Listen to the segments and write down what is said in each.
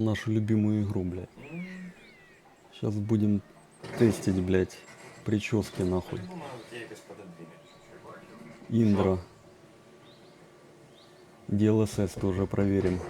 нашу любимую игру, блядь. Сейчас будем тестить, блядь, прически нахуй. Индра. DLSS тоже проверим.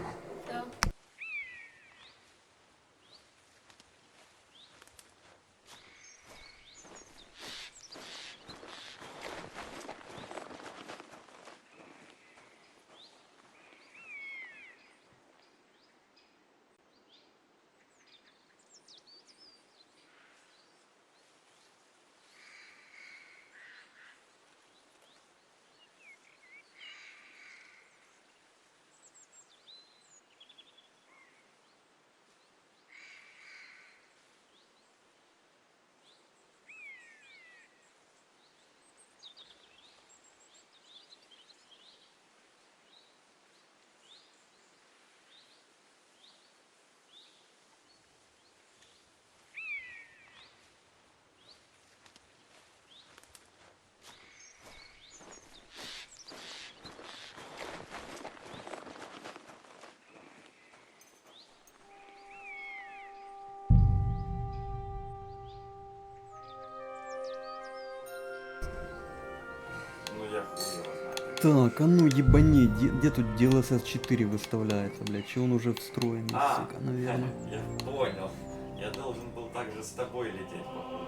Так, а ну ебани, где тут DLSS 4 выставляется, блядь? Че он уже встроенный, сука, наверное. Я понял. Я должен был также с тобой лететь, походу.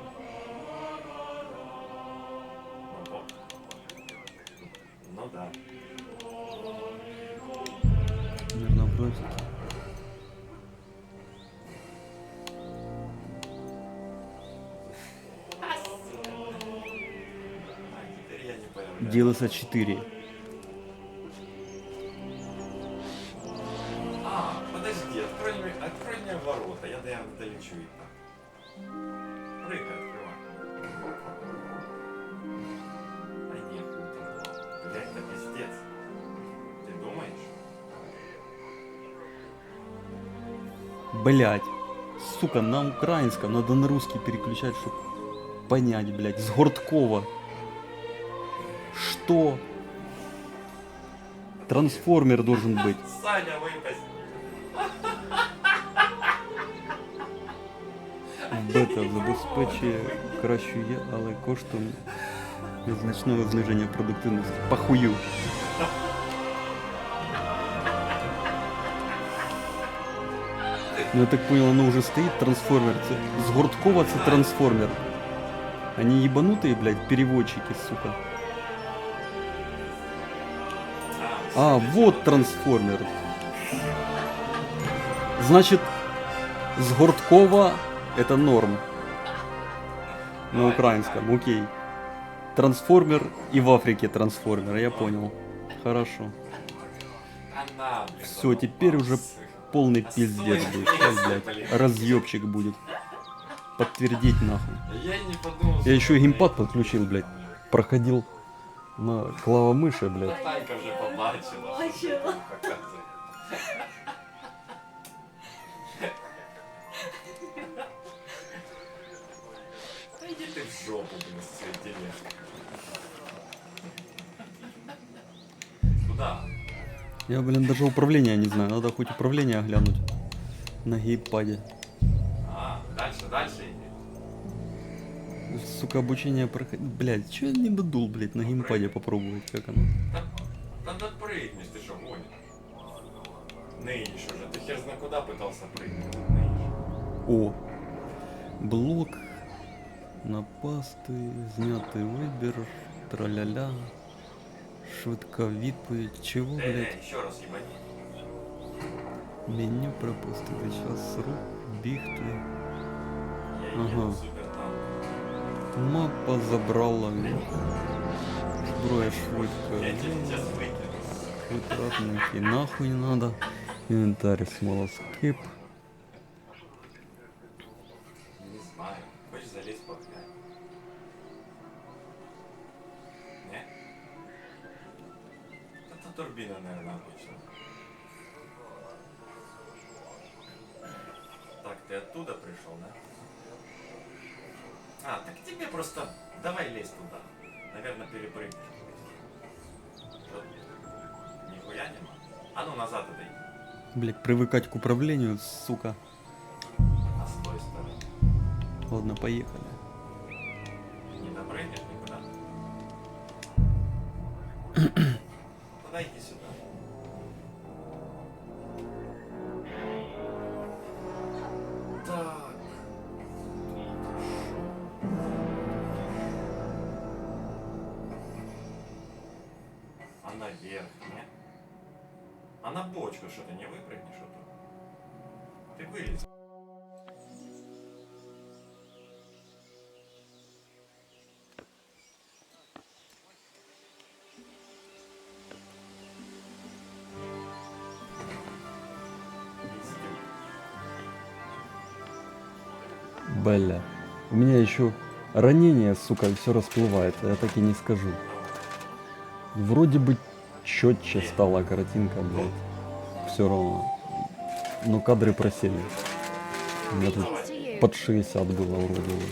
Ну да. Наверное, против. Теперь я не появляюсь. DLSS 4. Подожди, открой мне ворота, я долечу и так. Прыгай, открывай. А нехуй там. Блять, это пиздец. Ты думаешь? Блядь. Сука, на украинском, надо на русский переключать, чтобы понять, блядь. С Горткова. Что? Трансформер должен быть. Саня, выпасть. Бета забезпечує кращу є, але коштом значного зниження продуктивності. Похую. Ну, я так понял, оно уже стоит, трансформер. С Горткова это трансформер. Они ебанутые, блядь, переводчики, сука. А, вот трансформер. Значит, с Горткова это норм. На украинском, окей. Трансформер и в Африке трансформер, я понял. Хорошо. Все, теперь уже полный пиздец будет. Сейчас, блядь, разъебчик будет. Подтвердить нахуй. Я еще и геймпад подключил, блядь. Проходил на клавомыши, блядь. Танька вже побачила. Да иди ты в жопу, блин, с своей тележкой. Куда? Я, блин, даже управление не знаю. Надо хоть управление глянуть на геймпаде. Дальше иди. Сука, обучение проходит. Блядь, че я не додул, блядь, на геймпаде попробовать, как оно? Там допрыгнешь, ты что, гонишь? Нынешь уже, ты хер зна куда пытался прыгнуть. О, блок, напасти, зняти вибір, траля-ля, швидка відповідь, чого, блядь? Еще раз ебани. Меню пропустити, час рух, бігти. Я Ага. супер там. Мапа забрала меня. Зброя швидко. Я тебя сейчас выкину. Витратники нахуй не надо. Инвентарь смолоскип. Не знаю. Хочешь залезть погнать? Не? Это турбина, наверное, обычно. Так, ты оттуда пришел, да? Так тебе просто... Давай лезь туда. Наверное, перепрыгнешь. Что? Нихуя нема? А ну назад иди. Блять, привыкать к управлению, сука. А с той стороны. Ладно, поехали. Не допрыгнешь никуда. Тогда иди сюда. Так. А наверх, нет? А на бочку что ты не выпрыгнешь оттуда? Ты вылез. Бля. У меня еще ранение, сука, все расплывается, я так и не скажу. Вроде бы четче стала картинка, блядь. Все равно. Но кадры просели. У меня тут под 60 было вроде бы.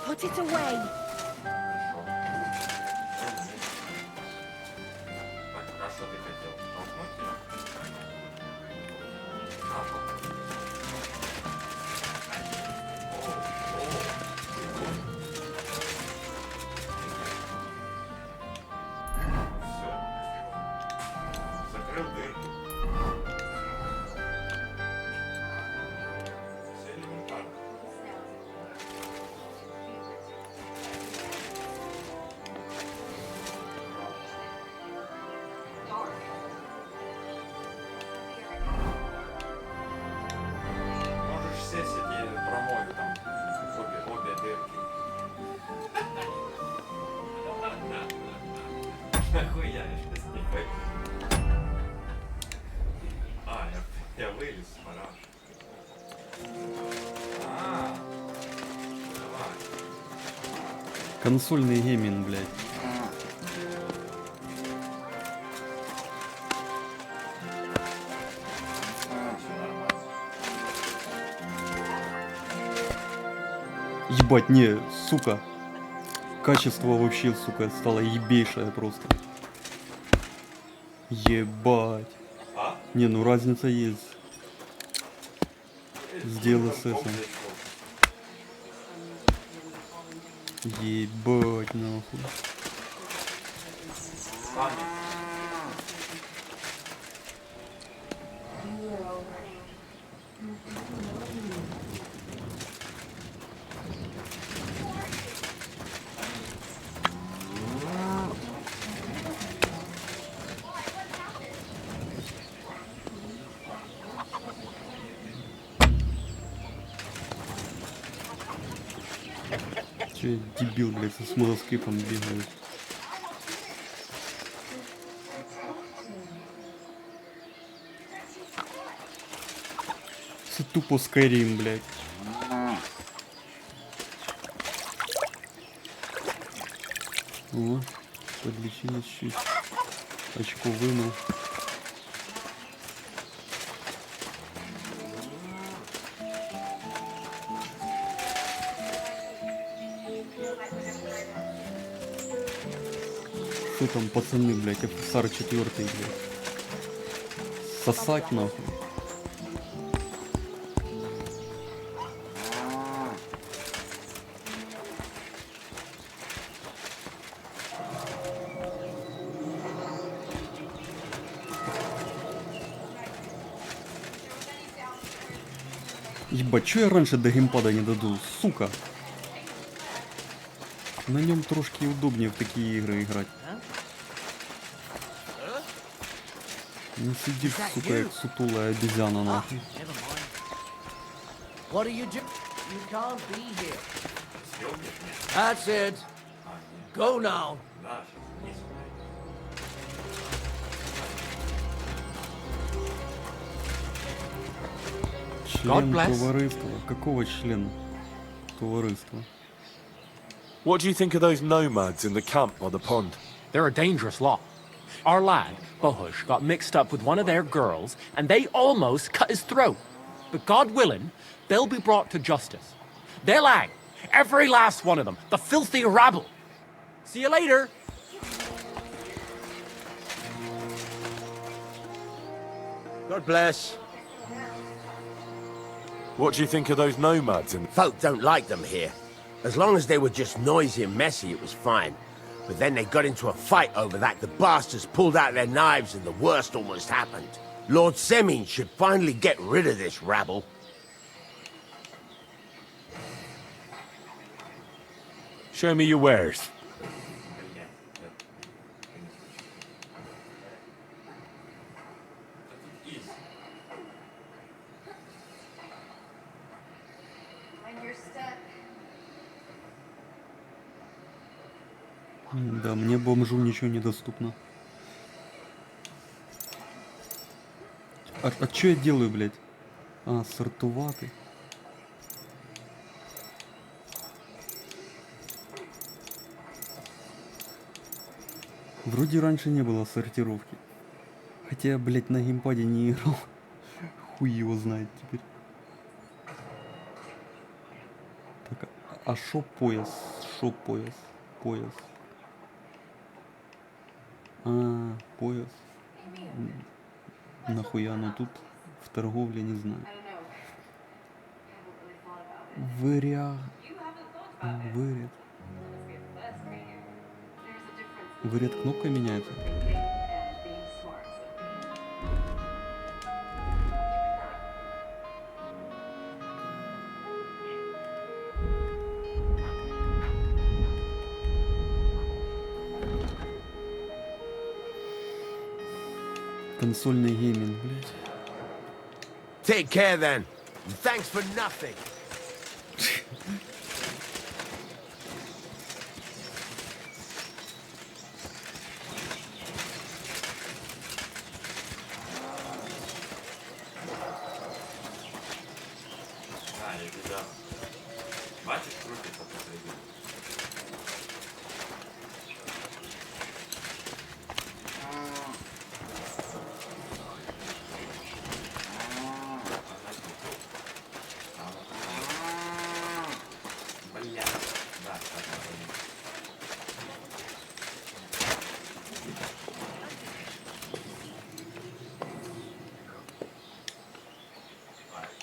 Put it away. Так, а что ты хотел? Толкнуть ее? А, толкнуть. Все. Закрыл дырку. Все элементарно. Можешь сесть, я тебе промою там обе дырки. Нахуя я сейчас не пойду. А, я вылез с параши. А, давай. Консольный гейминг, блядь. Ебать, не, сука. Качество вообще, сука, стало ебейшее просто. Ебать. А? Не, ну разница есть. С DLSS. Ебать, нахуй. Сами. Че, дебил, блядь, со смолоскипом бегает. Це тупо Skyrim, блядь. О, подлечились чуть. Очко вынул. Что там, пацаны, блядь, офицер 4, блядь. Сосать, нахуй. Ебать, чё я раньше до геймпада не додул, сука? На нем трошки удобнее в такие игры играть. Не сидишь, сука, как сутулая обезьяна, нахуй. What are you doing? You can't be here. That's it. Go now. Да, сейчас вниз. Член bless. товариства. Какого члена товариства? What do you think of those nomads in the camp by the pond? They're a dangerous lot. Our lad, Bohush, got mixed up with one of their girls, and they almost cut his throat. But God willing, they'll be brought to justice. They'll hang. Every last one of them. The filthy rabble. See you later. God bless. What do you think of those nomads in... Folk don't like them here. As long as they were just noisy and messy, it was fine. But then they got into a fight over that. The bastards pulled out their knives and the worst almost happened. Lord Semin should finally get rid of this rabble. Show me your wares. Да, мне бомжу ничего не доступно. А что я делаю, блядь? А, сортувати. Вроде раньше не было сортировки. Хотя я, блядь, на геймпаде не играл. Хуй его знает теперь. Так, а шо пояс? Шо пояс? Пояс. А, пояс. Нахуя оно тут в торговле, не знаю. Выряд. Выряд кнопка меняется. Консольный гейминг, блядь. Take care then. Thanks for nothing. А, я тебя... Бачишь, крутится посреди. Бля, да, так надо.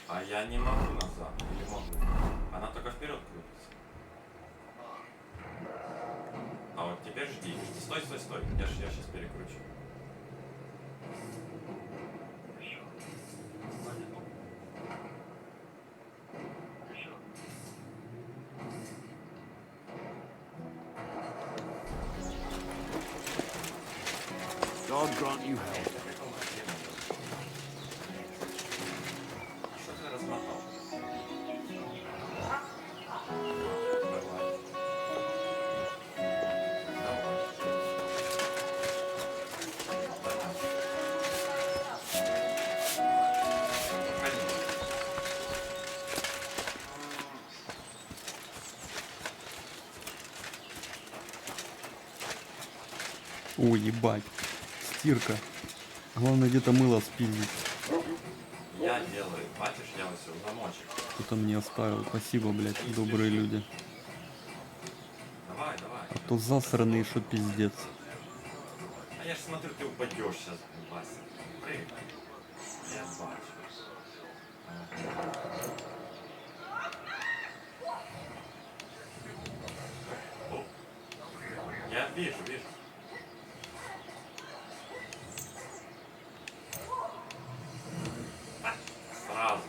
А я не могу назад, или могу? Она только вперед крутится. А вот теперь жди. Стой, стой, стой. Я сейчас перекручу. God grant you health. Что ты размотал? Ой, ебать. Стирка. Главное где-то мыло спиздить. Я делаю. Бачишь, я вот все замочек. Кто-то мне оставил. Спасибо, блядь, добрые люди. Давай, давай. А то засранный, что пиздец. А я ж смотрю, ты упадешь сейчас, Вася. Прыгай. Я бачу. О. Я вижу, вижу. Сразу.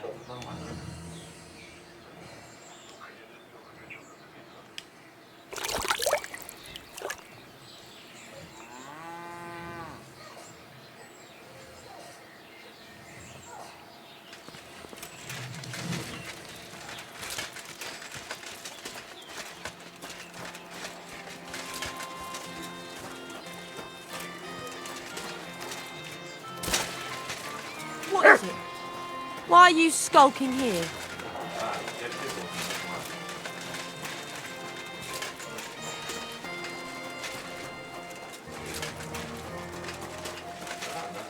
Это нормально. What is it? Why are you skulking here? А, теперь ты должен захватывать. Да, да.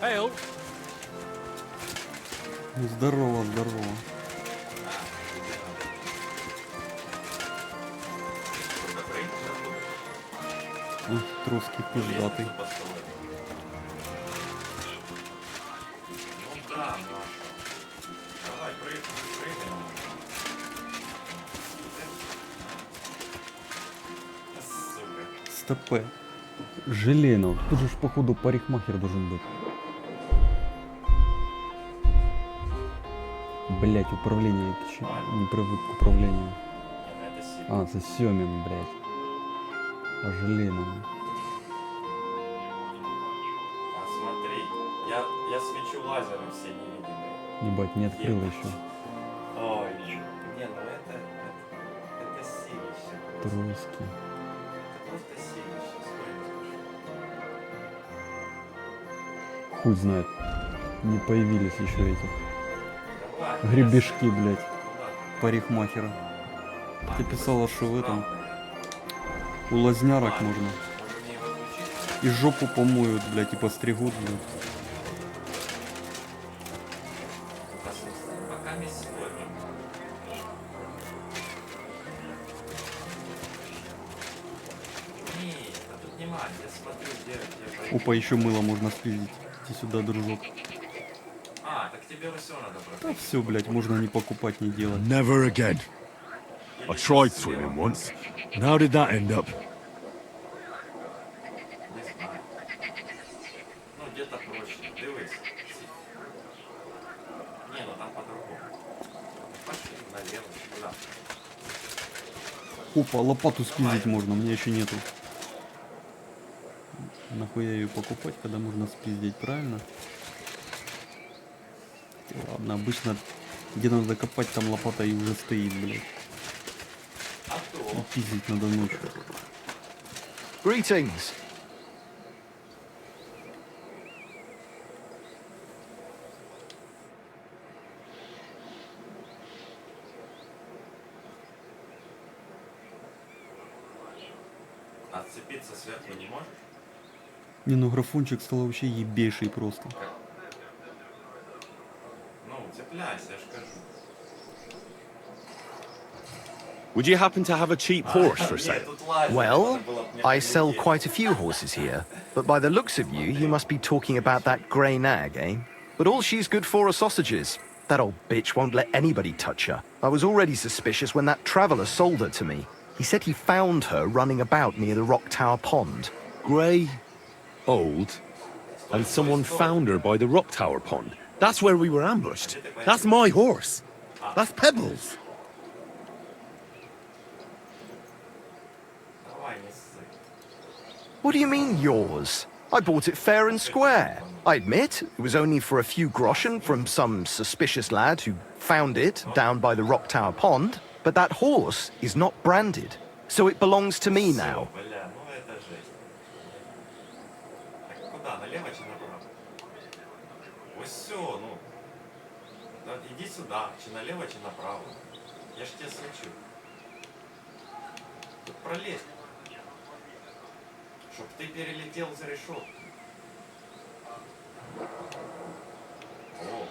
Hail. Ну, здорово, здорово. Ой, троски пиздатый. Ну да, ну а что? Давай, прыгаем. Сука. Стопе. Желено. Тут же ж, походу, парикмахер должен быть. Блять, управление. Я чё, не привык к управлению. Не, ну это сильно. А, это Семин, блять. А желено. А смотри, я свечу лазером все невидимые. Ебать, не открыл еще. Ой, не, ну это силище. Троски. Это просто силище, сколько. Хуй знает. Не появились еще эти Давай, гребешки, блять, куда? парикмахера. Ты писала, что в этом у лазнярок можно. Может мне его отключить? И жопу помоют, блять, и постригут, блядь. Пока не сегодня. Нет, а тут внимание, я смотрю, где Опа, еще мыло можно спиздить. Иди сюда, дружок. А, так тебе все надо Да просто. все, блять, можно не покупать, не делать. Never again. I tried swimming once. And how did that end up? Не знаю. Ну, где-то проще. Дивись. Не, ну там по-другому. Пошли налево, куда? Опа, лопату спиздить можно, у меня еще нету. Нахуя ее покупать, когда можно спиздить, правильно? Ладно, обычно где надо копать, там лопата и уже стоит, блядь. А то. И пиздить надо ночью. Greetings. Отцепиться сверху не можешь? Не, ну графончик стал вообще ебейший просто. Ну, цепляйся, я ж кажу. Would you happen to have a cheap horse for Нет, sale? тут лазер, Well, надо было мне I sell поглядеть. quite a few horses here, but by the looks of you, you must be talking about that grey nag, eh? But all she's good for are sausages. That old bitch won't let anybody touch her. I was already suspicious when that traveller sold her to me. He said he found her running about near the Rock Tower Pond. Grey, old, and someone found her by the Rock Tower Pond. That's where we were ambushed. That's my horse. That's Pebbles. Давай, не ссы. What do you mean, yours? I bought it fair and square. I admit, it was only for a few groschen from some suspicious lad who found it down by the Rock Tower Pond, but that horse is not branded, so it belongs to me now. Бля, ну это жесть. Так куда, налево чи направо? Ось все, ну. Да, иди сюда, чи налево, чи направо. Я ж тебе свечу. Тут пролезть. Чтоб ты перелетел за решетку. О.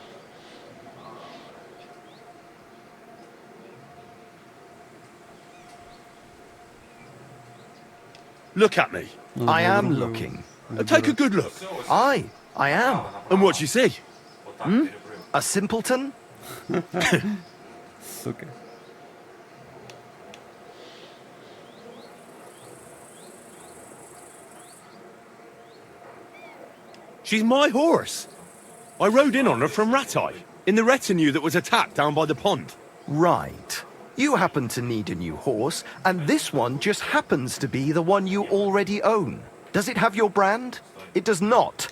Look at me. I am looking. Take a good look. I am. And what do you see? Вот так перепрыгнул. A simpleton? Сука. She's my horse. I rode in on her from Ratai, in the retinue that was attacked down by the pond. Right. You happen to need a new horse, and this one just happens to be the one you already own. Does it have your brand? It does not.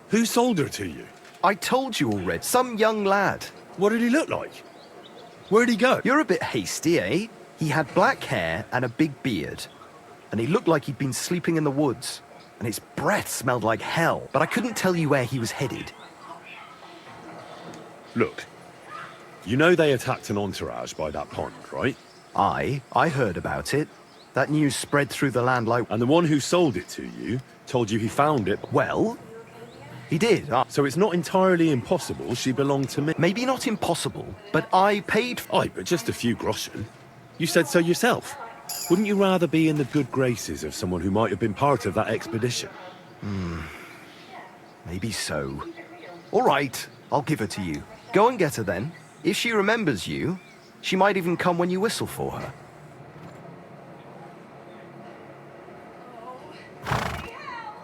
Who sold her to you? I told you already. Some young lad. What did he look like? Where'd he go? You're a bit hasty, eh? He had black hair and a big beard. And he looked like he'd been sleeping in the woods. And his breath smelled like hell, but I couldn't tell you where he was headed. Look, you know they attacked an entourage by that pond, right? I heard about it. That news spread through the land like... And the one who sold it to you told you he found it. Well, he did. So it's not entirely impossible she belonged to me. Maybe not impossible, but I paid. Aye, but just a few groschen. You said so yourself. Wouldn't you rather be in the good graces of someone who might have been part of that expedition? Maybe so. All right, I'll give her to you. Go and get her then. If she remembers you, she might even come when you whistle for her.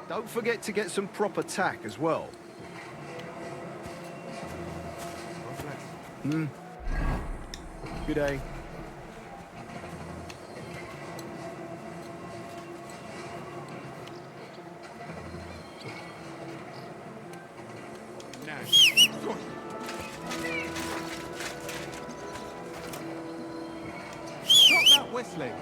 Don't forget to get some proper tack as well. Good day. Stop that whistling.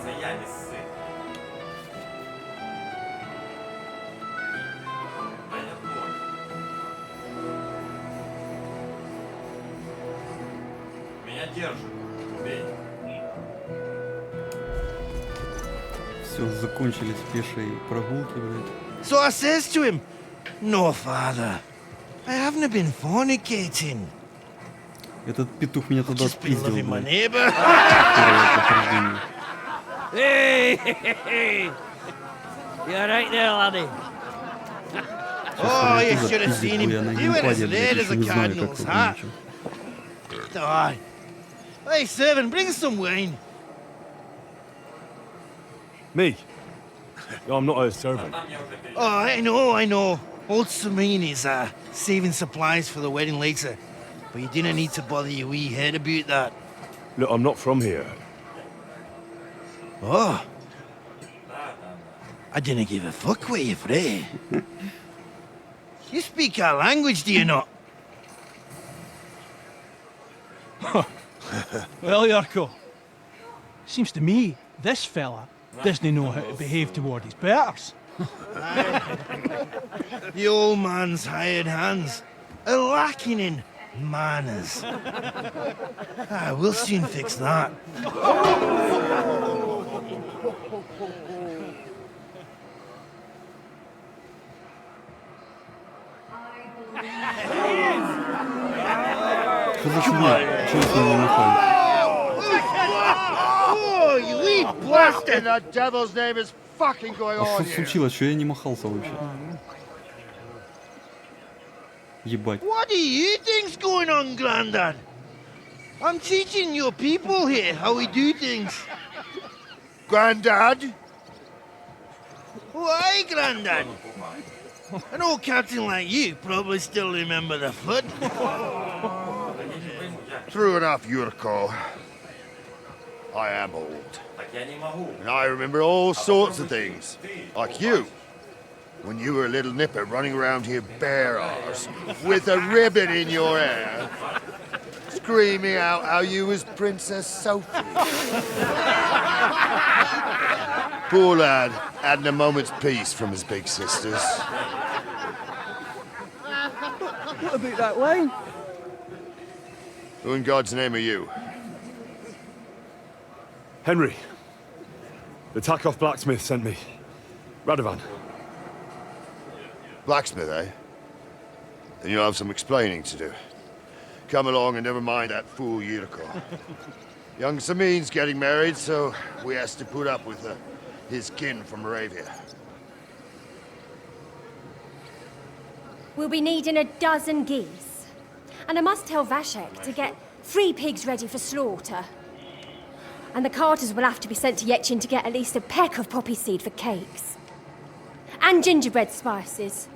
Це я не син. А я понял. Меня держат. Убей. Все, закончились пешие прогулки, блядь. So I says to him, "No, father, I haven't been fornicating. Этот петух меня туда Just been спиздил, loving my блядь. neighbor." Первое прохождение. Hey! You alright there, laddie? Сейчас Oh, you туда should have пиздит, seen him. я на He went as геймпаде, блядь, red as еще a не знаю, как cardinal's это hat. выучил. Aye. Hey, servant, bring some wine. Me? No, I'm not a servant. Oh, I know. Old Samine is saving supplies for the wedding later. But you didn't need to bother your wee head about that. Look, I'm not from here. Oh. I didn't give a fuck where you're from. You speak our language, do you not? Well, Yurko, seems to me this fella doesn't know how to behave toward his betters. The old man's hired hands are lacking in manners. We'll soon fix that. Что за фигня? Чего с ним не махали? Oh, you wee bastard! The devil's name is fucking going А что on here. случилось? Что я не махался вообще? Ебать. What do you think's going on, Grandad? I'm teaching your people here how we do things. Grandad? Why, Grandad? An old captain like you probably still remember the foot. True enough, Yurko. I am old. Так я не могу. And I remember all sorts of things. Like you. When you were a little nipper running around here bare arse, with a ribbon in your hair, screaming out how you was Princess Sophie. Poor lad, hadn't a moment's peace from his big sisters. What about that wine? Who in God's name are you? Henry. The Takoff blacksmith sent me. Radovan. Blacksmith, eh? Then you'll have some explaining to do. Come along and never mind that fool Yurko. Young Samin's getting married, so we has to put up with his kin from Moravia. We'll be needing a dozen geese. And I must tell Vashek to get 3 pigs ready for slaughter. And the carters will have to be sent to Yetchin to get at least a peck of poppy seed for cakes. And gingerbread spices.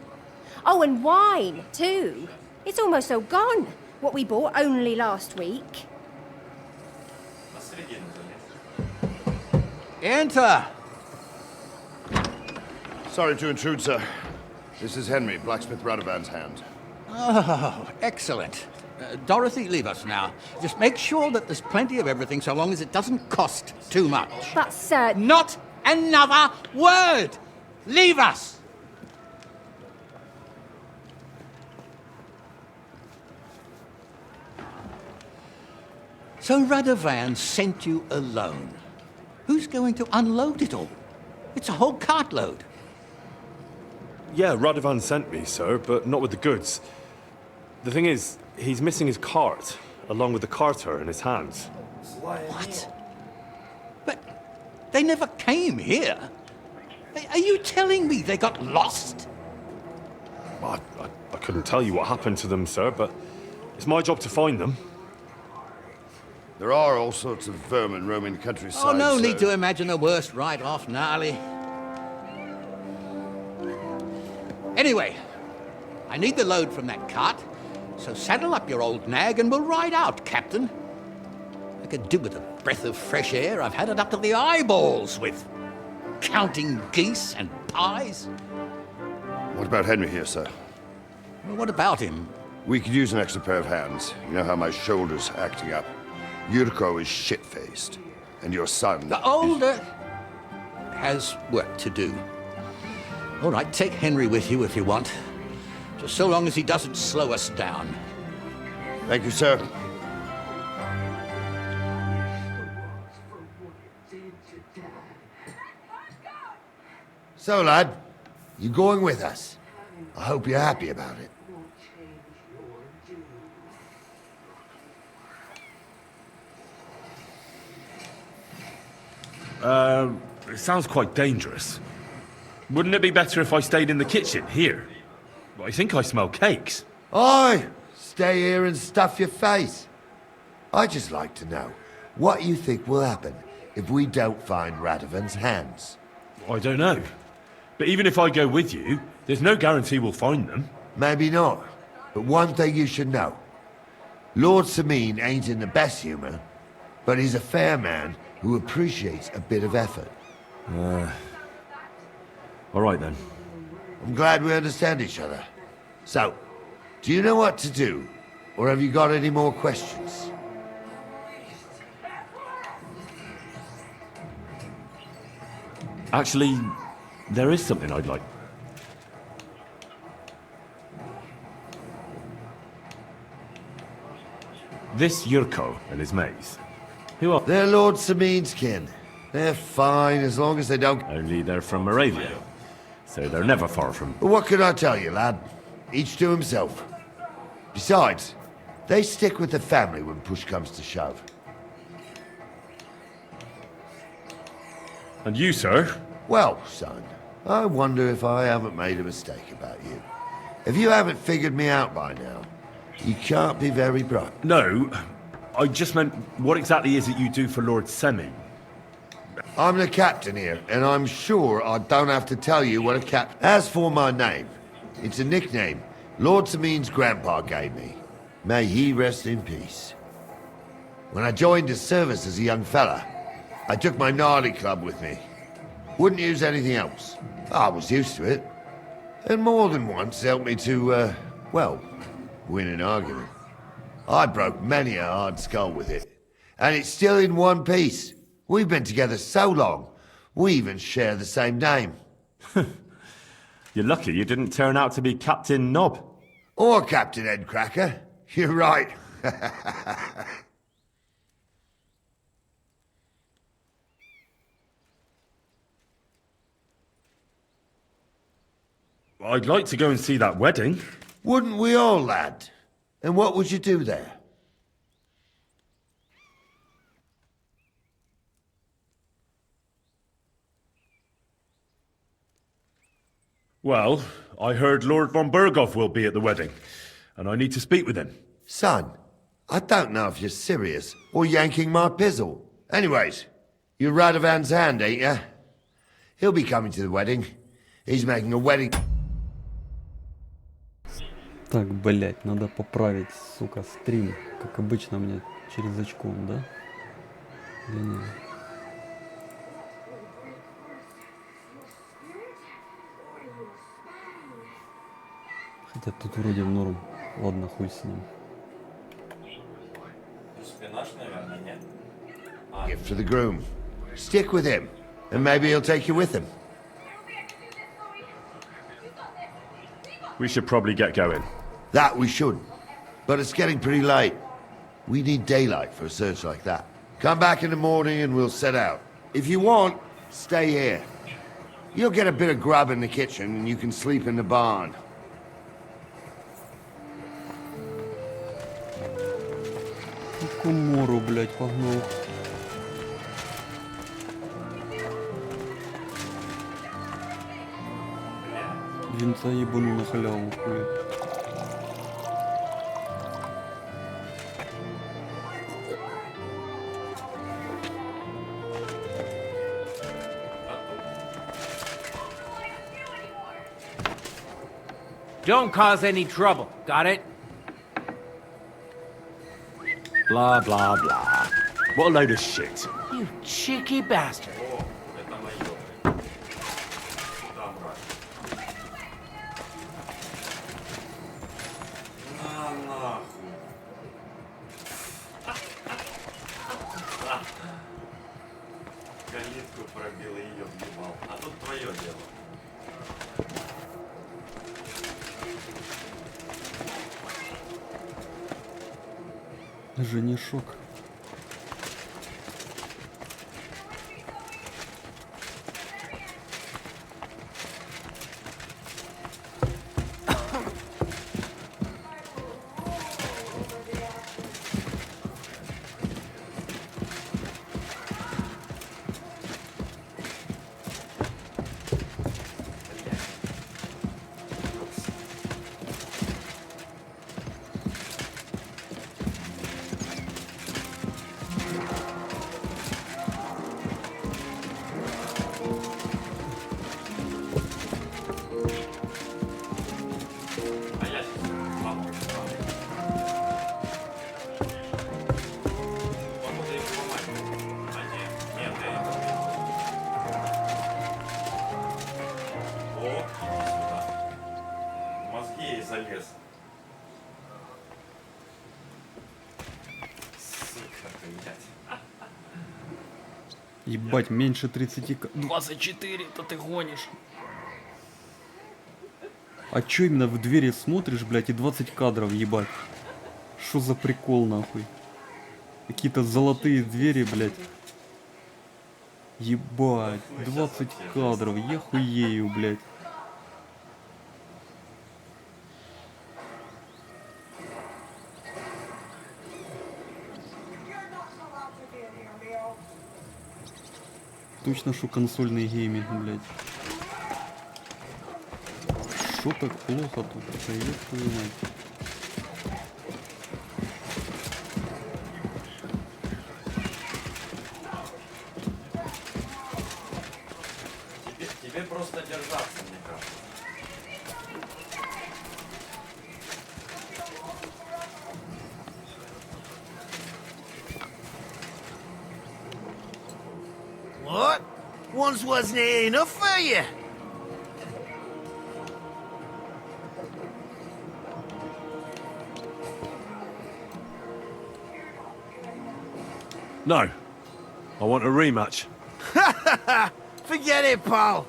Oh, and wine, too. It's almost all gone. What we bought only last week. Enter. Sorry to intrude, sir. This is Henry, blacksmith Radovan's hand. Oh, excellent. Dorothy, leave us now. Just make sure that there's plenty of everything so long as it doesn't cost too much. But, sir... Not another word! Leave us! So Radovan sent you alone. Who's going to unload it all? It's a whole cartload. Yeah, Radovan sent me, sir, but not with the goods. The thing is, he's missing his cart, along with the carter in his hands. What? But they never came here. Are you telling me they got lost? I couldn't tell you what happened to them, sir, but it's my job to find them. There are all sorts of vermin roaming the countryside. Oh, no need to imagine the worst right off, gnarly. Anyway, I need the load from that cart, so saddle up your old nag and we'll ride out, Captain. I could do with a breath of fresh air. I've had it up to the eyeballs with counting geese and pies. What about Henry here, sir? Well, what about him? We could use an extra pair of hands. You know how my shoulder's acting up. Yurko is shit-faced. And your son... The older has work to do. All right, take Henry with you if you want. Just so long as he doesn't slow us down. Thank you, sir. So, lad, you going with us? I hope you're happy about it. It sounds quite dangerous. Wouldn't it be better if I stayed in the kitchen, here? I think I smell cakes. Aye, stay here and stuff your face. I'd just like to know what you think will happen if we don't find Radovan's hands. I don't know. But even if I go with you, there's no guarantee we'll find them. Maybe not. But one thing you should know. Lord Sameen ain't in the best humor, but he's a fair man who appreciates a bit of effort. All right, then. I'm glad we understand each other. So, do you know what to do? Or have you got any more questions? Actually, there is something I'd like. This Yurko and his mates. Who are... They're Lord Sameen's kin. They're fine as long as they don't... Only they're from Moravia, so they're never far from... But what can I tell you, lad? Each to himself. Besides, they stick with the family when push comes to shove. And you, sir? Well, son, I wonder if I haven't made a mistake about you. If you haven't figured me out by now, you can't be very bright. No, I just meant, what exactly is it you do for Lord Semi? I'm the captain here, and I'm sure I don't have to tell you what a captain... As for my name, it's a nickname Lord Sameen's grandpa gave me. May he rest in peace. When I joined his service as a young fella, I took my Nardi club with me. Wouldn't use anything else. I was used to it. And more than once helped me to, well, win an argument. I broke many a hard skull with it. And it's still in one piece. We've been together so long, we even share the same name. You're lucky you didn't turn out to be Captain Knob. Or Captain Headcracker. You're right. I'd like to go and see that wedding. Wouldn't we all, lad? And what would you do there? Well, I heard Lord von Berghoff will be at the wedding, and I need to speak with him. Son, I don't know if you're serious or yanking my pizzle. Anyways, you're Radovan's hand, ain't ya? He'll be coming to the wedding. He's making a wedding... Так, блять, надо поправить, сука, стрим. Как обычно у меня через очком, да? Или нет? Хотя тут вроде в норм. Ладно, хуй с ним. Шпинаж, наверное, нет? Gift for the groom. Stick with him, and maybe he'll take you with him. We should probably get going. That we should. But it's getting pretty late. We need daylight for a search like that. Come back in the morning and we'll set out. If you want, stay here. You'll get a bit of grub in the kitchen and you can sleep in the barn. К умору, блядь, погнал. Винца ебану на халяву, хуй. Don't cause any trouble, got it? Blah, blah, blah. What a load of shit. You cheeky bastard. Это моё. Да, брат. На нахуй. Калитку пробил и ее въебал. А тут твое дело. Женишок. Залез. Сука, блядь. Ебать, меньше 30 к... 24, то ты гонишь. А чё именно в двери смотришь, блядь, и 20 кадров, ебать? Что за прикол, нахуй? Какие-то золотые двери, блядь. Ебать, 20 кадров, я хуею, блядь. Точно, что консольный гейминг, блядь. Шо так плохо тут? Привет, твою мать. Тебе просто держаться, мне кажется. What? Once wasn't it enough for you? No. I want a rematch. Forget it, pal.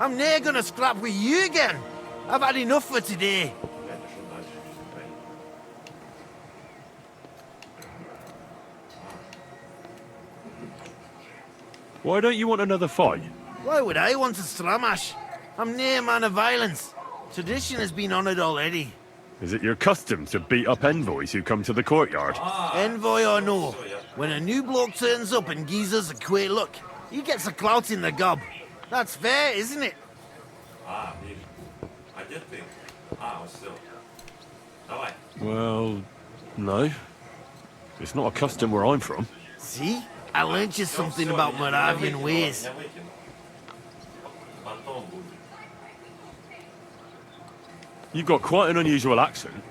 I'm never gonna scrap with you again. I've had enough for today. Why don't you want another fight? Why would I want to stramash? I'm near a man of violence. Tradition has been honoured already. Is it your custom to beat up envoys who come to the courtyard? Envoy or no, when a new bloke turns up and gives us a quick look, he gets a clout in the gob. That's fair, isn't it? А, вижу. А где ты? А, вот все. Давай. Well, no. It's not a custom where I'm from. See? I learnt you something about Moravian ways. Потом будет. You've got quite an unusual accent.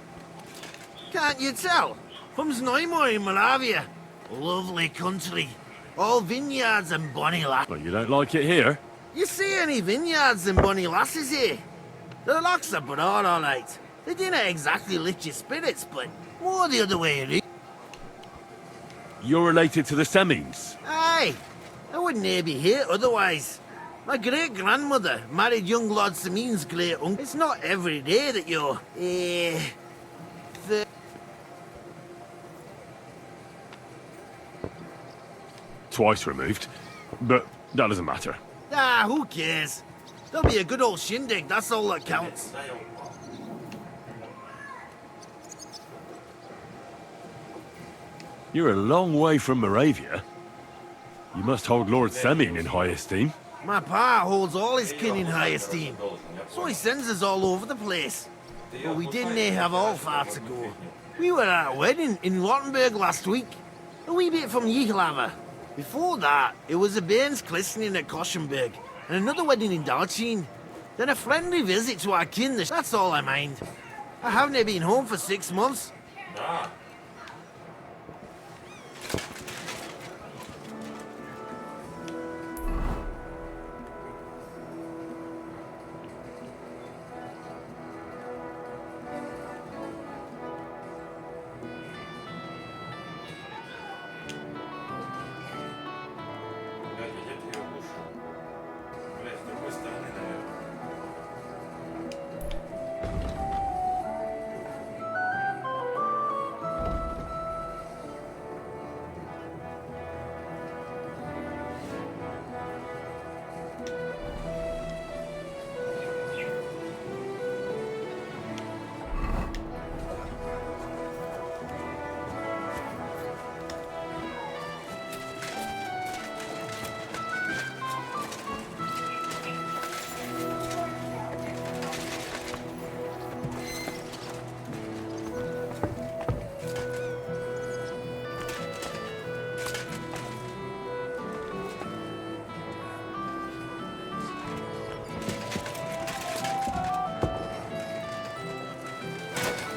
Can't you tell? From Znaimor in Moravia. Lovely country. All vineyards and bonny lasses. Well, you don't like it here? You see any vineyards and bonny lasses here? The locks are broad, all right. They didn't exactly lift your spirits, but more the other way around. You're related to the Semings? Aye, I wouldn't be here otherwise. My great-grandmother married young Lord Semin's great-uncle. It's not every day that you're, Twice removed. But that doesn't matter. Ah, who cares? There'll be a good old shindig, that's all that counts. You're a long way from Moravia. You must hold Lord Seming in high esteem. My pa holds all his kin in high esteem, so he sends us all over the place. But we didn't have all far to go. We were at a wedding in Rottenburg last week, a wee bit from Yichlava. Before that, it was a bairn's christening at Koschenberg, and another wedding in Dalchin. Then a friendly visit to our kin, that's all I mind. I haven't been home for 6 months.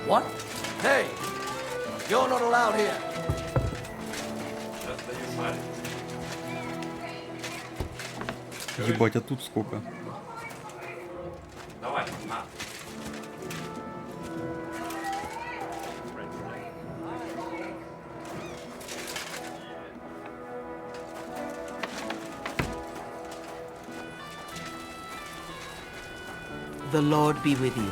What? Hey! You're not allowed here. Ебать, а тут сколько? Давай, на. The Lord be with you.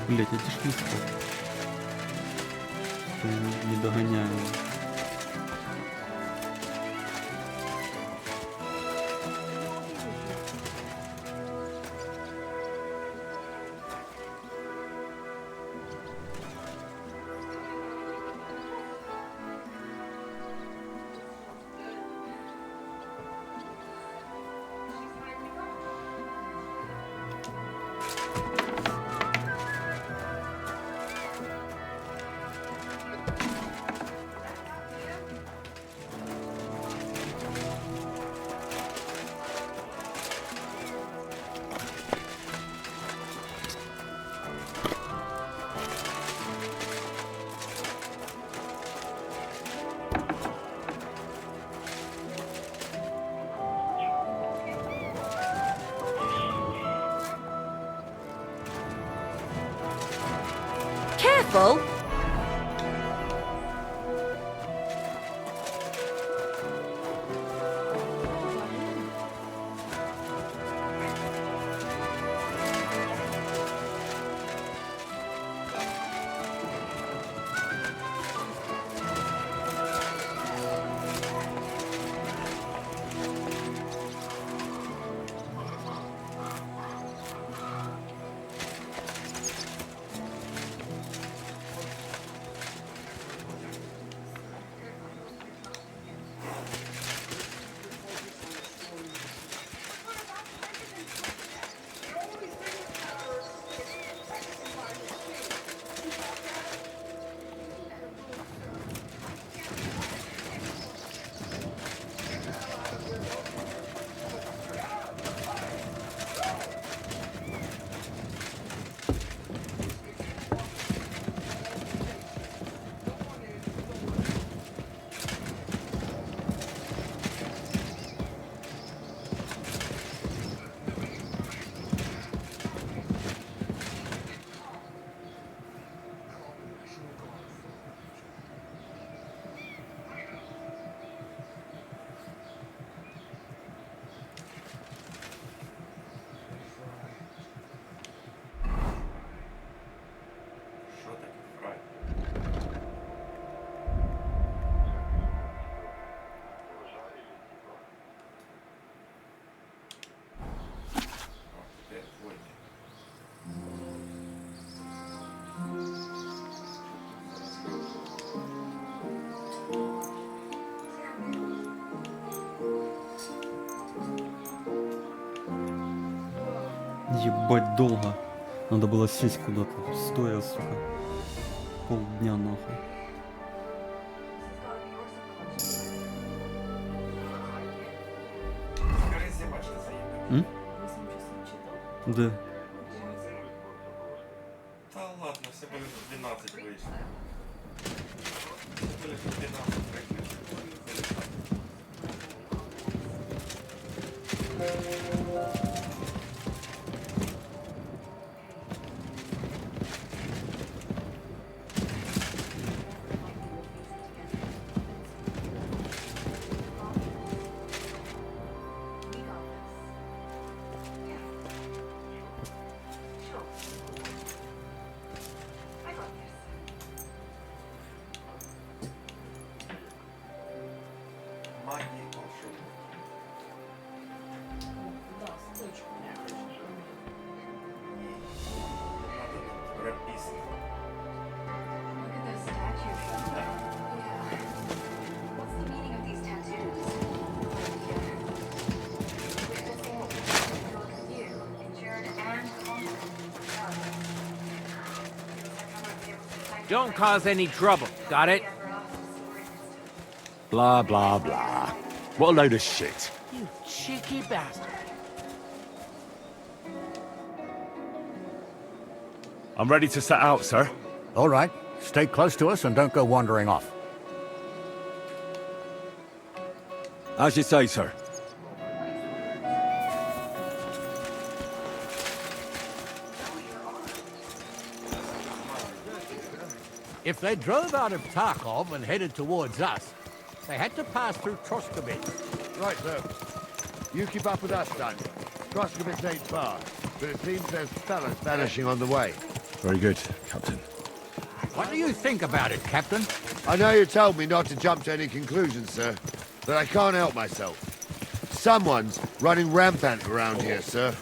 Блять, эти шмыски. Не догоняю. Careful! Ебать, долго. Надо было сесть куда-то, стоя, сука. Полдня нахуй. М? Да. Да ладно, всего лишь 12 вышло. Всего лишь 12 магии волшебной. Don't cause any trouble, got it? Blah, blah, blah. What a load of shit. You cheeky bastard. I'm ready to set out, sir. All right. Stay close to us and don't go wandering off. As you say, sir. If they drove out of Tarkov and headed towards us, they had to pass through Troskowitz. Right, sir. You keep up with us, son. Troskowitz ain't far, but it seems there's fellas vanishing on the way. Very good, Captain. What do you think about it, Captain? I know you told me not to jump to any conclusions, sir, but I can't help myself. Someone's running rampant around here, sir.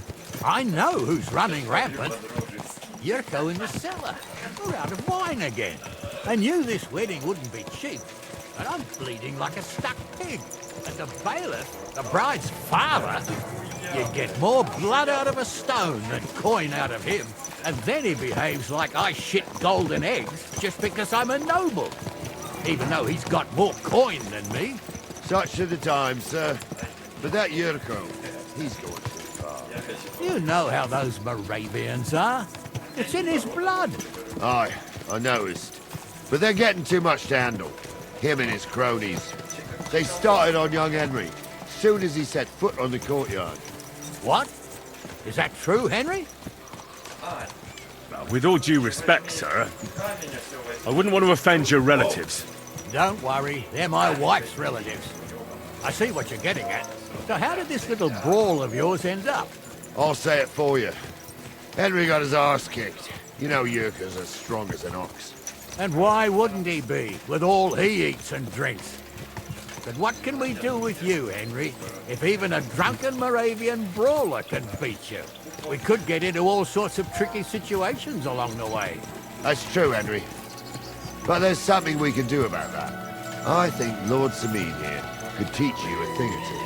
I know who's running rampant. Yurko in the cellar. We're out of wine again. I knew this wedding wouldn't be cheap, but I'm bleeding like a stuck pig. And the bailiff, the bride's father, you get more blood out of a stone than coin out of him. And then he behaves like I shit golden eggs just because I'm a noble. Even though he's got more coin than me. Such are the times, sir. But that Yurko, he's going too far. You know how those Moravians are. It's in his blood. Aye, I noticed. But they're getting too much to handle. Him and his cronies. They started on young Henry, soon as he set foot on the courtyard. What? Is that true, Henry? With all due respect, sir, I wouldn't want to offend your relatives. Don't worry, they're my wife's relatives. I see what you're getting at. So how did this little brawl of yours end up? I'll say it for you. Henry got his arse kicked. You know Yurka's as strong as an ox. And why wouldn't he be, with all he eats and drinks? But what can we do with you, Henry, if even a drunken Moravian brawler can beat you? We could get into all sorts of tricky situations along the way. That's true, Henry. But there's something we can do about that. I think Lord Sameen here could teach you a thing or two.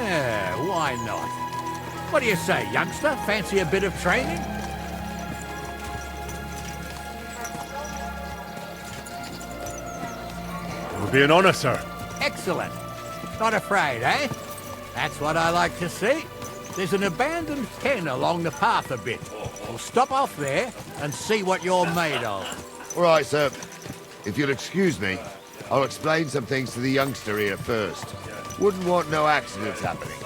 Yeah, why not? What do you say, youngster? Fancy a bit of training? It would be an honor, sir. Excellent. Not afraid, eh? That's what I like to see. There's an abandoned pen along the path a bit. We'll stop off there and see what you're made of. All right, sir. If you'll excuse me, I'll explain some things to the youngster here first. Wouldn't want no accidents happening.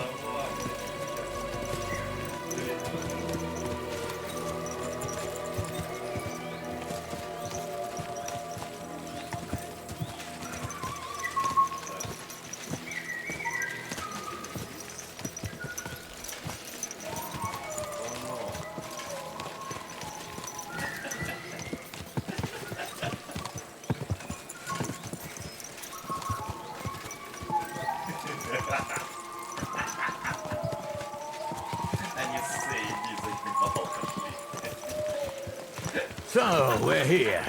So, we're here.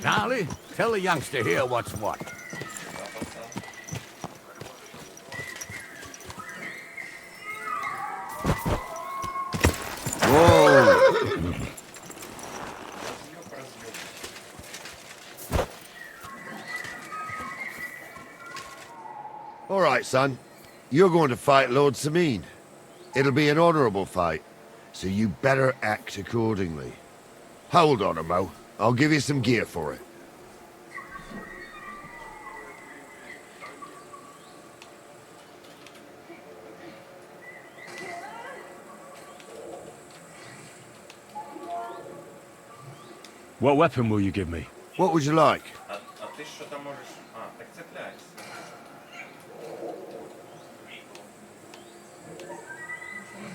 Gnarly, tell the youngster here what's what. All right, son. You're going to fight Lord Sameen. It'll be an honorable fight, so you better act accordingly. Hold on, Mo. I'll give you some gear for it. What weapon will you give me? What would you like? А ты что-то можешь... А, так цепляйся.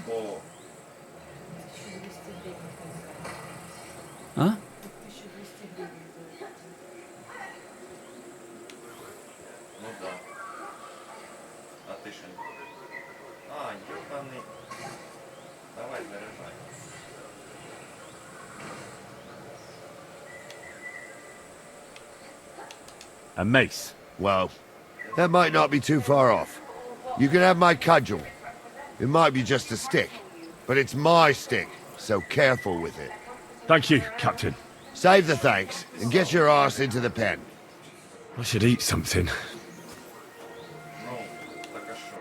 О. А? Ну да. А ты что? А, ёбаный. Давай, заряжай. A mace. Well, that might not be too far off. You can have my cudgel. It might be just a stick, but it's my stick, so careful with it. Thank you, Captain. Save the thanks, and get your arse into the pen. I should eat something. Ну, так а шо?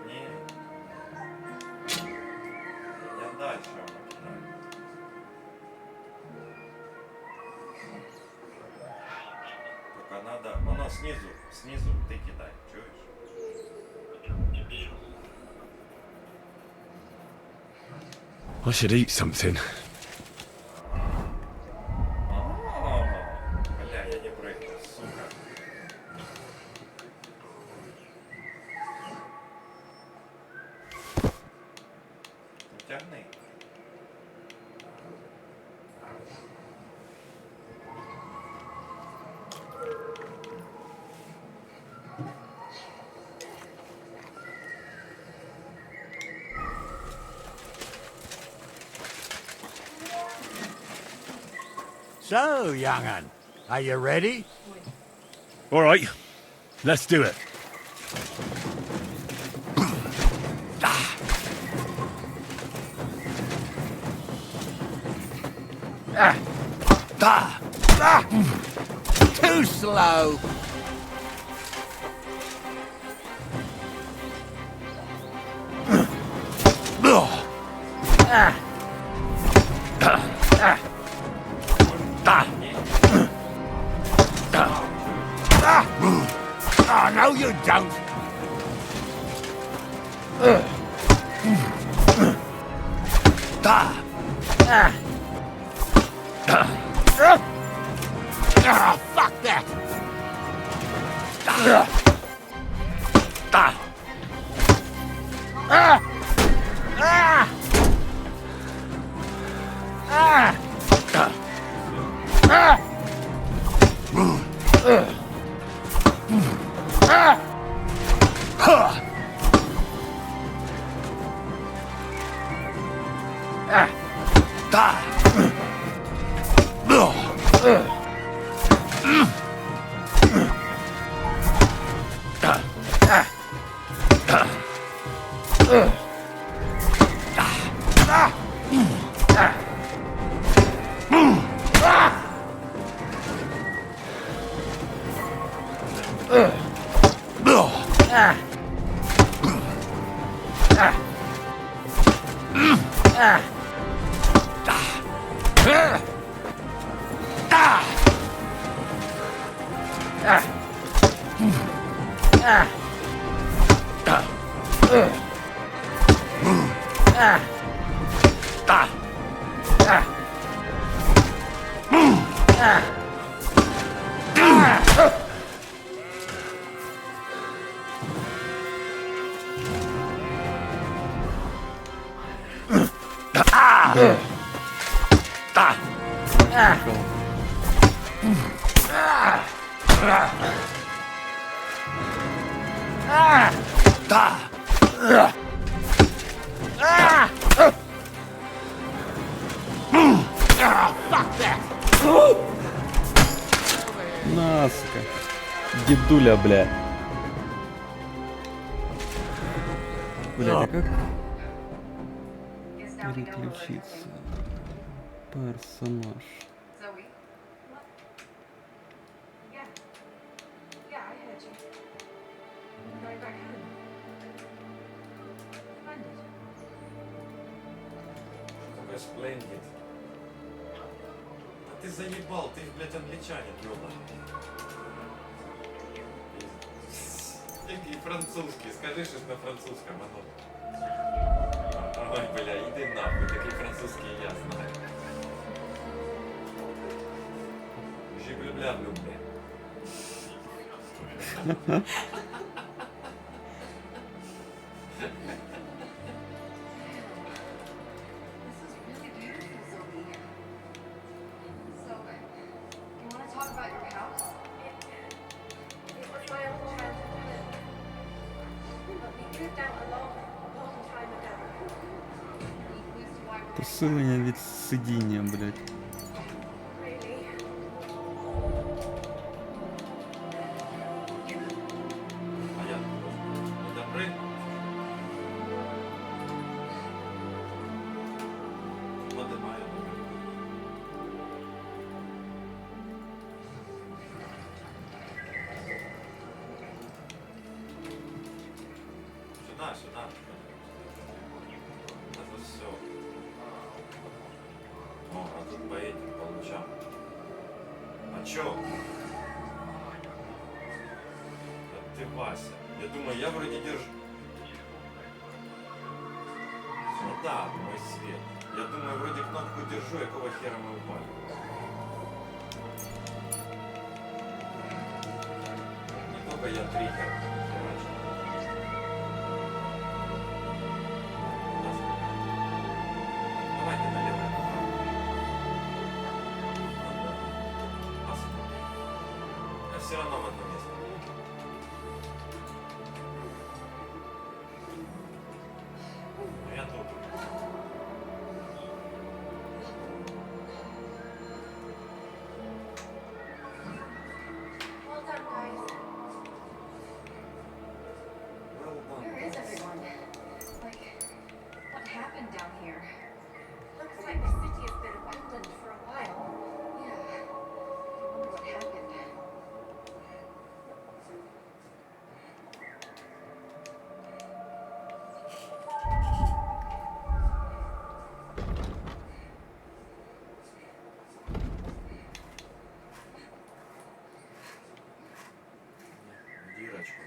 Не. Я дальше вам кидаю. Только надо... Оно снизу ты кидай, чуешь? I should eat something. Бля, я не прыгну, сука. Тягни. So, young'un, are you ready? All right, let's do it. Too slow. Oh, no, you don't. Ah, fuck that. На, сука. Дедуля, бля. Блядь, а как переключиться? Персонаж. Splendid. А ты заебал, ты, блядь, англичанин, ёбаный. И французский, скажи, что на французском, оно. Ой, бля, иди нахуй, такие французские я знаю. Жиблю-бля-блю, бля. Посылание вид сидения, блядь. Сюда. Это все. О, а тут по этим получам. А чё? Это ты, Вася. Я думаю, я вроде держу. Ну да, мой свет. Я думаю, вроде кнопку держу, какого хера мы упали. Не только я триггер херачу. Давайте налево. Я все равно в одно место. Ну я тут. Well done, guys. Where is everyone? Like, what happened down here? Looks like the city has been abandoned for a while. Yeah. I wonder what happened. Дырочку.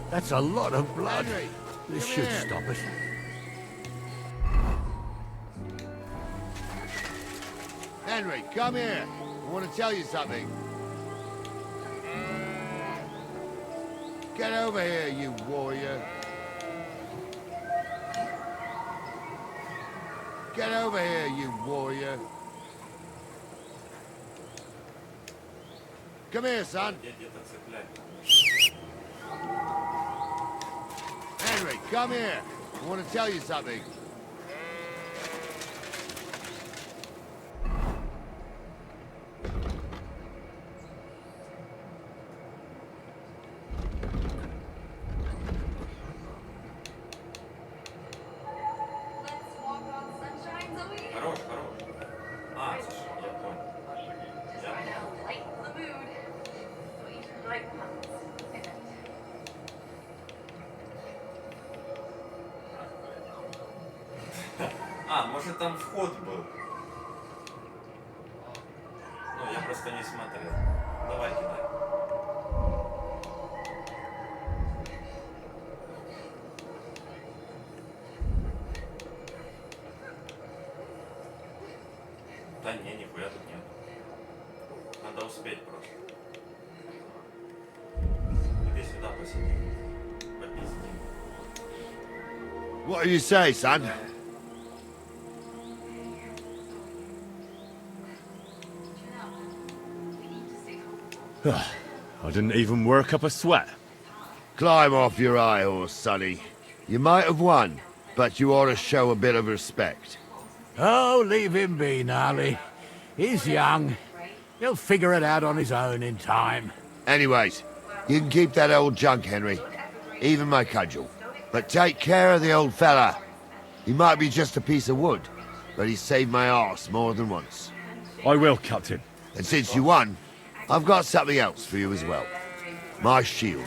That's a lot of blood. Henry, This come should here. stop it. Henry, come here. I want to tell you something. Get over here, you warrior. Get over here, you warrior. Come here, son. Henry, come here. I want to tell you something. Хорош. А, слушай, я понял. Я понял. может там вход был. Ну, я просто не смотрел. Давай, кидай. Да не, нихуя тут нет. Надо успеть просто. Иди сюда, посиди. Попизди. What do you say, son? I didn't even work up a sweat. Climb off your high horse, sonny. You might have won, but you ought to show a bit of respect. Oh, leave him be, Gnarly. He's young. He'll figure it out on his own in time. Anyways, you can keep that old junk, Henry. Even my cudgel. But take care of the old fella. He might be just a piece of wood, but he saved my arse more than once. I will, Captain. And since you won, I've got something else for you as well. My shield.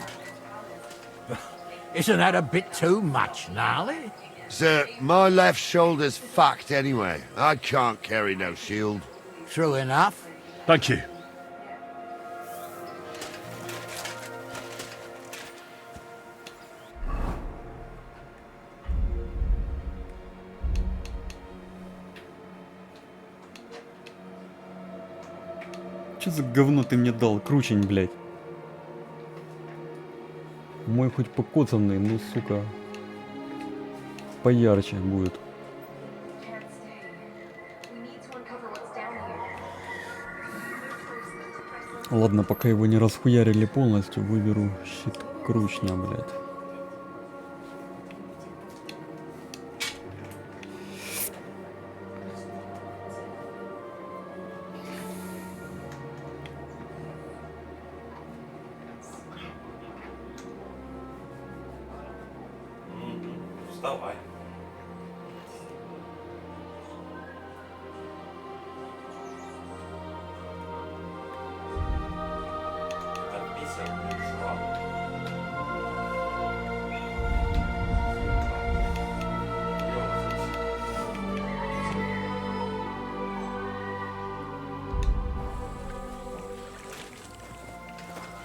Isn't that a bit too much, Gnarly? Sir, my left shoulder's fucked anyway. I can't carry no shield. True enough. Thank you. Че за говно ты мне дал, кручень, блядь? Мой хоть покоцанный, но, сука, поярче будет. Ладно, пока его не расхуярили полностью, выберу щит кручня, блядь. Вставай. Подписан,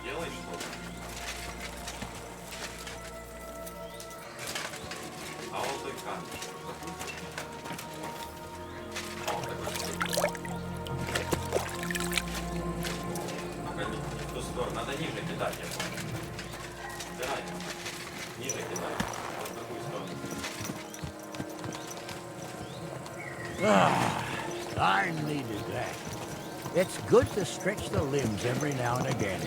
делай что-то. А вот той камень. О, ну-ка, не в ту сторону. Надо ниже кидать, я понял. Убирай. Ниже кидай. Вот в другую сторону. I needed that. It's good to stretch the limbs every now and again.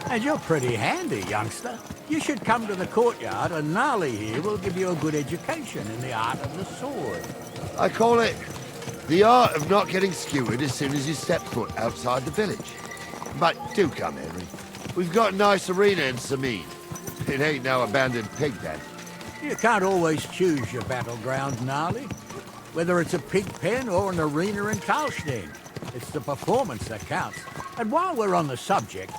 And you're pretty handy, youngster. You should come to the courtyard, and Gnarly here will give you a good education in the art of the sword. I call it the art of not getting skewered as soon as you step foot outside the village. But do come, Henry. We've got a nice arena in Sameen. It ain't no abandoned pig pen. You can't always choose your battleground, Gnarly. Whether it's a pig pen or an arena in Karlstein, it's the performance that counts. And while we're on the subject,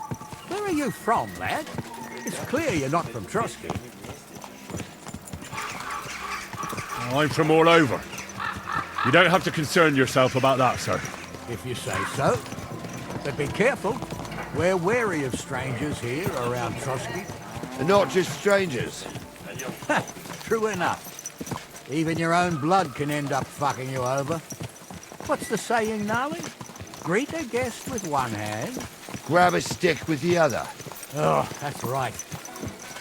where are you from, lad? It's clear you're not from Trotsky. I'm from all over. You don't have to concern yourself about that, sir. If you say so. But be careful. We're wary of strangers here around Trotsky. And not just strangers. True enough. Even your own blood can end up fucking you over. What's the saying, Gnarly? Greet a guest with one hand. Grab a stick with the other. Oh, that's right.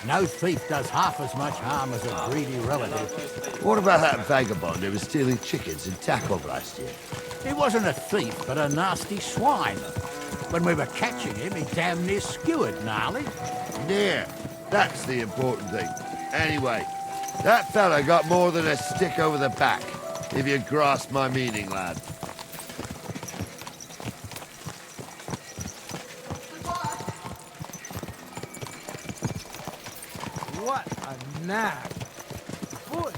No thief does half as much harm as a greedy relative. What about that vagabond who was stealing chickens in Takov last year? He wasn't a thief, but a nasty swine. When we were catching him, he damn near skewered, Gnarly. Near. That's the important thing. Anyway, that fella got more than a stick over the back, if you grasp my meaning, lad. What a nag. Foot.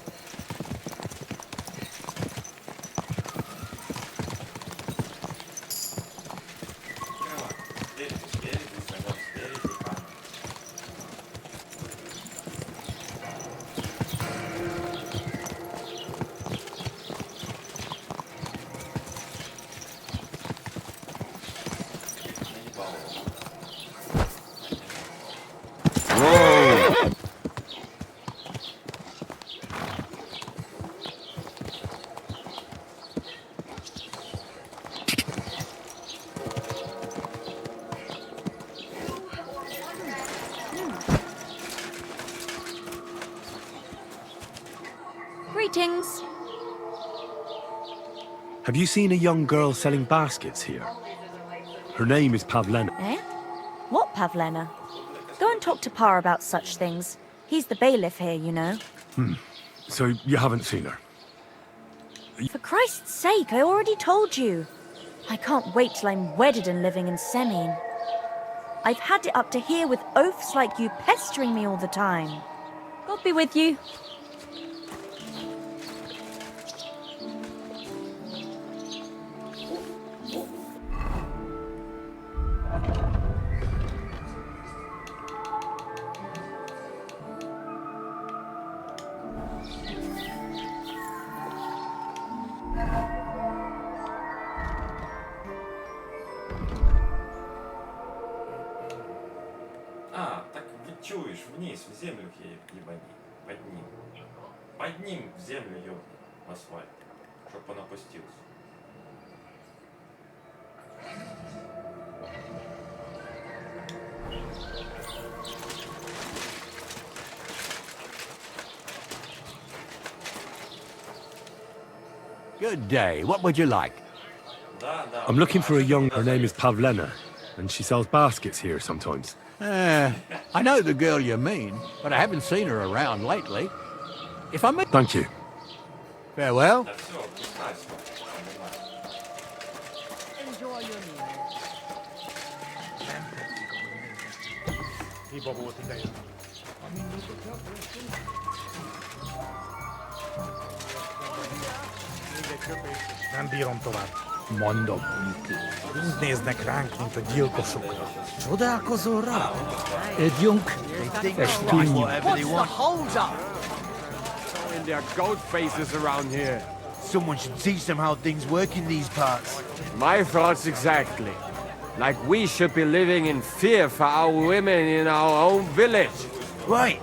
Greetings. Have you seen a young girl selling baskets here? Her name is Pavlena. Eh? What Pavlena? Go and talk to Pa about such things. He's the bailiff here, you know. So you haven't seen her? For Christ's sake, I already told you. I can't wait till I'm wedded and living in Semien. I've had it up to here with oafs like you pestering me all the time. God be with you. А, так чуешь, вниз, в землю ебани. Под ним. Под ним в землю ебни, в асфальт. Чтоб он опустился. Good day. What would you like? I'm looking for a young... Her name is Pavlena, and she sells baskets here sometimes. I know the girl you mean, but I haven't seen her around lately. If I may... Thank you. Farewell. Enjoy your meal. Nem bírom tovább. Mondom. Úgy néznek ránk, mint a gyilkosokra. Csodálkozol rá? Együnk, ezt tudjuk. What's the hold up? And their goat faces around here. Someone should teach them how things work in these parts. My thoughts exactly. Like we should be living in fear for our women in our own village. Right.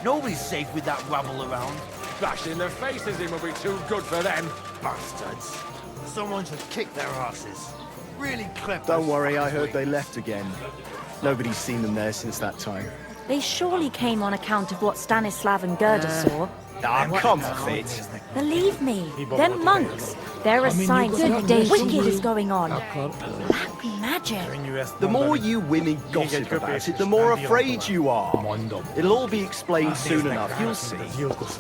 Nobody's safe with that rabble around. Bash in their faces, it will be too good for them. Bastards. Someone should kick their asses. Really clever. Don't worry, I heard they left again. Nobody's seen them there since that time. They surely came on account of what Stanislav and Gerda saw. Come off it. Believe me, they're monks. They're a sign something wicked is going on. Black magic. The more you women gossip about it, the more afraid you are. It'll all be explained soon enough, you'll see.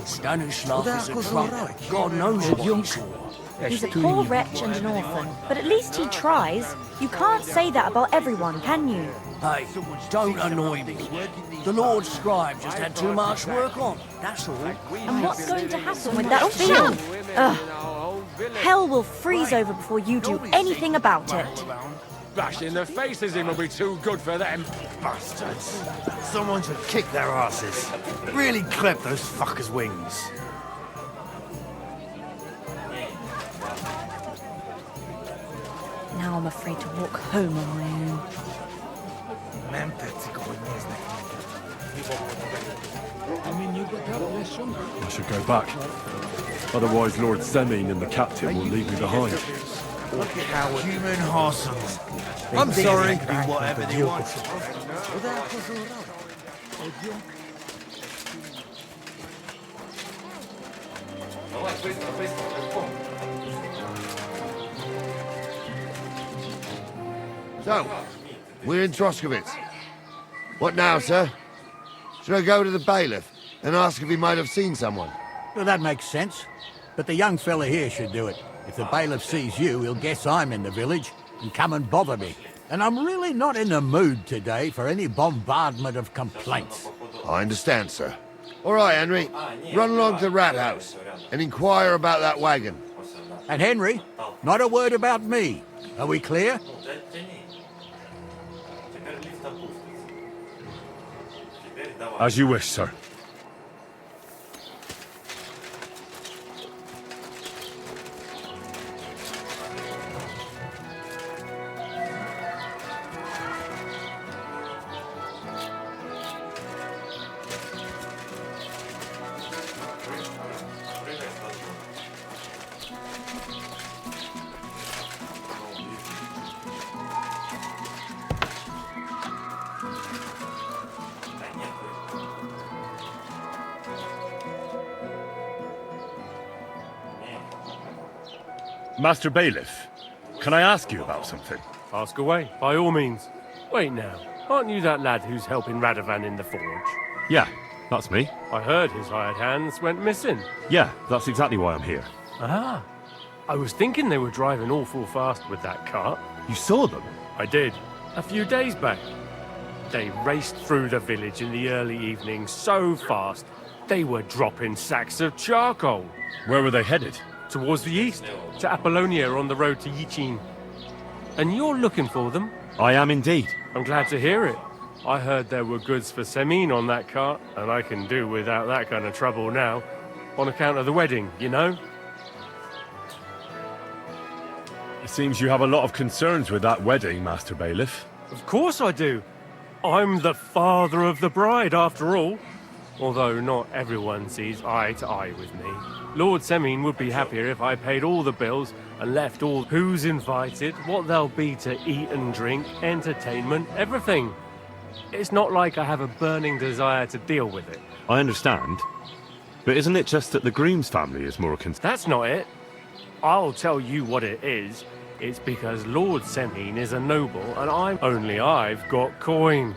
Stanislav is a drunk. God knows what he saw. He's a poor wretch and an orphan, but at least he tries. You can't say that about everyone, can you? Hey, don't annoy me. The Lord's scribe just had too much work on, that's all. And what's going to happen with that field? Ugh. Hell will freeze over before you do anything about it. Bash in their faces, it will be too good for them. Bastards. Someone should kick their asses. Really clip those fuckers' wings. Now I'm afraid to walk home on my own. I should go back. Otherwise Lord Semien and the captain will leave me behind. Human horses. I'm sorry. They can be whatever they want. Давай, быстро, быстро, легко. So, we're in Troskowitz. What now, sir? Should I go to the bailiff and ask if he might have seen someone? Well, that makes sense. But the young fella here should do it. If the bailiff sees you, he'll guess I'm in the village and come and bother me. And I'm really not in the mood today for any bombardment of complaints. I understand, sir. All right, Henry. Run along to the rat house and inquire about that wagon. And Henry, not a word about me. Are we clear? As you wish, sir. Master Bailiff, can I ask you about something? Ask away, by all means. Wait now, aren't you that lad who's helping Radovan in the forge? Yeah, that's me. I heard his hired hands went missing. Yeah, that's exactly why I'm here. Ah, I was thinking they were driving awful fast with that cart. You saw them? I did, a few days back. They raced through the village in the early evening so fast, they were dropping sacks of charcoal. Where were they headed? Towards the east, to Apollonia on the road to Yichin. And you're looking for them? I am indeed. I'm glad to hear it. I heard there were goods for Semin on that cart, and I can do without that kind of trouble now. On account of the wedding, you know? It seems you have a lot of concerns with that wedding, Master Bailiff. Of course I do. I'm the father of the bride, after all. Although not everyone sees eye to eye with me. Lord Semin would be happier if I paid all the bills and left all who's invited, what they'll be to eat and drink, entertainment, everything. It's not like I have a burning desire to deal with it. I understand. But isn't it just that the groom's family is more concerned? That's not it. I'll tell you what it is. It's because Lord Semin is a noble and I've got coin.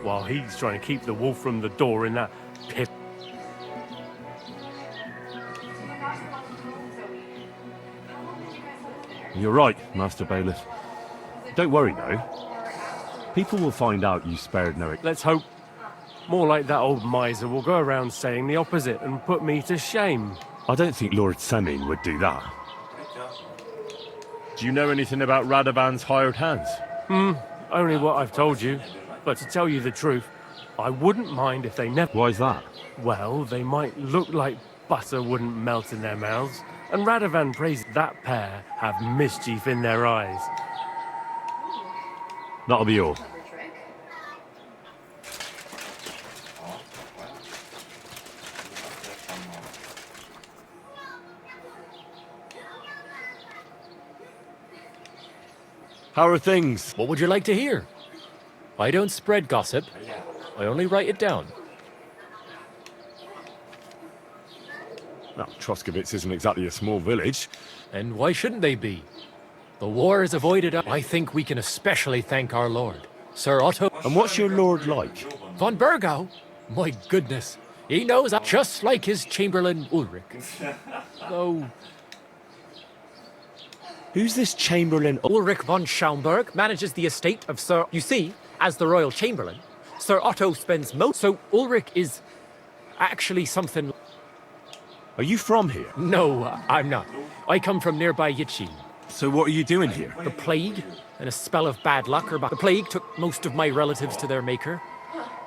While he's trying to keep the wolf from the door in that pit. You're right, Master Bailiff. Don't worry, though. People will find out you spared no... Let's hope. More like that old miser will go around saying the opposite and put me to shame. I don't think Lord Semin would do that. Do you know anything about Radovan's hired hands? Only what I've told you. But to tell you the truth, I wouldn't mind if they never... Why's that? Well, they might look like butter wouldn't melt in their mouths, and Radovan prays that pair have mischief in their eyes. That'll be all. How are things? What would you like to hear? I don't spread gossip. I only write it down. Well, Troskovitz isn't exactly a small village. And why shouldn't they be? The war is avoided. I think we can especially thank our lord, Sir Otto. And what's your lord like? Von Burgau? My goodness. He knows just like his Chamberlain Ulrich. Though... Who's this Chamberlain? Ulrich von Schaumburg manages the estate of Sir... You see, as the Royal Chamberlain, Sir Otto spends most... So Ulrich is actually something... Are you from here? No, I'm not. I come from nearby Yichin. So what are you doing here? The plague and a spell of bad luck. The plague took most of my relatives to their maker,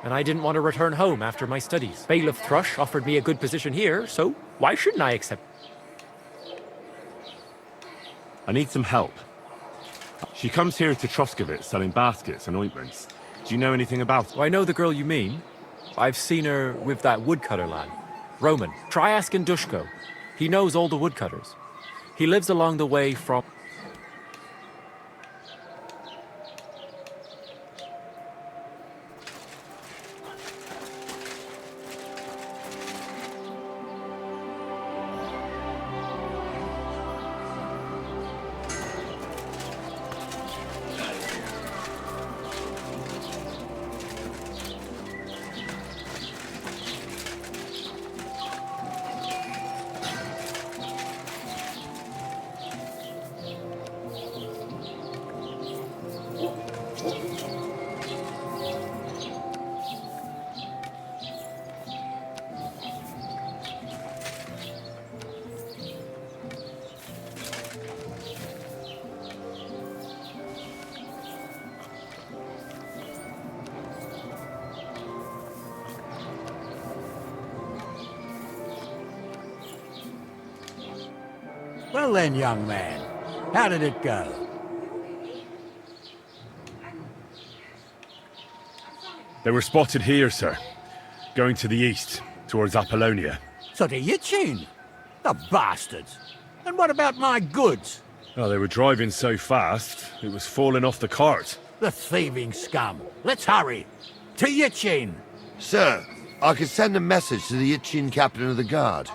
and I didn't want to return home after my studies. Bailiff Thrush offered me a good position here, so why shouldn't I accept? I need some help. She comes here to Troskovitz selling baskets and ointments. Do you know anything about her? I know the girl you mean. I've seen her with that woodcutter lad. Roman. Try asking Dushko. He knows all the woodcutters. He lives along the way from... Well then, young man, how did it go? They were spotted here, sir. Going to the east, towards Apollonia. So to Yichin? The bastards! And what about my goods? Oh, they were driving so fast, it was falling off the cart. The thieving scum. Let's hurry. To Yichin! Sir, I could send a message to the Yichin captain of the guard.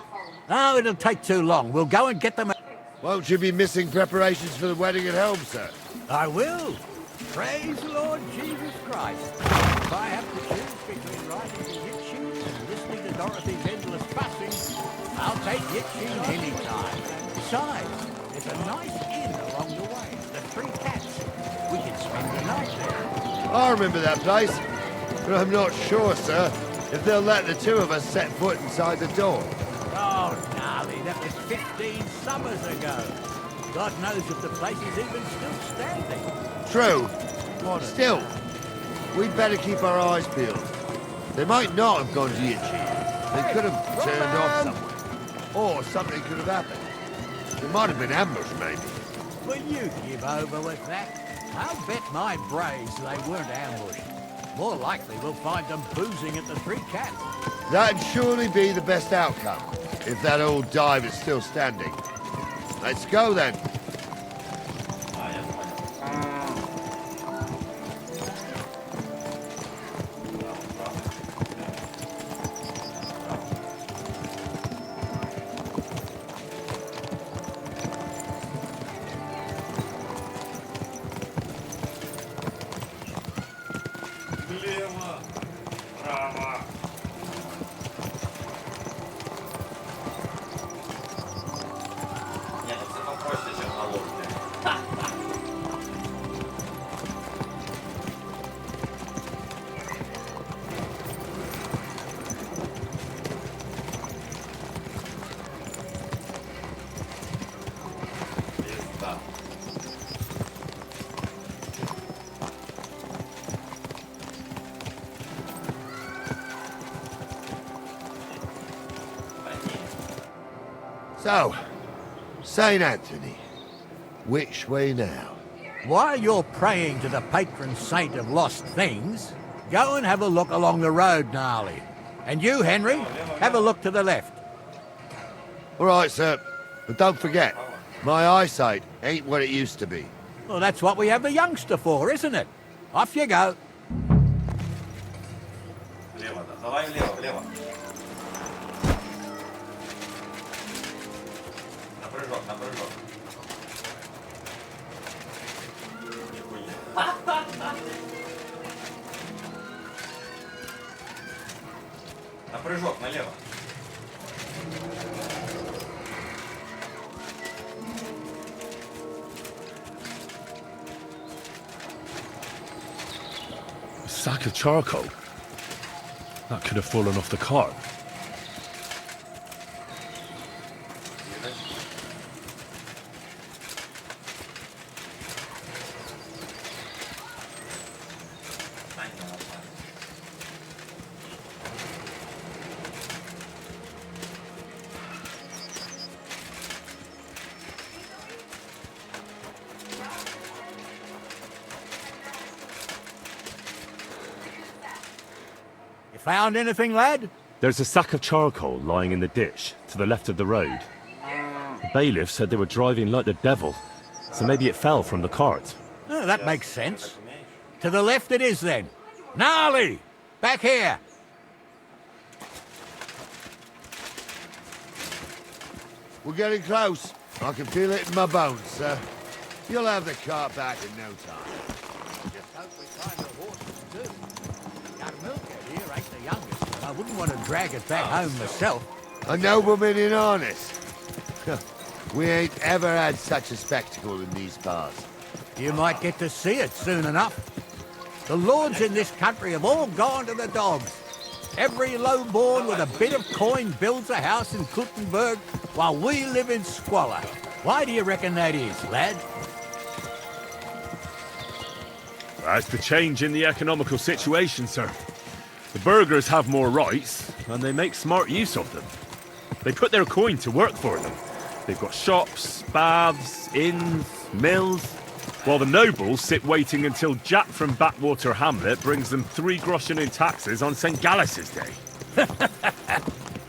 Oh, it'll take too long. We'll go and get them... Won't you be missing preparations for the wedding at home, sir? I will. Praise the Lord Jesus Christ. If I have to choose between riding to Yitchin and listening to Dorothy's endless fussing, I'll take Yitchin any time. Besides, there's a nice inn along the way, the Three Cats. We can spend the night there. I remember that place, but I'm not sure, sir, if they'll let the two of us set foot inside the door. Oh, gnarly, that was 15 summers ago. God knows if the place is even still standing. True. Still, we'd better keep our eyes peeled. They might not have gone to Yitchin. They could have turned off somewhere. Or something could have happened. They might have been ambushed, maybe. Will you give over with that? I'll bet my brains they weren't ambushed. More likely we'll find them boozing at the Three Cats. That'd surely be the best outcome, if that old dive is still standing. Let's go, then. Влево, право. Нет, это попроще, чем на лодке. Пизда. So, St. Anthony, which way now? While you're praying to the patron saint of lost things, go and have a look along the road, Gnarly. And you, Henry, have a look to the left. All right, sir. But don't forget, my eyesight ain't what it used to be. Well, that's what we have the youngster for, isn't it? Off you go. Влево, да. Давай влево, влево. На прыжок, на прыжок. Нихуя. На прыжок, налево. A sack of charcoal? That could have fallen off the cart. You found anything, lad? There's a sack of charcoal lying in the ditch to the left of the road. The bailiff said they were driving like the devil, so maybe it fell from the cart. Oh, that makes sense. To the left it is, then. Gnarly! Back here! We're getting close. I can feel it in my bones, sir. You'll have the cart back in no time. Just hope we find the horses, too. Young Milker here ain't the youngest, but I wouldn't want to drag it back home myself. A nobleman in harness. We ain't ever had such a spectacle in these parts. You might get to see it soon enough. The lords in this country have all gone to the dogs. Every lowborn with a bit of coin builds a house in Kuttenberg while we live in squalor. Why do you reckon that is, lad? That's the change in the economical situation, sir. The burghers have more rights, and they make smart use of them. They put their coin to work for them. They've got shops, baths, inns, mills, while the nobles sit waiting until Jack from Backwater Hamlet brings them 3 groschen in taxes on St. Gallus's Day.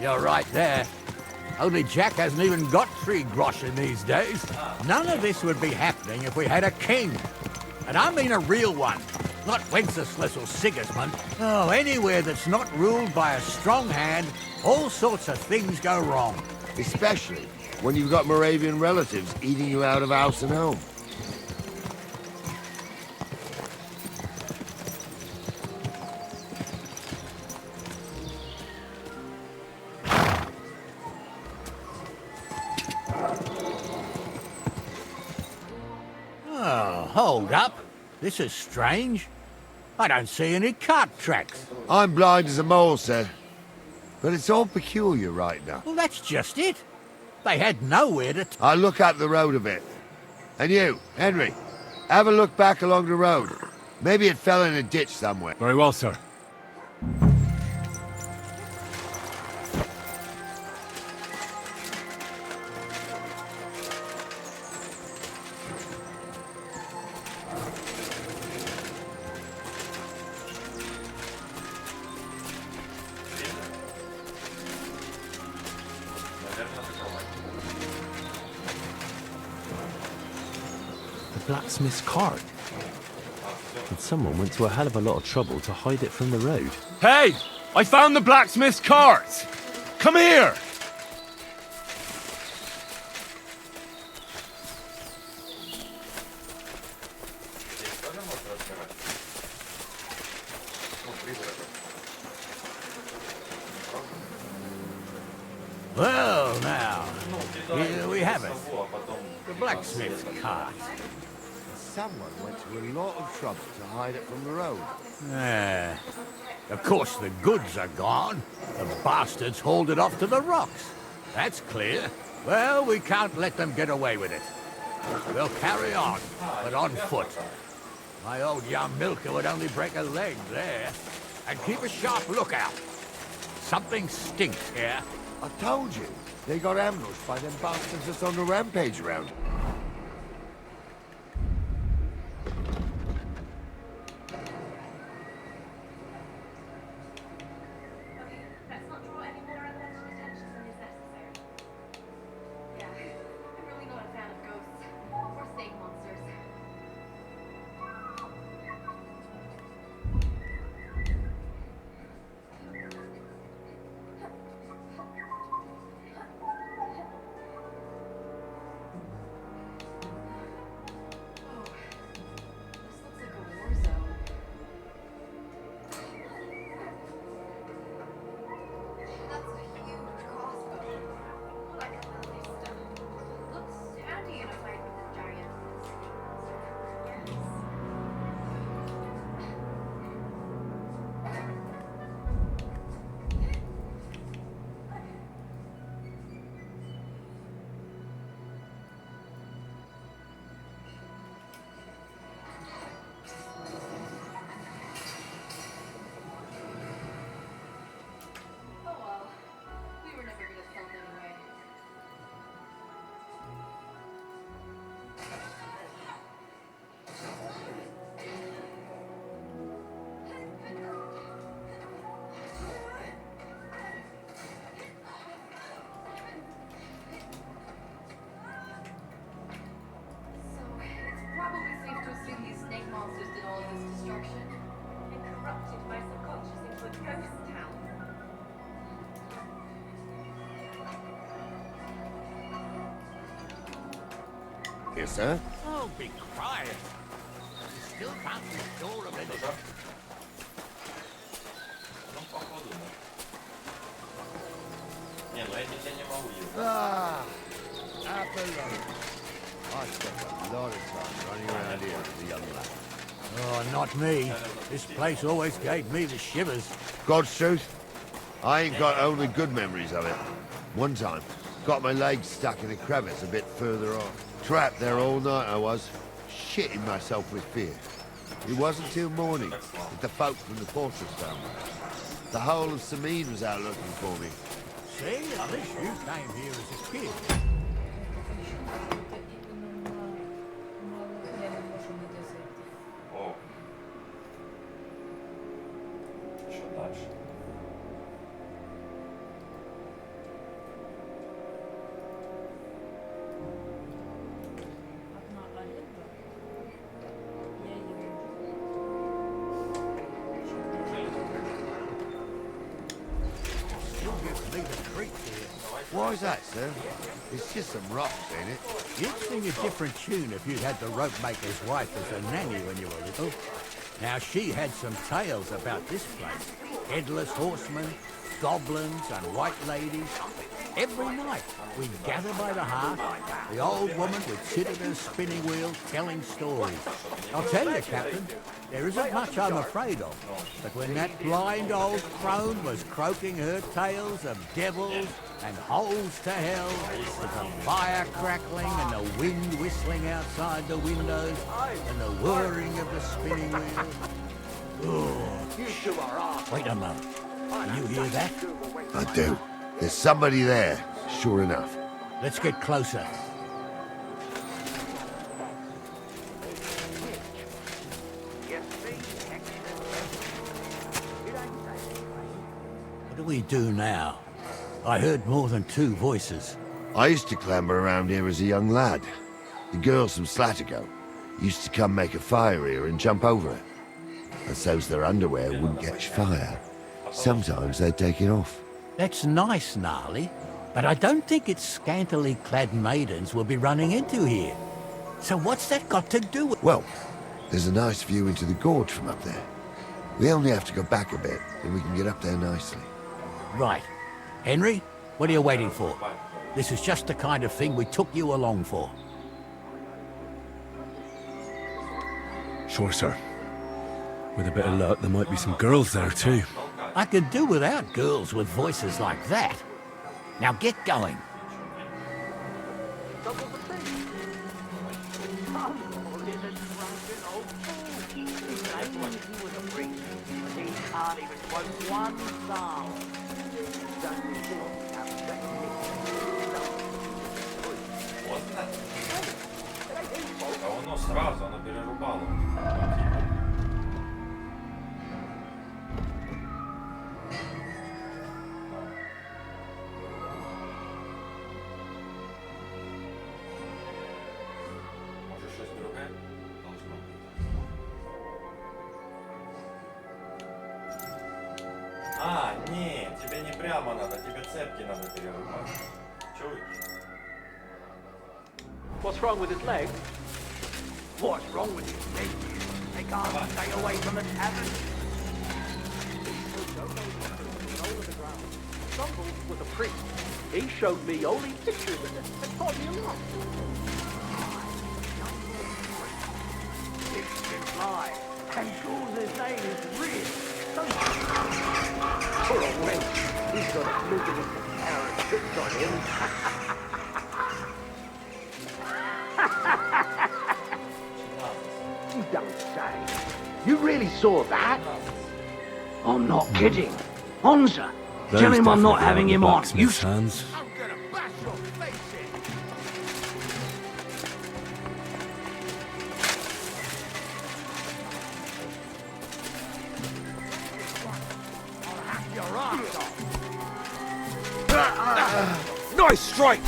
You're right there. Only Jack hasn't even got 3 groschen these days. None of this would be happening if we had a king. And I mean a real one, not Wenceslas or Sigismund. Oh, anywhere that's not ruled by a strong hand, all sorts of things go wrong. Especially when you've got Moravian relatives eating you out of house and home? Oh, hold up. This is strange. I don't see any cart tracks. I'm blind as a mole, sir. But it's all peculiar right now. Well, that's just it. They had nowhere to... I'll look up the road a bit. And you, Henry, have a look back along the road. Maybe it fell in a ditch somewhere. Very well, sir. Blacksmith's cart. And someone went to a hell of a lot of trouble to hide it from the road. Hey! I found the blacksmith's cart! Come here! Well, now, here we have it. The blacksmith's cart. Someone went to a lot of trouble to hide it from the road. Of course, the goods are gone. The bastards hauled it off to the rocks. That's clear. Well, we can't let them get away with it. We'll carry on, but on foot. My old young milker would only break a leg there. And keep a sharp lookout. Something stinks here. I told you, they got ambushed by them bastards that's on the rampage around. Yes, sir? Oh, be quiet. You still can't be sure of anything. Ah, Apollon. I spent a lot of time running around here as a young lad. Oh, not me. This place always gave me the shivers. God's truth, I ain't got only good memories of it. One time, got my legs stuck in a crevice a bit further on. Trapped there all night I was, shitting myself with fear. It wasn't till morning that the folk from the fortress found me. The whole of Sameen was out looking for me. See, at least you came here as a kid. О. Что дальше? gives me the creeps here. Why is that, sir? It's just some rocks, ain't it? You'd sing a different tune if you'd had the rope maker's wife as a nanny when you were little. Now, she had some tales about this place. Headless horsemen, goblins and white ladies. Every night, we'd gather by the hearth. The old woman would sit at her spinning wheel telling stories. I'll tell you, Captain, there isn't much I'm afraid of. But when that blind old crone was croaking her tales of devils and holes to hell, with the fire crackling and the wind whistling outside the windows and the whirring of the spinning wheel. Oh, wait a moment. Can you hear that? I do. There's somebody there, sure enough. Let's get closer. What do we do now? I heard more than two voices. I used to clamber around here as a young lad. The girls from Slatigo used to come make a fire here and jump over it. And so's their underwear wouldn't catch fire, sometimes they'd take it off. That's nice, Gnarly, but I don't think it's scantily clad maidens we'll be running into here. So what's that got to do with... Well, there's a nice view into the gorge from up there. We only have to go back a bit, and we can get up there nicely. Right. Henry, what are you waiting for? This is just the kind of thing we took you along for. Sure, sir. With a bit of luck, there might be some girls there too. I could do without girls with voices like that. Now get going. А воно сразу, оно перерубало. Может, что-то другое должно быть. А, нет, тебе не прямо надо, тебе цепки надо перерубать. Чуешь? What's wrong with his leg? What's wrong with his leg? They can't stay away from the tavern. Stumbled with a priest. He showed me holy pictures of it and taught me a lot. It's been lie. And Jules' name is real. Poor old wench. He's got a fluke of some carrot tricks on him. You don't say. You really saw that? I'm not kidding. Honza, tell him I'm not having him on. You... Hands. Nice strike!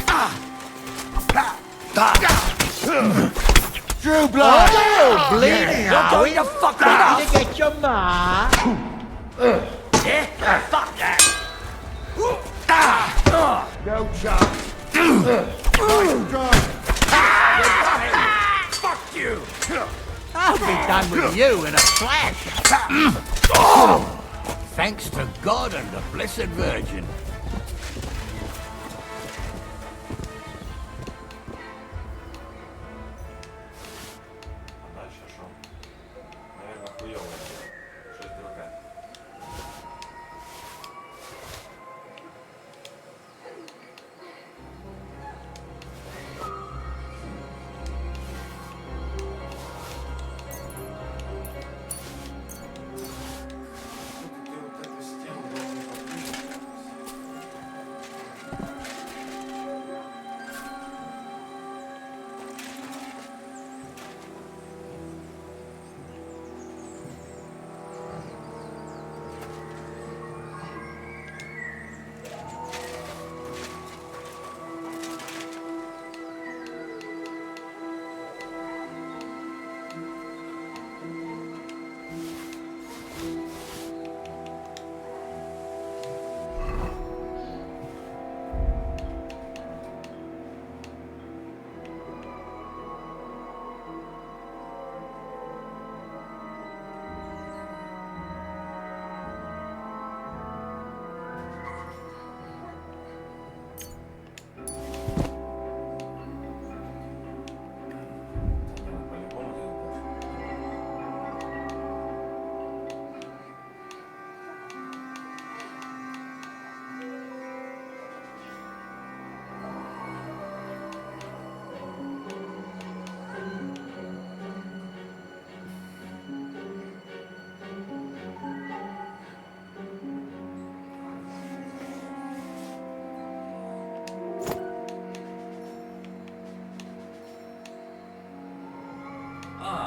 Drew blood! Oh, bleeding out! You're going to fuck me up! To get your mark! Yeah? Fuck that! No chance. Fuck you! I'll be done with you in a flash. Thanks to God and the Blessed Virgin.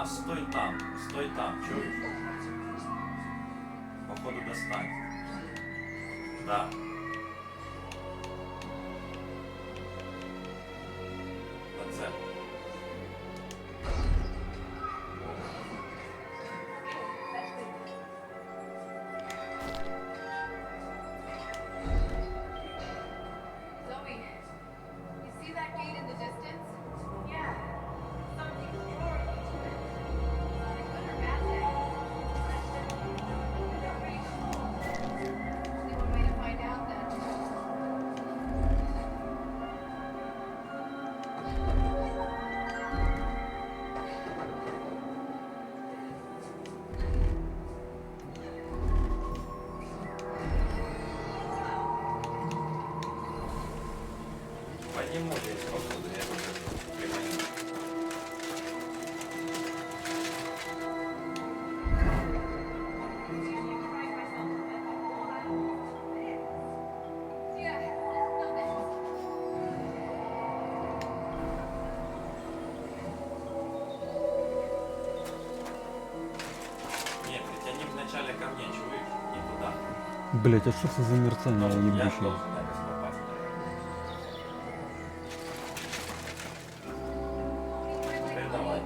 стой там, чуешь? Походу достань. Да. That's it. Zoe, you see that gate in the distance? Yeah. Something's roaring into it. Is it good or bad thing? Only one way to find out then. По нему здесь, походу, я уже Нет, притяни вначале ко мне, чуешь? Не туда. Блять, а что это за мерцание Я ебучее? должен наверное, попасть. Теперь давай.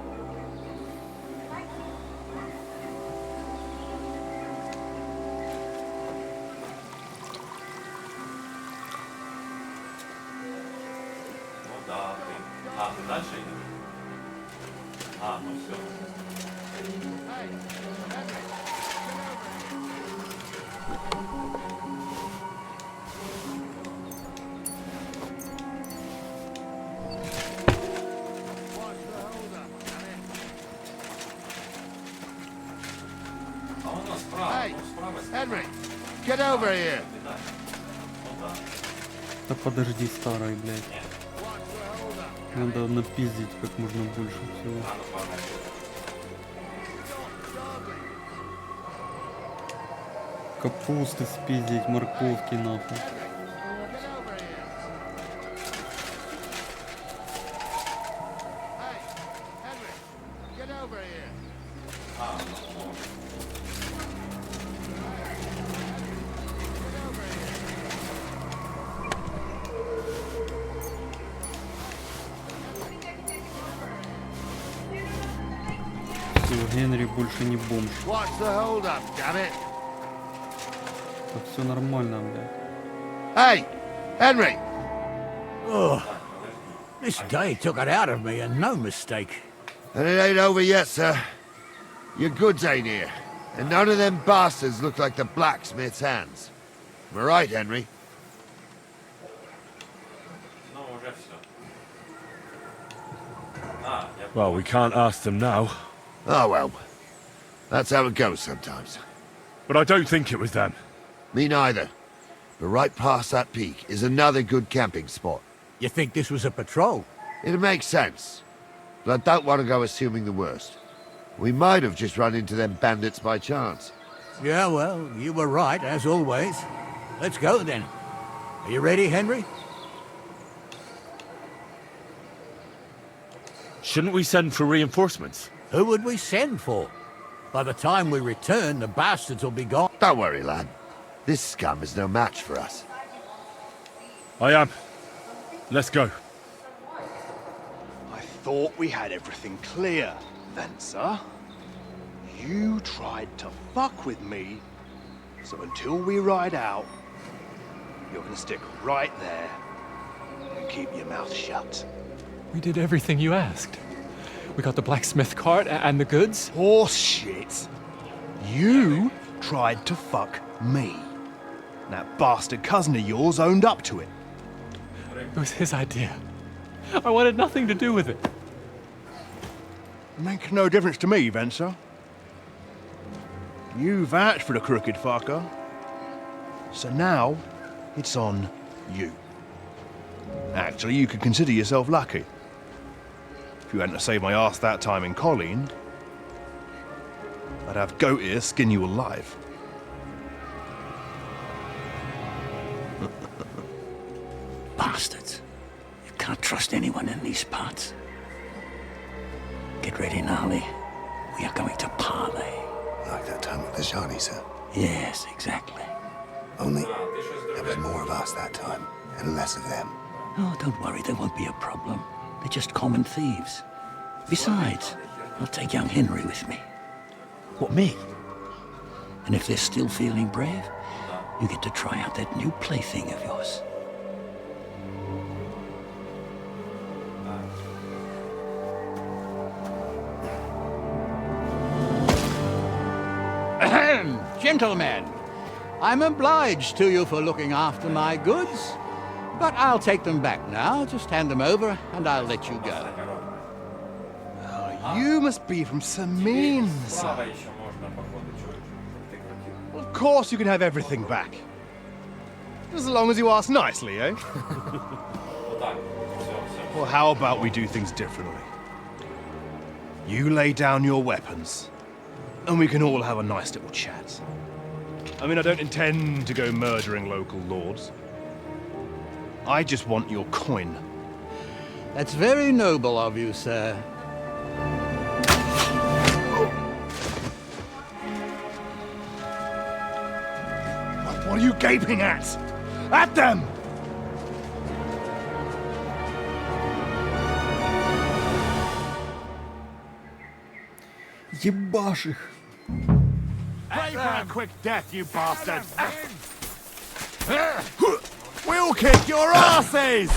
Ну да, ты. А, ты дальше идешь? А, ну все. А у нас справа, Hey, ну справа. Henry, get over here. Ну да. Да подожди, старый, блядь. Надо напиздить как можно больше всего. Капусты спиздить, морковки нахуй. Get over here. Все, Генри больше не бомж. What's the hold up, damn it? Так все нормально, блядь. Hey, Henry. Oh, this day took it out of me, and no mistake. And it ain't over yet, sir. Your goods ain't here. And none of them bastards look like the blacksmith's hands. Am I right, Henry? Ну уже все. А, я Well, we can't ask them now. Oh, well. That's how it goes sometimes. But I don't think it was them. Me neither. But right past that peak is another good camping spot. You think this was a patrol? It makes sense. But I don't want to go assuming the worst. We might have just run into them bandits by chance. Yeah, well, you were right, as always. Let's go then. Are you ready, Henry? Shouldn't we send for reinforcements? Who would we send for? By the time we return, the bastards will be gone. Don't worry, lad. This scum is no match for us. I am. Let's go. I thought we had everything clear, Venser. You tried to fuck with me, so until we ride out, you're gonna stick right there and keep your mouth shut. We did everything you asked. We got the blacksmith cart and the goods. Horse shit. You tried to fuck me. That bastard cousin of yours owned up to it. It was his idea. I wanted nothing to do with it. Make no difference to me, Venser. You vouched for the crooked fucker. So now, it's on you. Actually, you could consider yourself lucky. If you hadn't saved my ass that time in Colleen, I'd have goat ear skin you alive. Bastards. You can't trust anyone in these parts. Get ready, Gnarly. We are going to parley. Like that time with the Johnny, sir. Yes, exactly. Only there was more of us that time, and less of them. Oh, don't worry, there won't be a problem. They're just common thieves. Besides, I'll take young Henry with me. What, me? And if they're still feeling brave, you get to try out that new plaything of yours. Ahem, gentlemen, I'm obliged to you for looking after my goods, but I'll take them back now. Just hand them over, and I'll let you go. Oh, you must be from Samin, sir. Well, of course you can have everything back. As long as you ask nicely, eh? Well, how about we do things differently? You lay down your weapons, and we can all have a nice little chat. I mean, I don't intend to go murdering local lords. I just want your coin. That's very noble of you, sir. What are you gaping at? At them! Ебашь их. Pray for a quick death, you bastards! We'll kick your asses!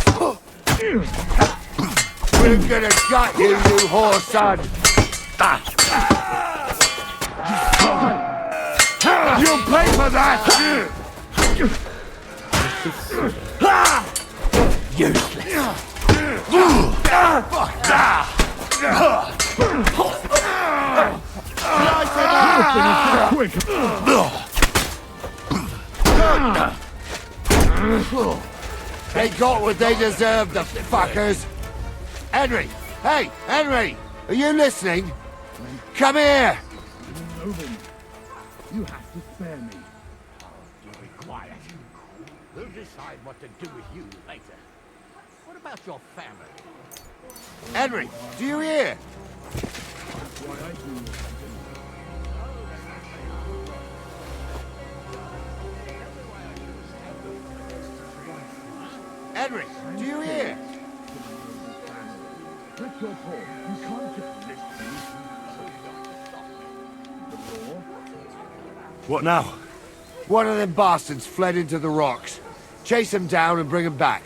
We're gonna gut you, you whore son! You'll pay for that! They got what they deserved, the fuckers! Henry! Hey, Henry! Are you listening? Come here! You have to spare me. You be quiet. We'll decide what to do with you later. What about your family? Henry, do you hear? Henry, do you hear? That's your fault. You can't just listen. What now? One of them bastards fled into the rocks. Chase him down and bring him back.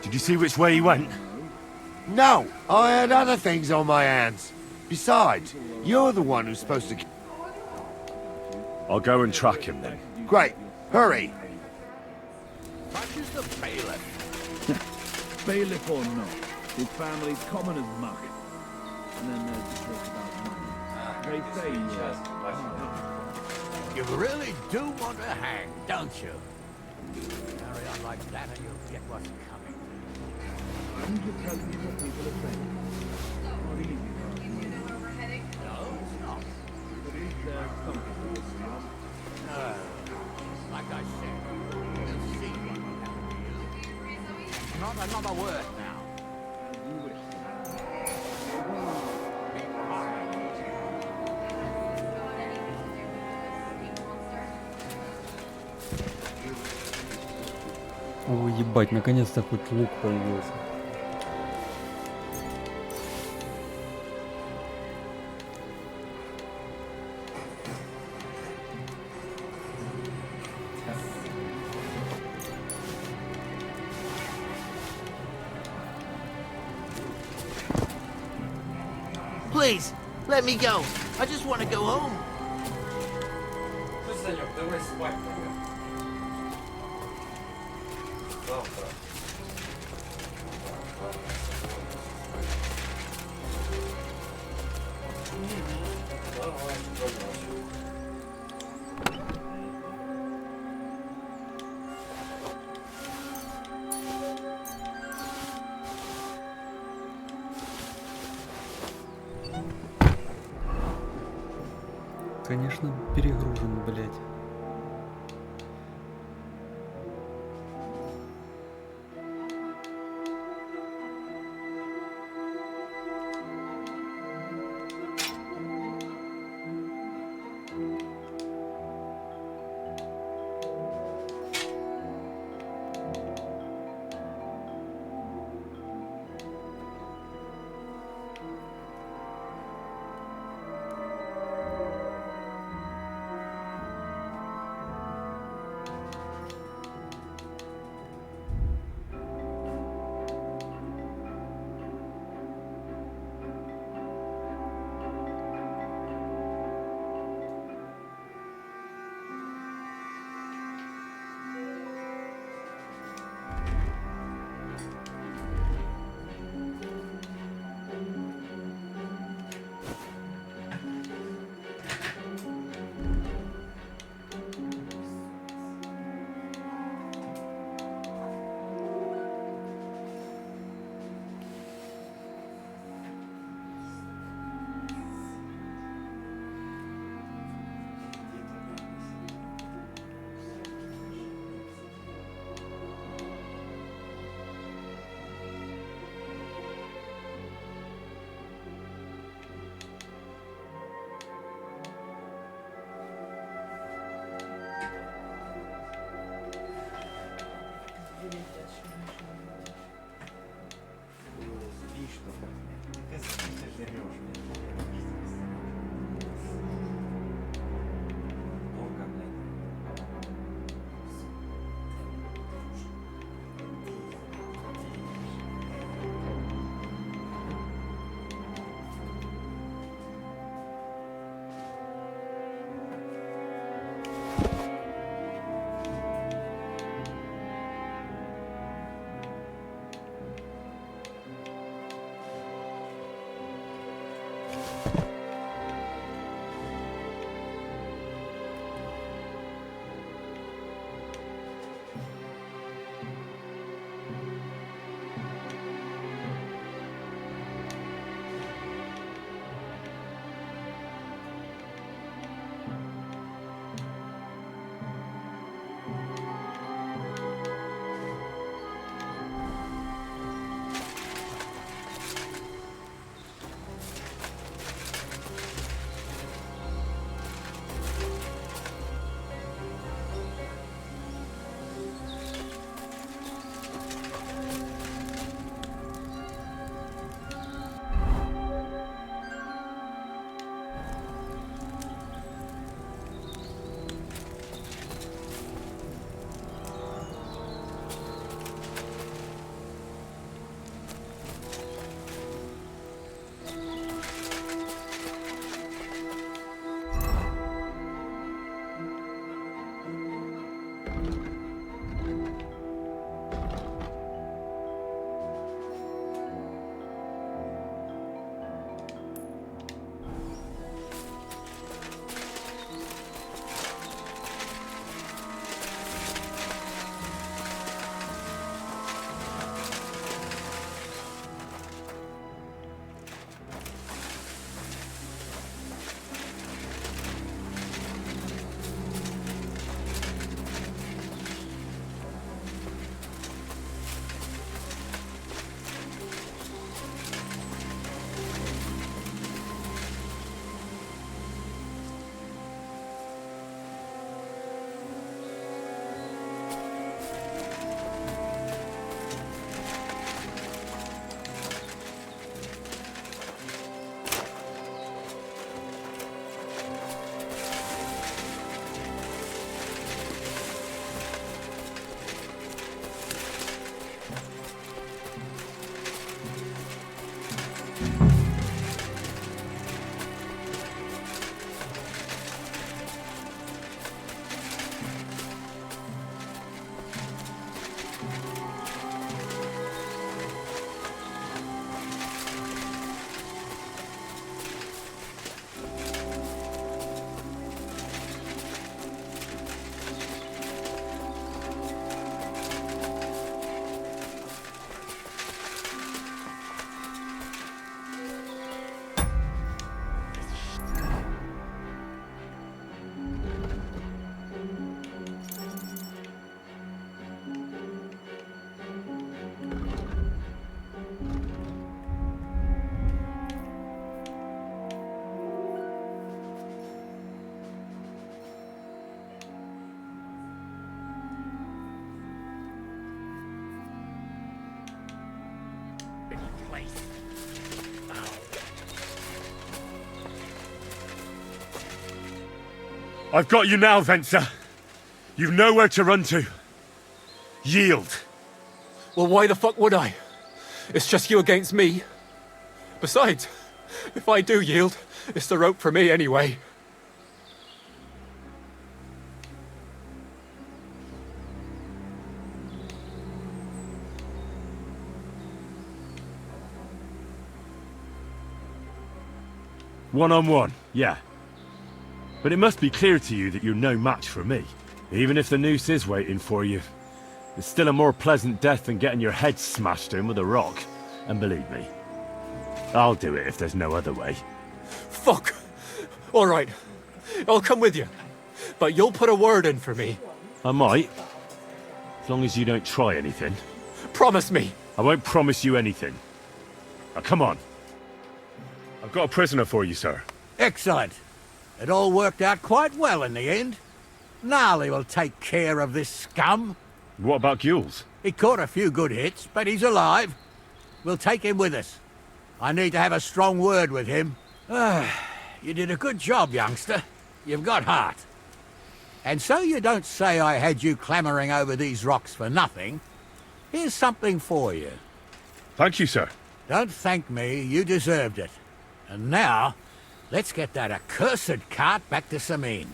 Did you see which way he went? No, I had other things on my hands. Besides, you're the one who's supposed to... I'll go and track him then. Great, hurry. Such is the bailiff. Bailiff or not, his family's common as muck. And then there's the talk about money. They say You really do want to hang, don't you? Carry on like that and you'll get what's coming. I'm just telling you what people are saying. Not easy for us. No, it's not. But is there something to this job? No. Like I said, we'll see what will happen to you. Not another word now. As you wish. О, ебать, наконец-то хоть лук появился. Please, let me go. I just want to go home. Санек, давай спать тогда. Завтра. Давай, пойдем. Конечно, перегружен, блядь. I've got you now, Venser. You've nowhere to run to. Yield. Well, why the fuck would I? It's just you against me. Besides, if I do yield, it's the rope for me anyway. One-on-one, yeah. But it must be clear to you that you're no match for me. Even if the noose is waiting for you, it's still a more pleasant death than getting your head smashed in with a rock. And believe me, I'll do it if there's no other way. Fuck! Alright, I'll come with you. But you'll put a word in for me. I might. As long as you don't try anything. Promise me! I won't promise you anything. Now come on. I've got a prisoner for you, sir. Excellent. It all worked out quite well in the end. Gnarly will take care of this scum. What about Gules? He caught a few good hits, but he's alive. We'll take him with us. I need to have a strong word with him. You did a good job, youngster. You've got heart. And so you don't say I had you clambering over these rocks for nothing. Here's something for you. Thank you, sir. Don't thank me, you deserved it. And now, let's get that accursed cart back to Samin.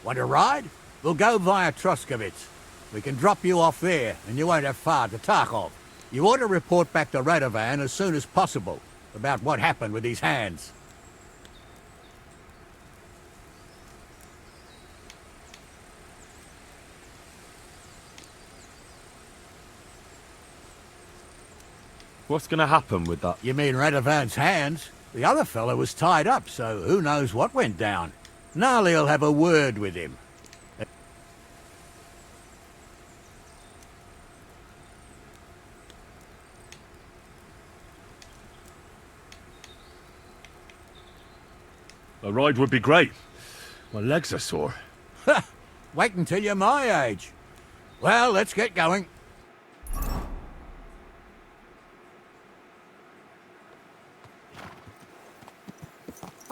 Want to ride? We'll go via Troskovitz. We can drop you off there, and you won't have far to Tarkov. You ought to report back to Radovan as soon as possible about what happened with these hands. What's gonna happen with that? You mean Radovan's hands? The other fella was tied up, so who knows what went down. Gnarly'll have a word with him. A ride would be great. My legs are sore. Wait until you're my age. Well, let's get going.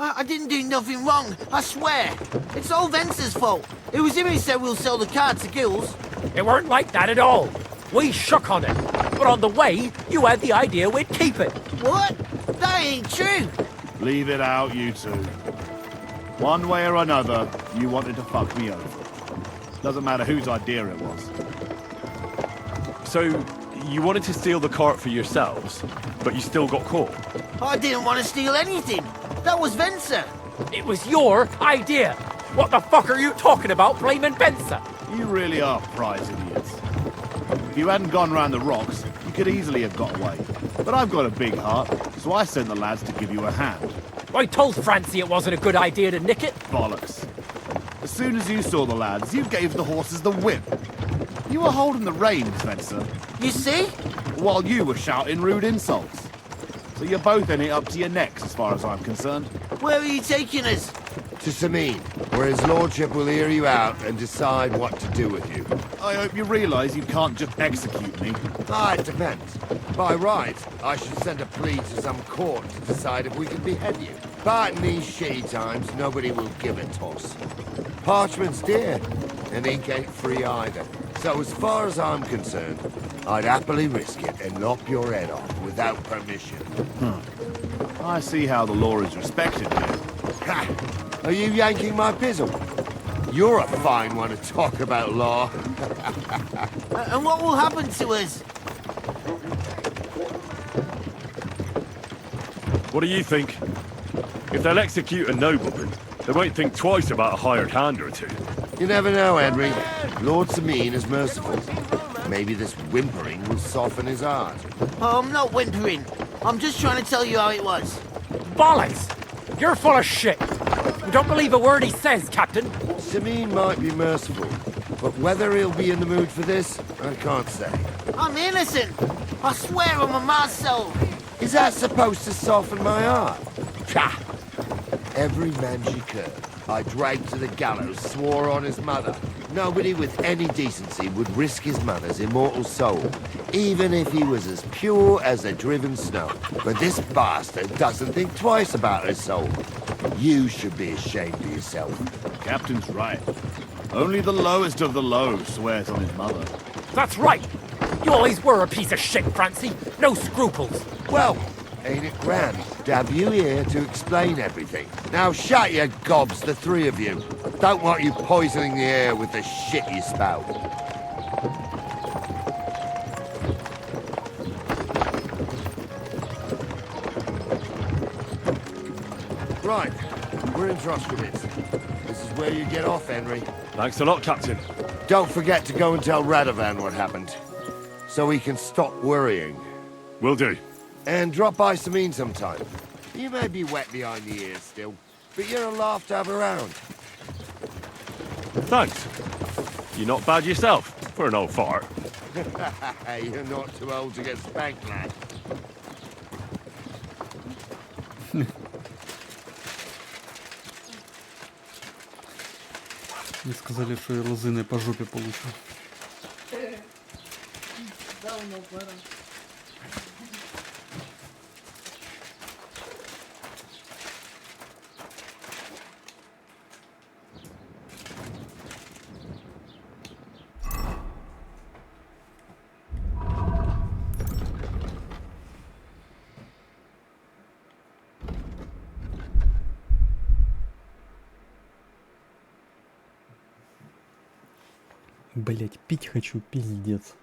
I didn't do nothing wrong, I swear. It's all Venser's fault. It was him who said we'll sell the car to Gills. It weren't like that at all. We shook on it. But on the way, you had the idea we'd keep it. What? That ain't true. Leave it out, you two. One way or another, you wanted to fuck me over. Doesn't matter whose idea it was. So, you wanted to steal the cart for yourselves, but you still got caught? I didn't want to steal anything. That was Venser. It was your idea. What the fuck are you talking about, blaming Benza? You really are prize idiots. If you hadn't gone round the rocks, you could easily have got away. But I've got a big heart, so I sent the lads to give you a hand. I told Francie it wasn't a good idea to nick it. Bollocks. As soon as you saw the lads, you gave the horses the whip. You were holding the reins, Venser. You see? While you were shouting rude insults. So you're both in it up to your necks, as far as I'm concerned. Where are you taking us? To Samin, where his lordship will hear you out and decide what to do with you. I hope you realise you can't just execute me. It depends. By right, I should send a plea to some court to decide if we can behead you. But in these shitty times, nobody will give a toss. Parchment's dear, and ink ain't free either. So as far as I'm concerned, I'd happily risk it and lop your head off without permission. I see how the law is respected here. Ha! Are you yanking my pizzle? You're a fine one to talk about law. And what will happen to us? What do you think? If they'll execute a nobleman, they won't think twice about a hired hand or two. You never know, Henry. Lord Samin is merciful. Maybe this whimpering will soften his heart. Oh, I'm not whimpering. I'm just trying to tell you how it was. Bollocks! You're full of shit. You don't believe a word he says, Captain. Samin might be merciful, but whether he'll be in the mood for this, I can't say. I'm innocent. I swear on my soul. Is that supposed to soften my heart? Psha! Every man's your curve. I dragged to the gallows, swore on his mother. Nobody with any decency would risk his mother's immortal soul, even if he was as pure as the driven snow. But this bastard doesn't think twice about his soul. You should be ashamed of yourself. Captain's right. Only the lowest of the low swears on his mother. That's right! You always were a piece of shit, Francie. No scruples. Well, ain't it grand to have you here to explain everything? Now shut your gobs, the three of you. I don't want you poisoning the air with the shit you spout. Right, we're in Troskowitz. This is where you get off, Henry. Thanks a lot, Captain. Don't forget to go and tell Radovan what happened, so he can stop worrying. Will do. And drop by Sameen sometime. You may be wet behind the ears still, but you're a laugh to have around. Thanks. You're not bad yourself, for an old fart. You're not too old to get spanked, lad. Мне сказали, что я лозыной по жопе получу. Блять, пить хочу, пиздец.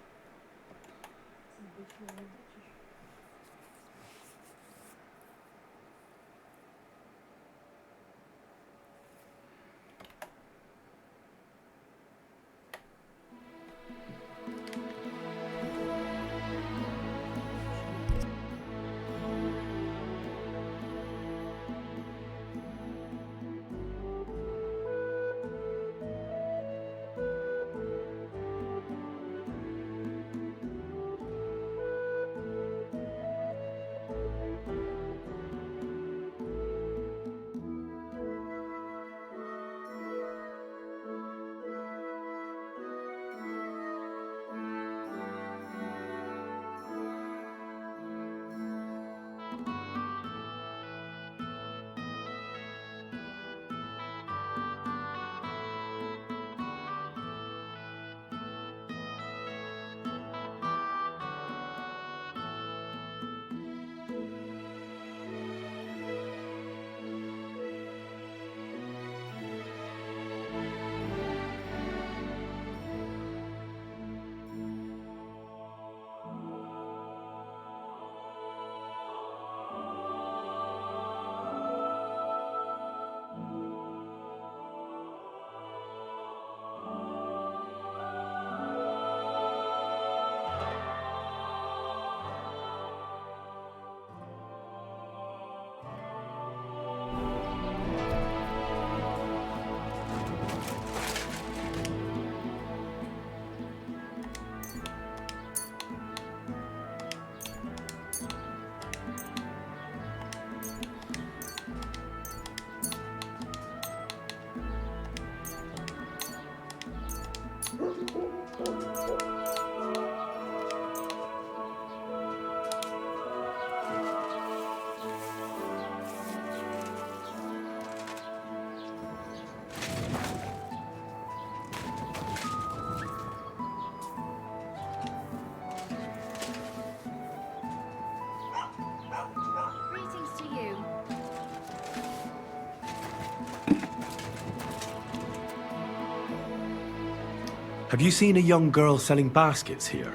Have you seen a young girl selling baskets here?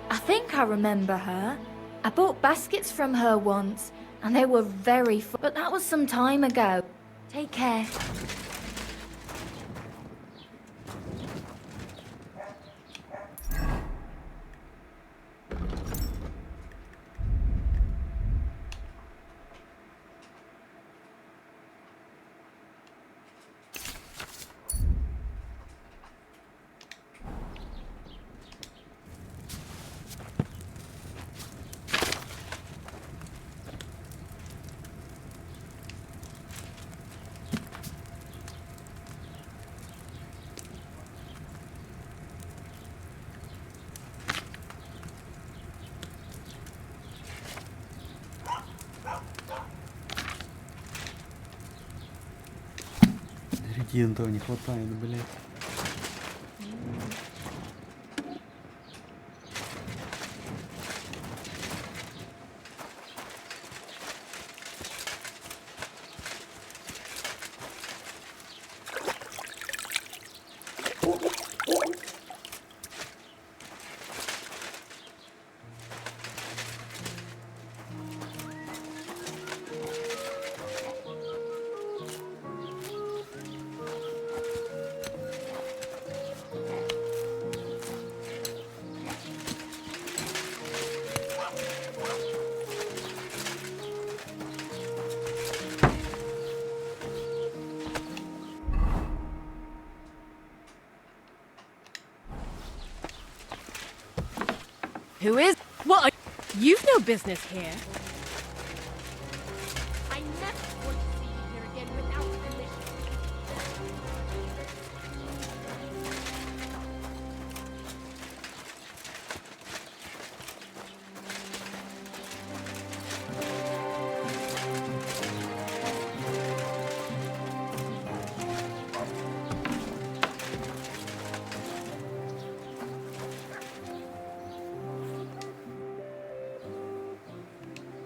I think I remember her. I bought baskets from her once, and they were very full. But that was some time ago. Take care. Ингредиентов не хватает, блядь. Who is? What? You've no business here. I never want to see you here again without permission.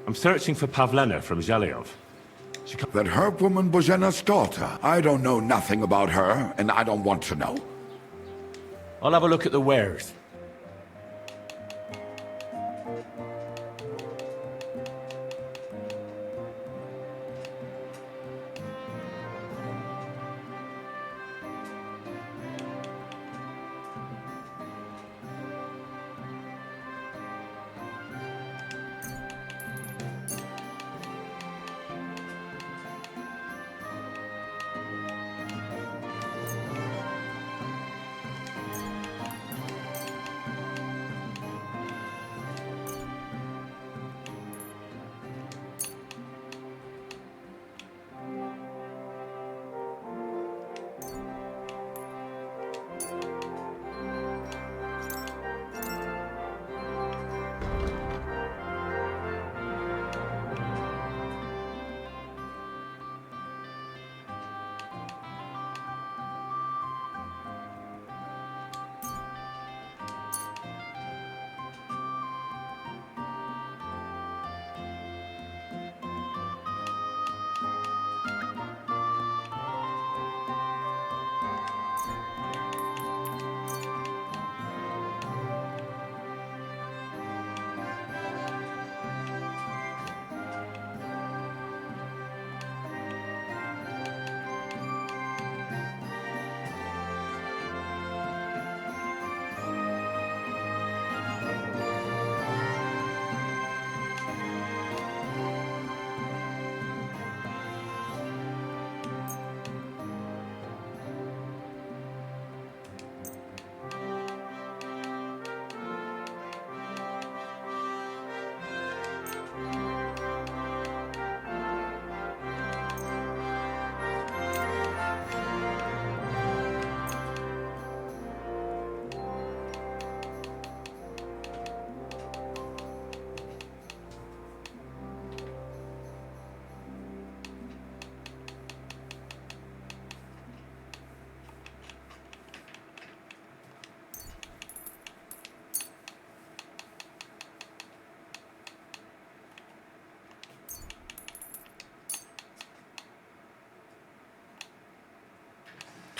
I'm searching for Pavlena from Zhelyov. That herb woman Bozena's daughter. I don't know nothing about her, and I don't want to know. I'll have a look at the wares.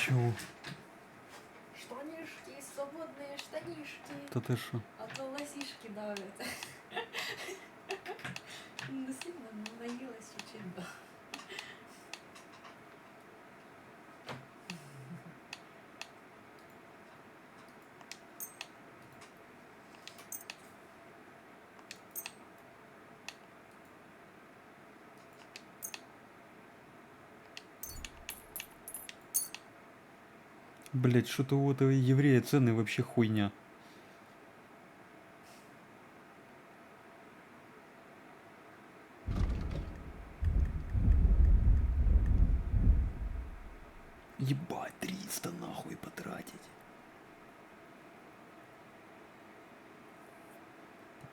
Чего? Штанишки, свободные штанишки. Да ты шо? А то лосишки давят. Ну, сильно наелась учить. Блять, что-то у этого еврея цены вообще хуйня. Ебать, 300 нахуй потратить.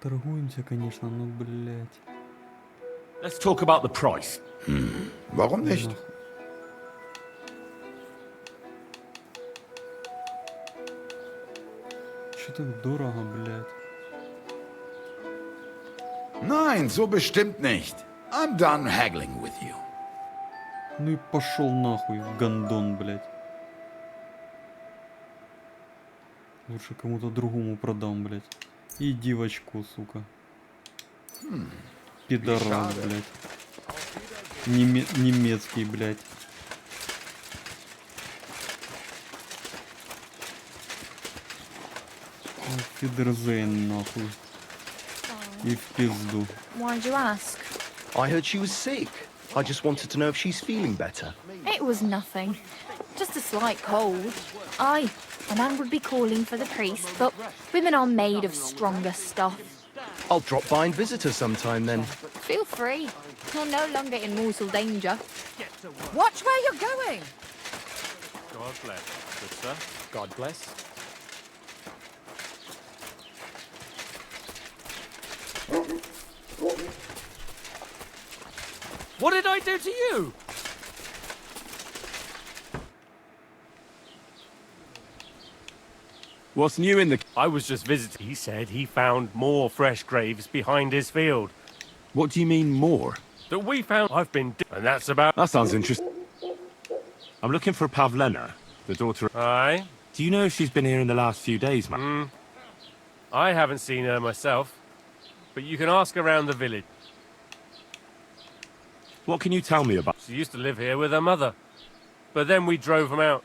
Торгуемся, конечно, но, блять. Let's talk about the price. Warum nicht? так дорого, блядь. Nein, so bestimmt nicht. I'm done haggling with you. Ну и пошел нахуй, гандон, блядь. Лучше кому-то другому продам, блядь. Иди в очко, сука. Пидорас, блядь. Немецкий, блядь. Фидерзейн, нахуй. И в пизду. Why'd you ask? I heard she was sick. I just wanted to know if she's feeling better. It was nothing. Just a slight cold. Aye, a man would be calling for the priest, but women are made of stronger stuff. I'll drop by and visit her sometime then. Feel free. You're no longer in mortal danger. Watch where you're going! God bless. Good sir. God bless. What did I do to you? What's new in the... I was just visiting. He said he found more fresh graves behind his field. What do you mean, more? That we found. I've been... And that's about... That sounds interesting. I'm looking for Pavlena, the daughter... Aye? Do you know if she's been here in the last few days, man? I haven't seen her myself, but you can ask around the village. What can you tell me about... She used to live here with her mother, but then we drove them out.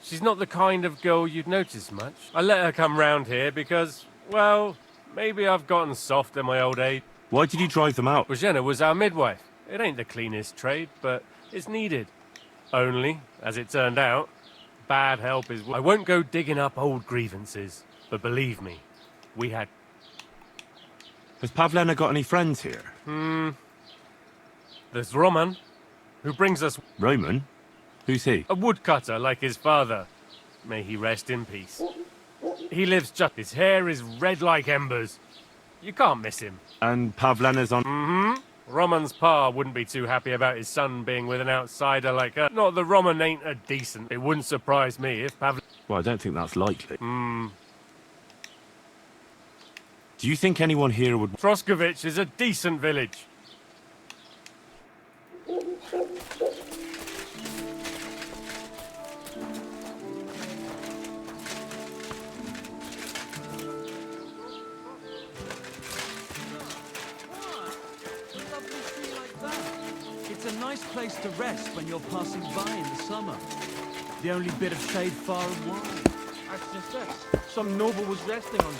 She's not the kind of girl you'd notice much. I let her come round here because, well, maybe I've gotten soft in my old age. Why did you drive them out? Bozhena was our midwife. It ain't the cleanest trade, but it's needed. Only, as it turned out, bad help is... I won't go digging up old grievances, but believe me, we had... Has Pavlena got any friends here? There's Roman, who brings us... Roman? Who's he? A woodcutter like his father. May he rest in peace. He lives just... His hair is red like embers. You can't miss him. And Pavlena's on... Roman's pa wouldn't be too happy about his son being with an outsider like her. Not that Roman ain't a decent. It wouldn't surprise me if Pavlena... Well, I don't think that's likely. Do you think anyone here would... Troskovich is a decent village. It's a nice place to rest when you're passing by in the summer. The only bit of shade far and wide. That's just it. Some noble was resting on it.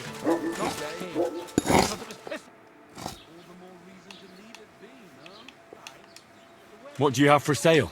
Not the king. Because it was pissing. All the more reason to leave it be, no? What do you have for sale?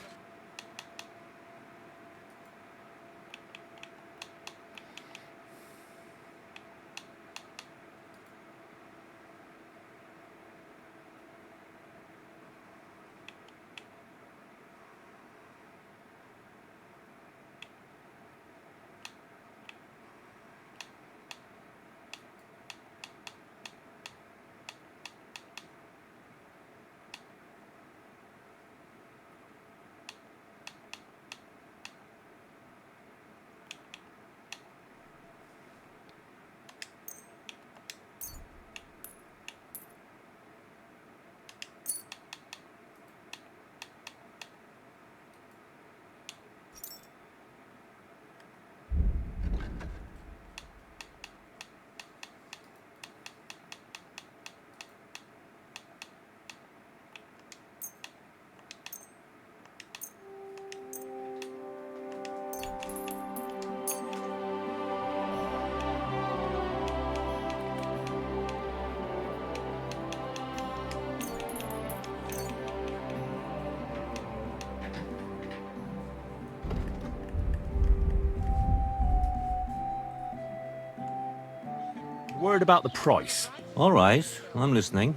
Word about the price. All right, I'm listening.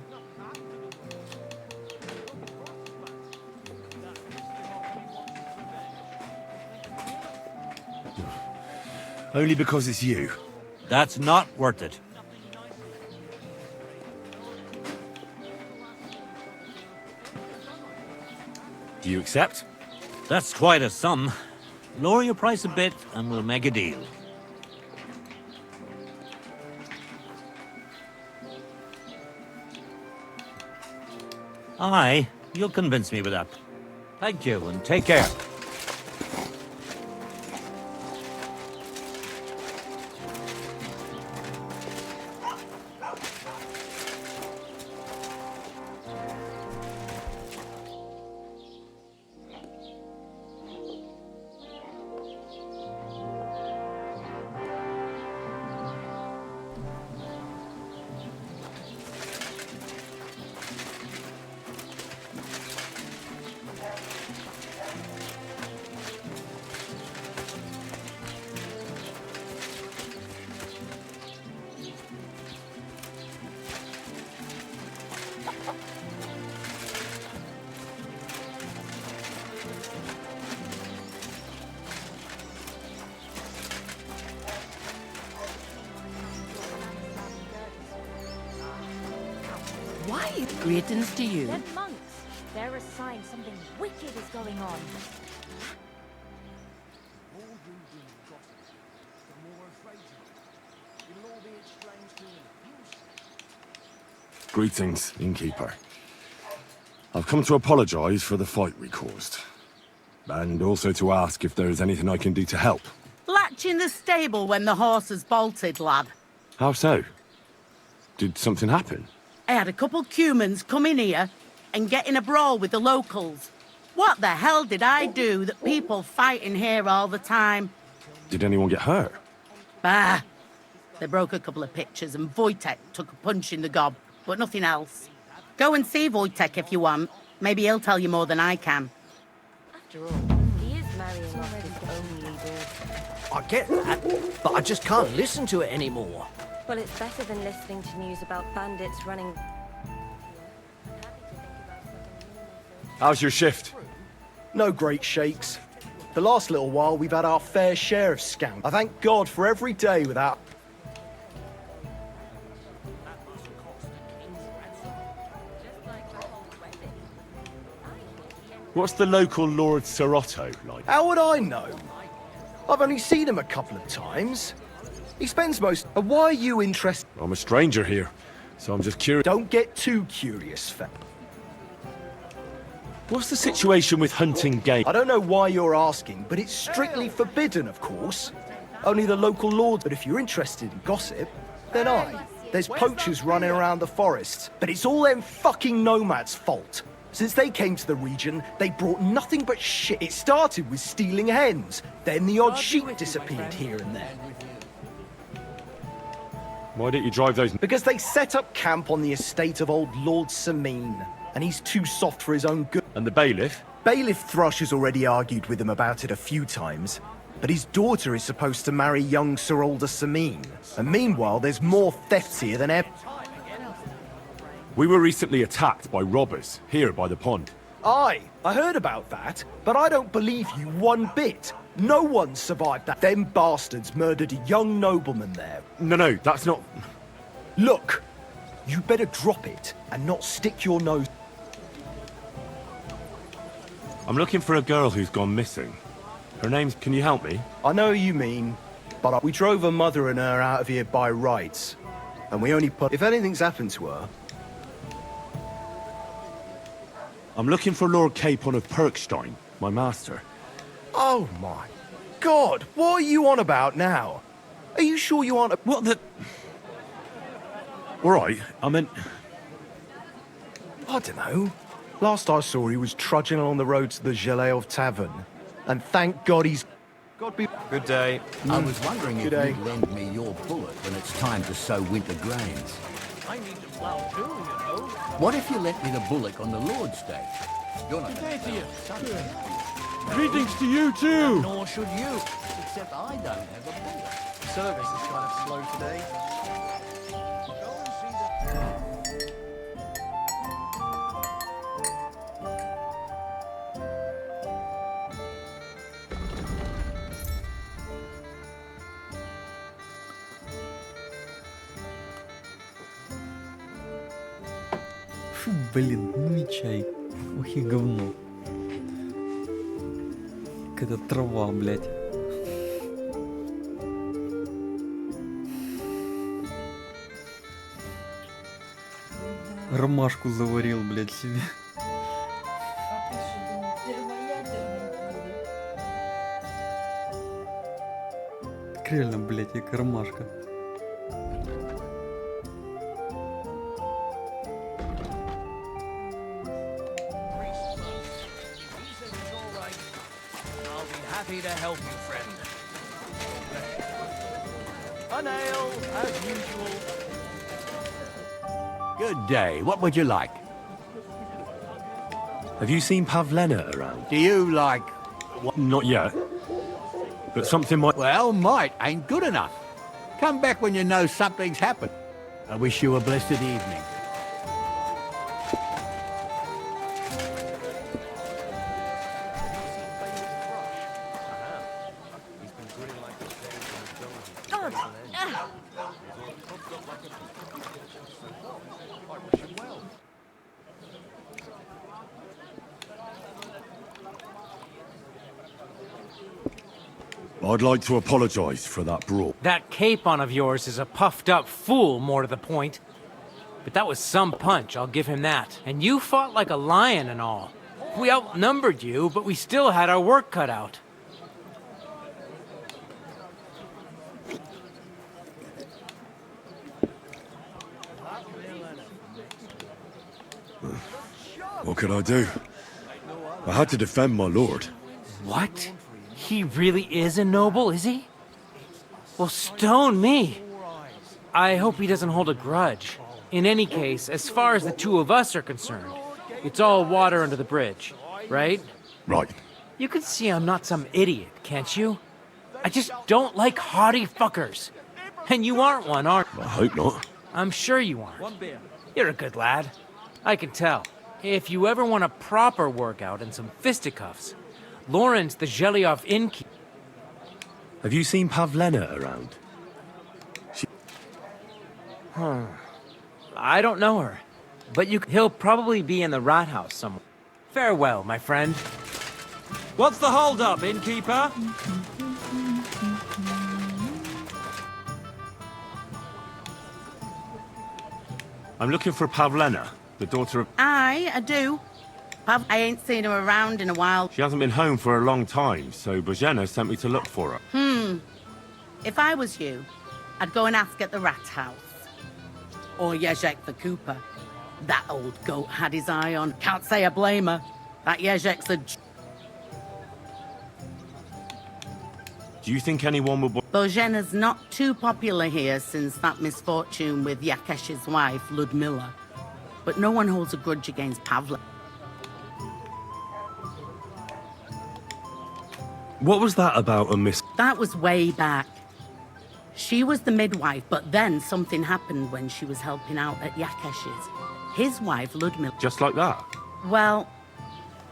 Only because it's you. That's not worth it. Do you accept? That's quite a sum. Lower your price a bit and we'll make a deal. Aye, you'll convince me with that. Thank you, and take care. Why? Greetings to you. They're monks. They're a sign something wicked is going on. Greetings, innkeeper. I've come to apologize for the fight we caused. And also to ask if there is anything I can do to help. Latch in the stable when the horses bolted, lad. How so? Did something happen? I had a couple cumans come in here and get in a brawl with the locals. What the hell did I do that people fighting here all the time? Did anyone get hurt? Bah! They broke a couple of pictures and Wojtek took a punch in the gob, but nothing else. Go and see Wojtek if you want. Maybe he'll tell you more than I can. After all, he is marrying off his only daughter. I get that, but I just can't listen to it anymore. Well, it's better than listening to news about bandits running... How's your shift? No great shakes. The last little while, we've had our fair share of scam. I thank God for every day without... What's the local Lord Serotto like? How would I know? I've only seen him a couple of times. He spends most... Why are you interested? I'm a stranger here, so I'm just curious. Don't get too curious, fam. What's the situation with hunting game? I don't know why you're asking, but it's strictly forbidden, of course. Only the local lords. But if you're interested in gossip, then there's poachers running around the forests. But it's all them fucking nomads' fault. Since they came to the region, they brought nothing but shit. It started with stealing hens. Then the odd sheep disappeared here and there. Why didn't you drive those? Because they set up camp on the estate of old Lord Sameen, and he's too soft for his own good. And the bailiff? Bailiff Thrush has already argued with him about it a few times, but his daughter is supposed to marry young Sir Alder Sameen. And meanwhile, there's more thefts here than ever. We were recently attacked by robbers, here by the pond. Aye, I heard about that, but I don't believe you one bit. No one survived that. Them bastards murdered a young nobleman there. No, that's not... Look, you better drop it and not stick your nose... I'm looking for a girl who's gone missing. Her name's... Can you help me? I know who you mean, but we drove her mother and her out of here by rights. And we only put... If anything's happened to her... I'm looking for Lord Capon of Perkstein, my master. Oh my God, what are you on about now? Are you sure you aren't... What the... All right, I meant... I don't know. Last I saw, he was trudging along the road to the Geleov Tavern. And thank God he's... God be... Good day. I was wondering if Good day. you'd lend me your bullet when it's time to sow winter grains. I need to plough too, you know. What if you lent me the bullock on the Lord's Day? You're not Good day to you. Greetings to you too! Nor should you, except I don't have a bullet. Service is kind of slow today. Фу, блин, ну и чай. Ох и говно. Какая-то трава, блядь. Ромашку заварил, блядь, себе. Реально, блядь, як ромашка. Happy to help you, friend. A nail, as usual. Good day. What would you like? Have you seen Pavlena around? Do you like... Not yet. But something might... Well, might ain't good enough. Come back when you know something's happened. I wish you a blessed evening. God. I'd like to apologise for that brawl. That capon of yours is a puffed up fool, more to the point. But that was some punch, I'll give him that. And you fought like a lion and all. We outnumbered you, but we still had our work cut out. What could I do? I had to defend my lord. What? He really is a noble, is he? Well, stone me. I hope he doesn't hold a grudge. In any case, as far as the two of us are concerned, it's all water under the bridge, right? Right. You can see I'm not some idiot, can't you? I just don't like haughty fuckers. And you aren't one, are you? I hope not. I'm sure you aren't. You're a good lad. I can tell. If you ever want a proper workout and some fisticuffs, Lawrence the Zhelyov innkeeper. Have you seen Pavlena around? I don't know her, but he'll probably be in the rat house somewhere. Farewell, my friend. What's the hold-up, innkeeper? I'm looking for Pavlena, the daughter of... I do. I ain't seen her around in a while. She hasn't been home for a long time, so Bozhena sent me to look for her. If I was you, I'd go and ask at the rat house. Or Yezhek the cooper. That old goat had his eye on. Can't say I blame her. That Yezhek's a... Do you think anyone will... Bozhena's not too popular here since that misfortune with Yakesh's wife, Ludmilla. But no one holds a grudge against Pavla. What was that about a miss... That was way back. She was the midwife, but then something happened when she was helping out at Yakesh's. His wife, Ludmilla... Just like that? Well,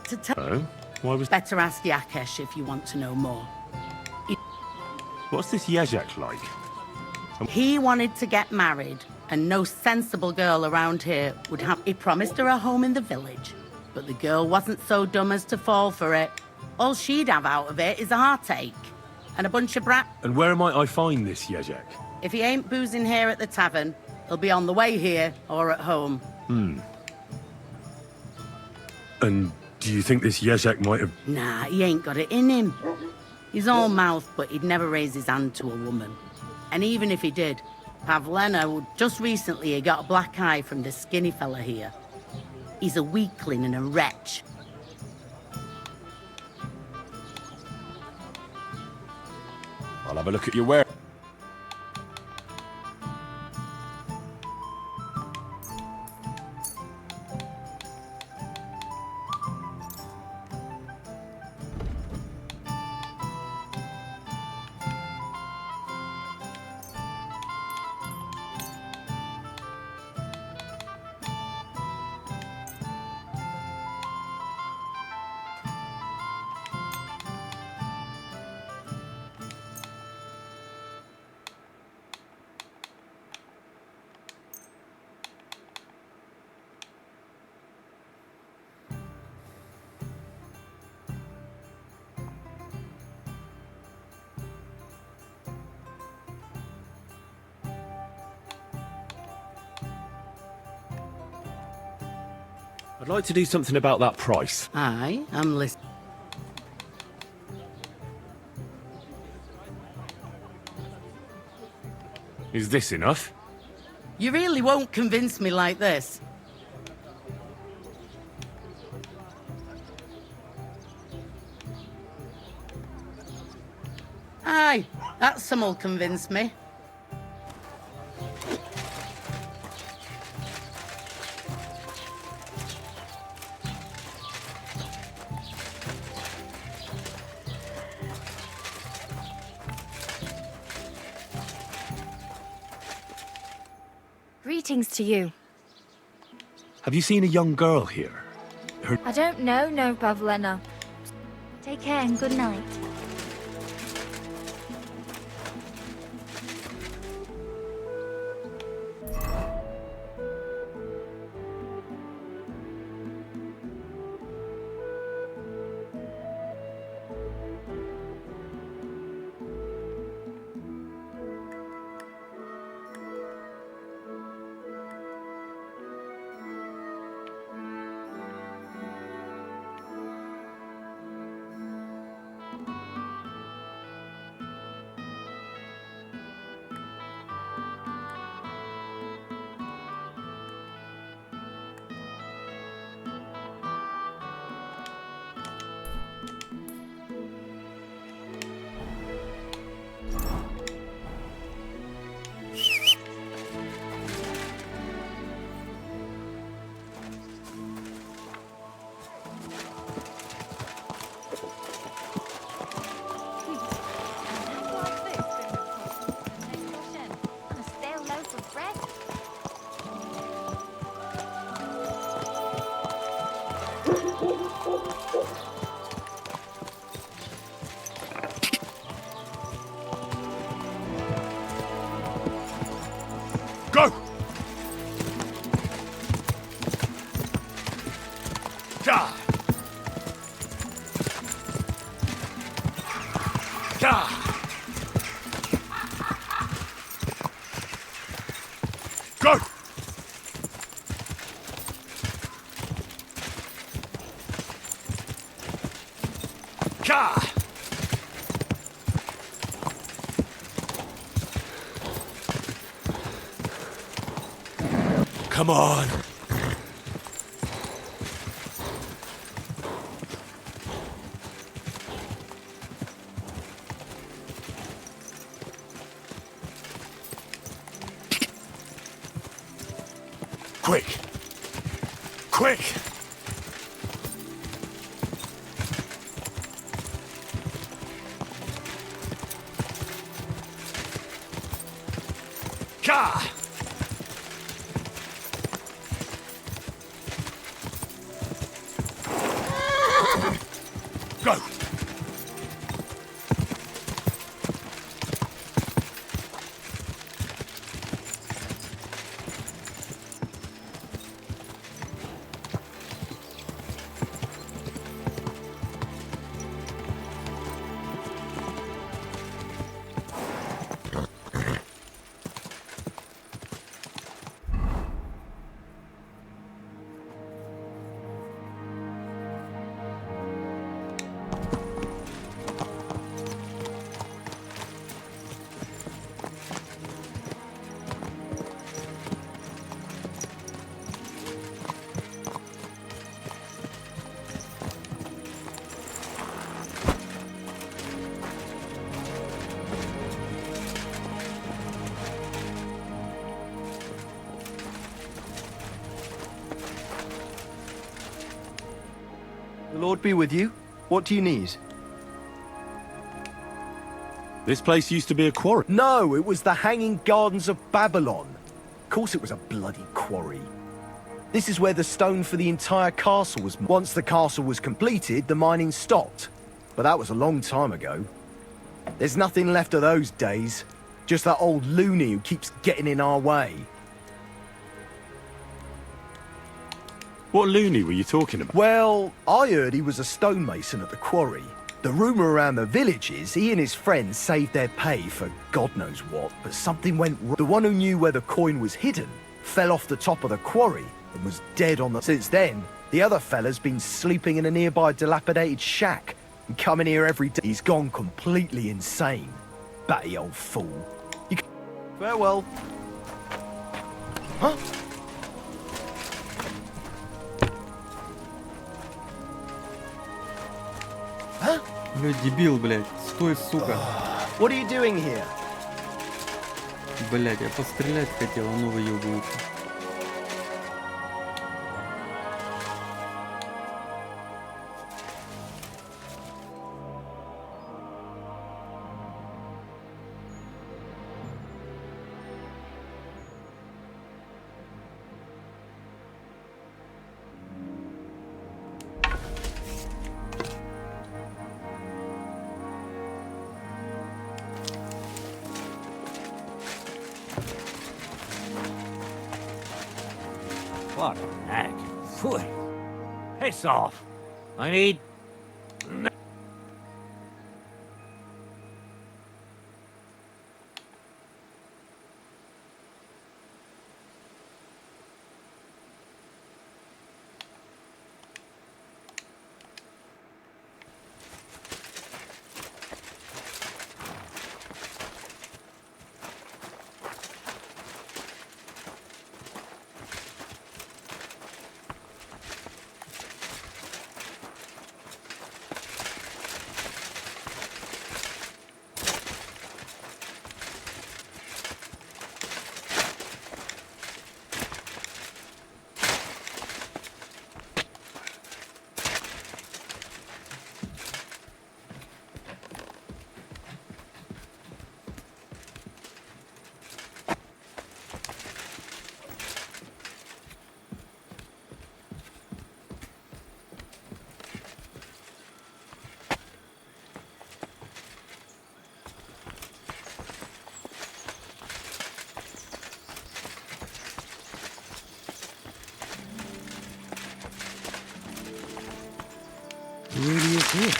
to tell... Oh? Why was... Better ask Yakesh if you want to know more. What's this Yezhek like? He wanted to get married, and no sensible girl around here would have... He promised her a home in the village, but the girl wasn't so dumb as to fall for it. All she'd have out of it is a heartache, and a bunch of brat... And where might I find this Yezhek? If he ain't boozing here at the tavern, he'll be on the way here or at home. And do you think this Yezhek might have... Nah, he ain't got it in him. He's all mouth, but he'd never raise his hand to a woman. And even if he did, Pavlena would... Just recently he got a black eye from the skinny fella here. He's a weakling and a wretch. I'll have a look at your wear. I'd like to do something about that price. Aye, I'm listening. Is this enough? You really won't convince me like this. Aye, that some'll convince me. Greetings to you. Have you seen a young girl here? I don't know, no, Pavlena. Take care and good night. Go! Ja! Ja! Go! Ja! Come on. Quick. Quick. Ka! Go! The Lord be with you. What do you need? This place used to be a quarry. No, it was the Hanging Gardens of Babylon. Of course it was a bloody quarry. This is where the stone for the entire castle was. Once the castle was completed, the mining stopped. But that was a long time ago. There's nothing left of those days. Just that old loony who keeps getting in our way. What loony were you talking about? Well, I heard he was a stonemason at the quarry. The rumour around the village is he and his friends saved their pay for God knows what, but something went wrong. The one who knew where the coin was hidden fell off the top of the quarry and was dead on the... Since then, the other fella's been sleeping in a nearby dilapidated shack and coming here every day. He's gone completely insane. Batty old fool. Farewell. Huh? Huh? Блядь, дебил, блядь. Стой, сука. What are you doing here? Блядь, я пострелять хотел, а ну выебывается. What a nag. Phew. Piss off. I need... Really is here.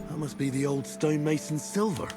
That must be the old stonemason silver.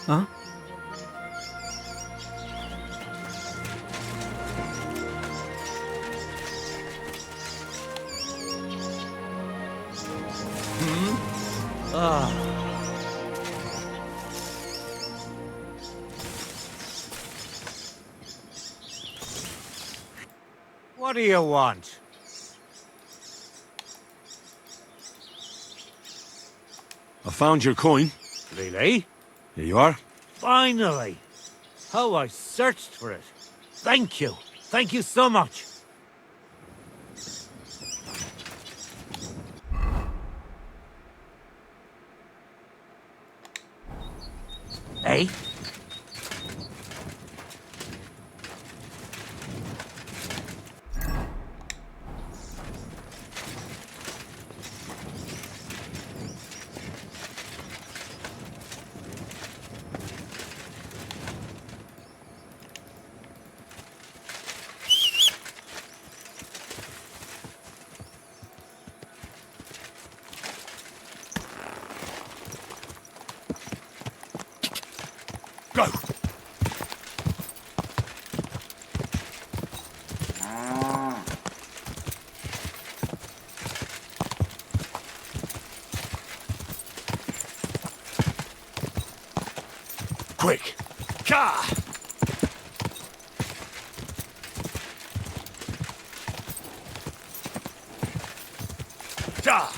Huh? What do you want? I found your coin. Really? Here you are. Finally! How I searched for it. Thank you. Thank you so much. Hey? Go! Quick! Ka! Da!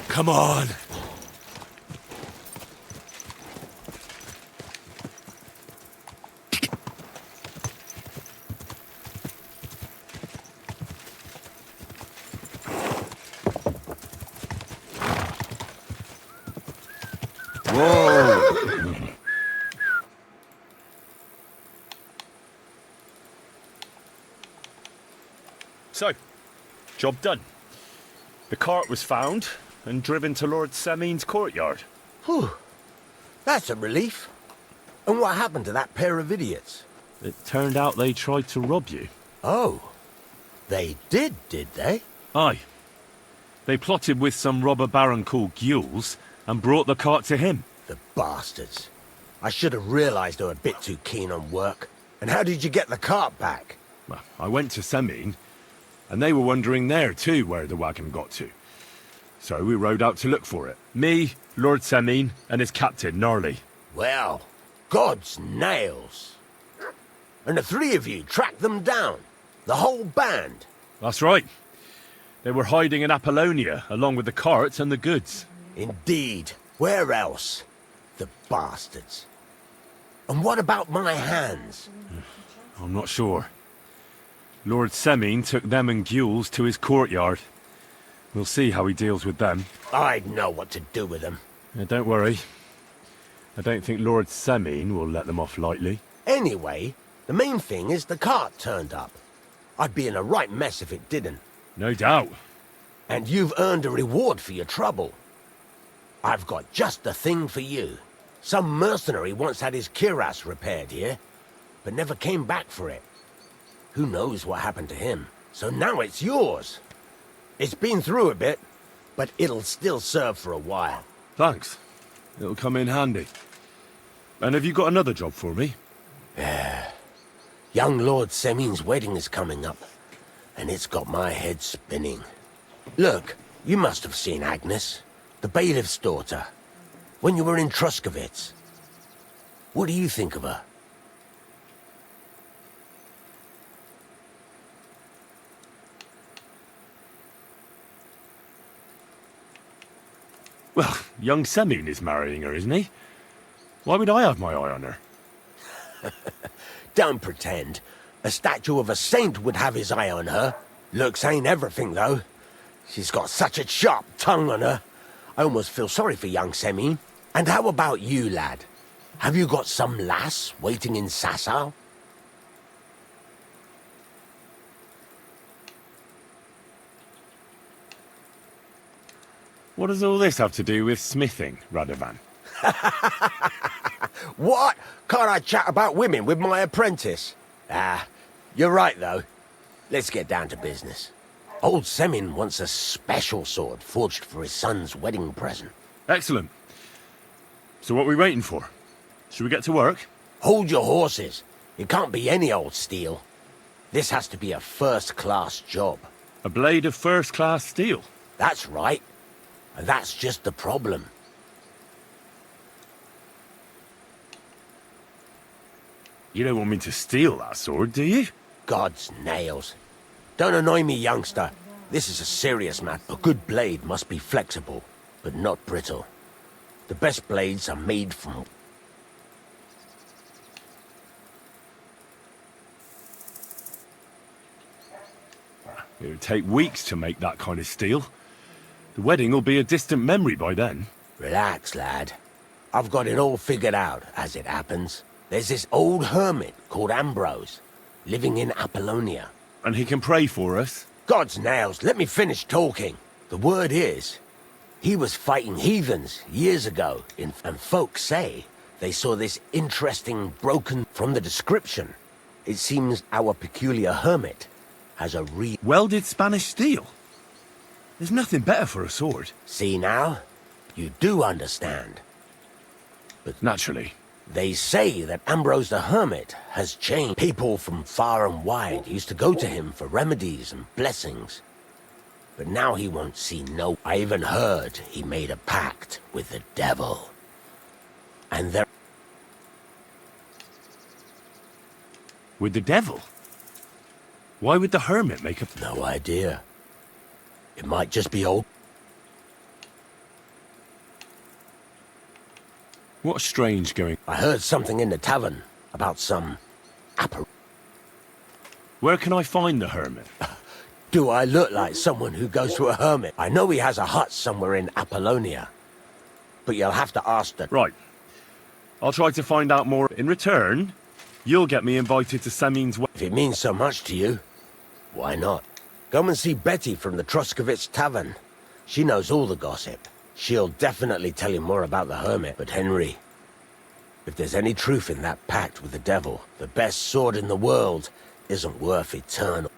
Come on! Whoa! So, job done. The cart was found and driven to Lord Semin's courtyard. Whew. That's a relief. And what happened to that pair of idiots? It turned out they tried to rob you. Oh. They did they? Aye. They plotted with some robber baron called Gules and brought the cart to him. The bastards. I should have realised they were a bit too keen on work. And how did you get the cart back? Well, I went to Semin, and they were wondering there too where the wagon got to. So we rode out to look for it. Me, Lord Semin, and his captain, Gnarly. Well, God's nails. And the three of you tracked them down. The whole band. That's right. They were hiding in Apollonia, along with the carts and the goods. Indeed. Where else? The bastards. And what about my hands? I'm not sure. Lord Semin took them and Gules to his courtyard. We'll see how he deals with them. I'd know what to do with them. Don't worry. I don't think Lord Semin will let them off lightly. Anyway, the main thing is the cart turned up. I'd be in a right mess if it didn't. No doubt. And you've earned a reward for your trouble. I've got just the thing for you. Some mercenary once had his cuirass repaired here, but never came back for it. Who knows what happened to him? So now it's yours. It's been through a bit, but it'll still serve for a while. Thanks. It'll come in handy. And have you got another job for me? Young Lord Semin's wedding is coming up, and it's got my head spinning. Look, you must have seen Agnes, the bailiff's daughter, when you were in Truskovitz. What do you think of her? Well, young Semin is marrying her, isn't he? Why would I have my eye on her? Don't pretend. A statue of a saint would have his eye on her. Looks ain't everything, though. She's got such a sharp tongue on her. I almost feel sorry for young Semin. And how about you, lad? Have you got some lass waiting in Sasau? What does all this have to do with smithing, Radovan? What? Can't I chat about women with my apprentice? You're right, though. let's get down to business. Old Semin wants a special sword forged for his son's wedding present. Excellent. So what are we waiting for? Should we get to work? Hold your horses. It can't be any old steel. This has to be a first-class job. A blade of first-class steel? That's right. And that's just the problem. You don't want me to steal that sword, do you? God's nails. Don't annoy me, youngster. This is a serious matter. A good blade must be flexible, but not brittle. The best blades are made from... It would take weeks to make that kind of steel. The wedding will be a distant memory by then. Relax, lad. I've got it all figured out, as it happens. There's this old hermit called Ambrose, living in Apollonia. And he can pray for us? God's nails, let me finish talking. The word is, he was fighting heathens years ago, and folks say they saw this interesting broken... From the description, it seems our peculiar hermit has a welded Spanish steel? There's nothing better for a sword. See now? You do understand. But naturally. They say that Ambrose the Hermit has changed. People from far and wide used to go to him for remedies and blessings. But now he won't see no... I even heard he made a pact with the devil. And there... With the devil? Why would the hermit make a... No idea. It might just be old... What's strange going... I heard something in the tavern about some... Where can I find the hermit? Do I look like someone who goes to a hermit? I know he has a hut somewhere in Apollonia. But you'll have to ask the... Right. I'll try to find out more. In return, you'll get me invited to Semin's wedding. If it means so much to you, why not? Come and see Betty from the Troskovitz Tavern. She knows all the gossip. She'll definitely tell you more about the hermit. But Henry, if there's any truth in that pact with the devil, the best sword in the world isn't worth eternal.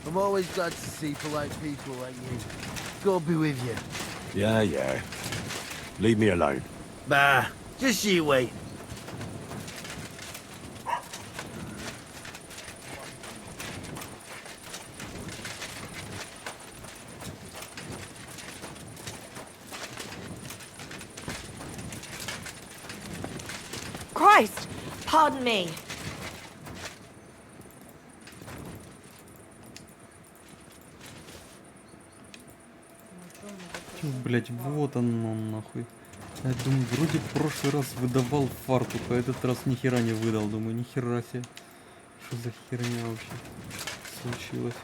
I'm always glad to see polite people like you. God be with you. Yeah, yeah. Leave me alone. Bah, just you wait. Christ! Pardon me. Блять, вот оно нахуй. Я думаю, вроде в прошлый раз выдавал фартук, а этот раз ни хера не выдал. Думаю, ни хера себе. Что за херня вообще случилось?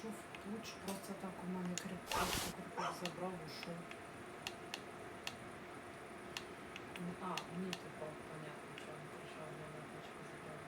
Лучше просто так у мамы крепко забрал, ушел. А, мне типа понятно, что он пришел, я на точку забрал.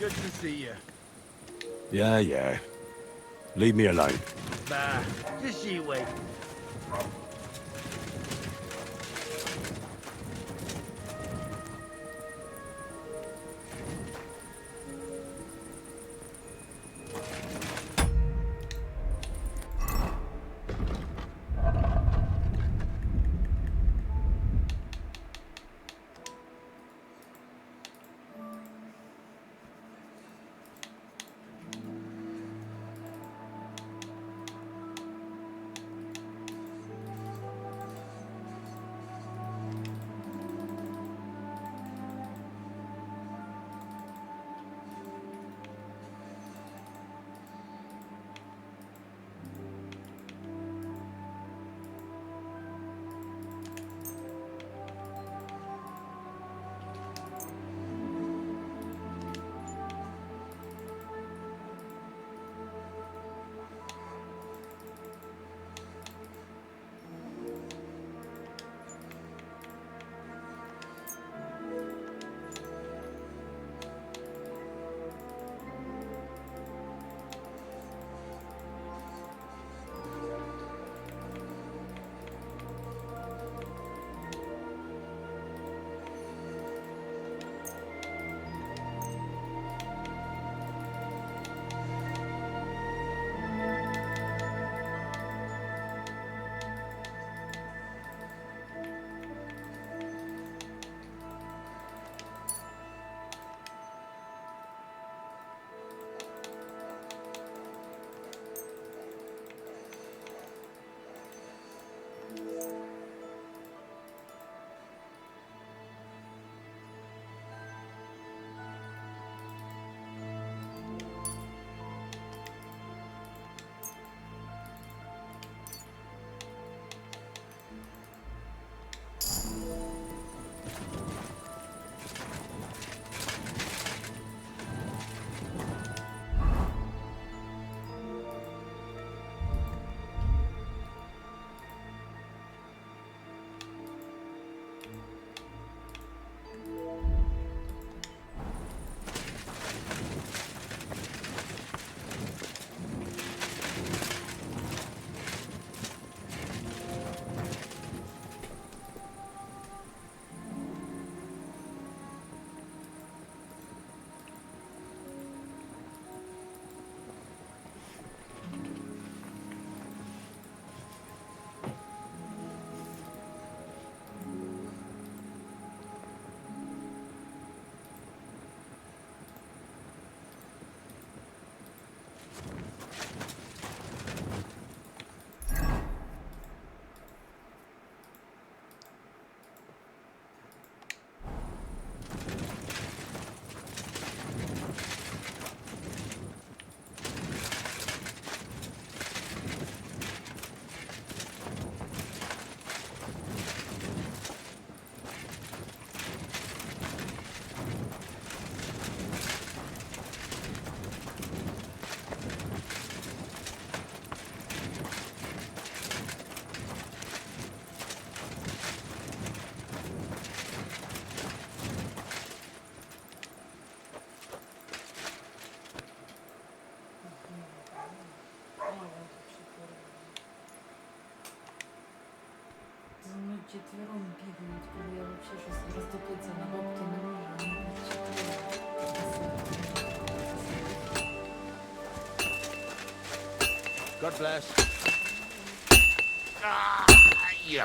Good to see you. Yeah, yeah. Leave me alone. Bah, just you wait. Четвером бегают, когда я вообще сейчас раступиться на бабки не нужно. God bless. Ah, you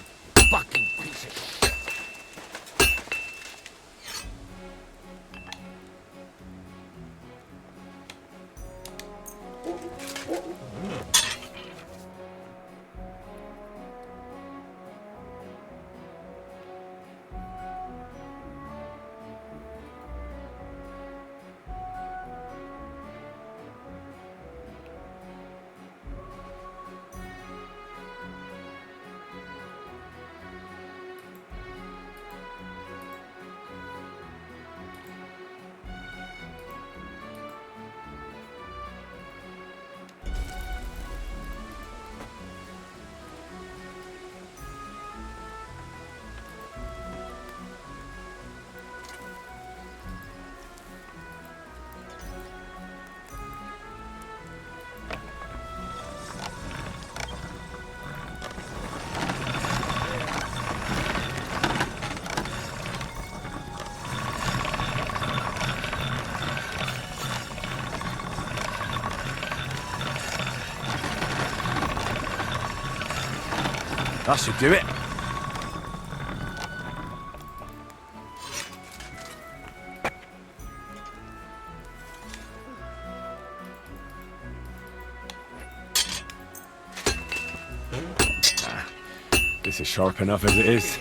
fucking piece of shit. That should do it. This is sharp enough as it is.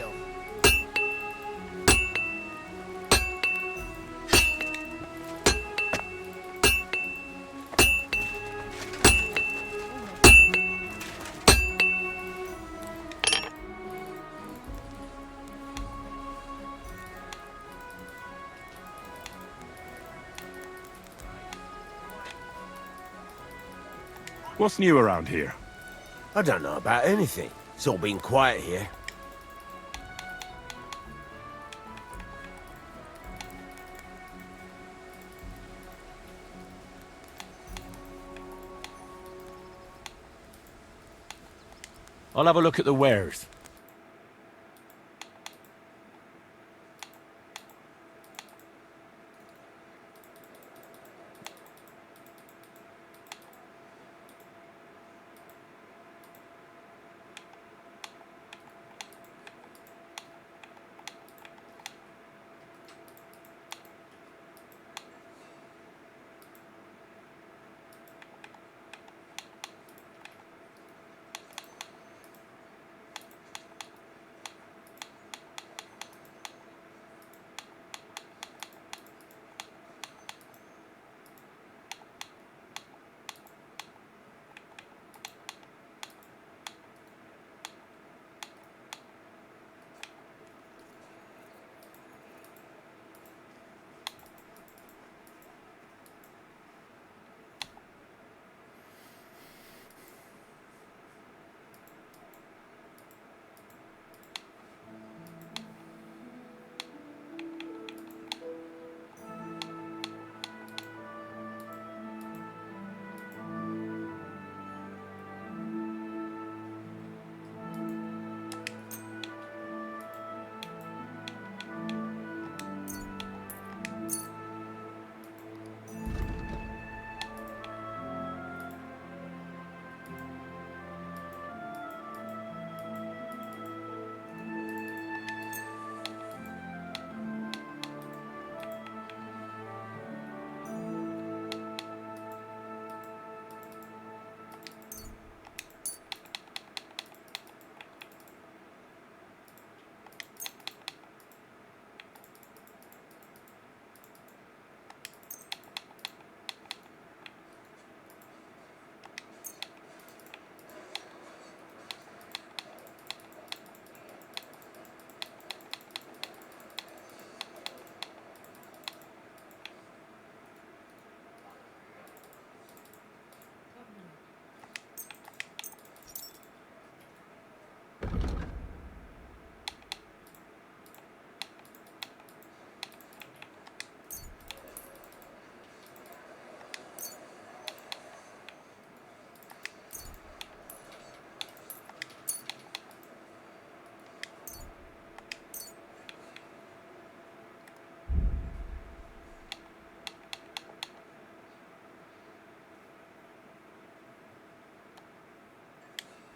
What's new around here? I don't know about anything. It's all been quiet here. I'll have a look at the wares.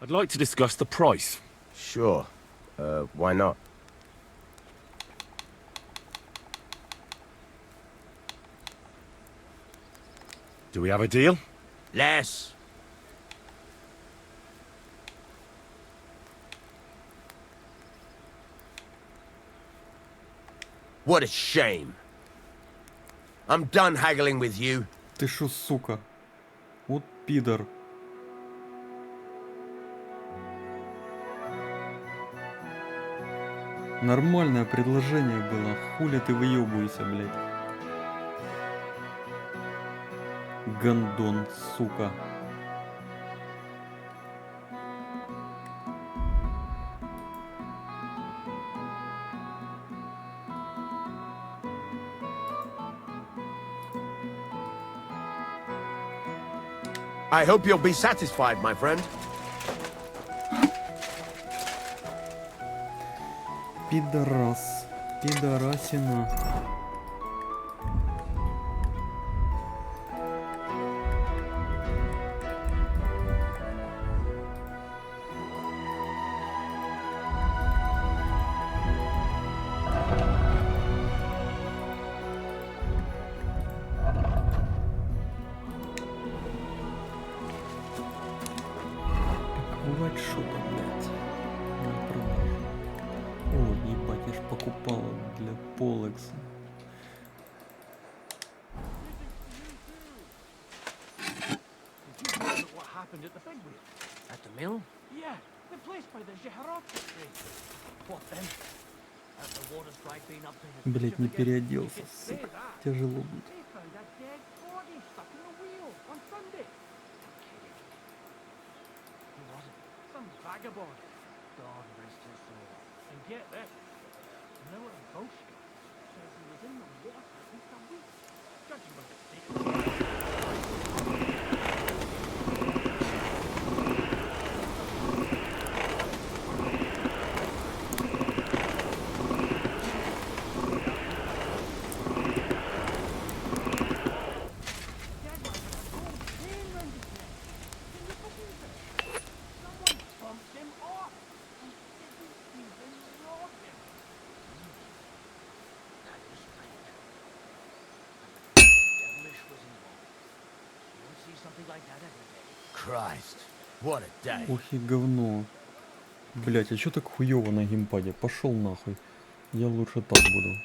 I'd like to discuss the price. Sure. Why not? Do we have a deal? Less. What a shame. I'm done haggling with you. Ты шо, сука? Вот пидор. Нормальное предложение было. Хули ты выебывайся, блядь. Гандон, сука. I hope you'll be satisfied, my friend. Пидорас. Пидорасина. Ебать что-то, блядь. На продажу. О, ебать, я ж покупал для Полекса. What happened at the big wheel? At the mill? Yeah, the place by the Jeharotki tree. What then? Has the water strike been up to his... Блядь, не переоделся, сука. Тяжело будет. They found a dead body stuck in a wheel on Sunday. Who was it? Some vagabond. God rest his soul. And get this. Miller Boschka says he was in the water at least a week. Judging by the state. Christ, what a day. Ох и говно. Блять, а чё так хуёво на геймпаде? Пошел нахуй. Я лучше так буду.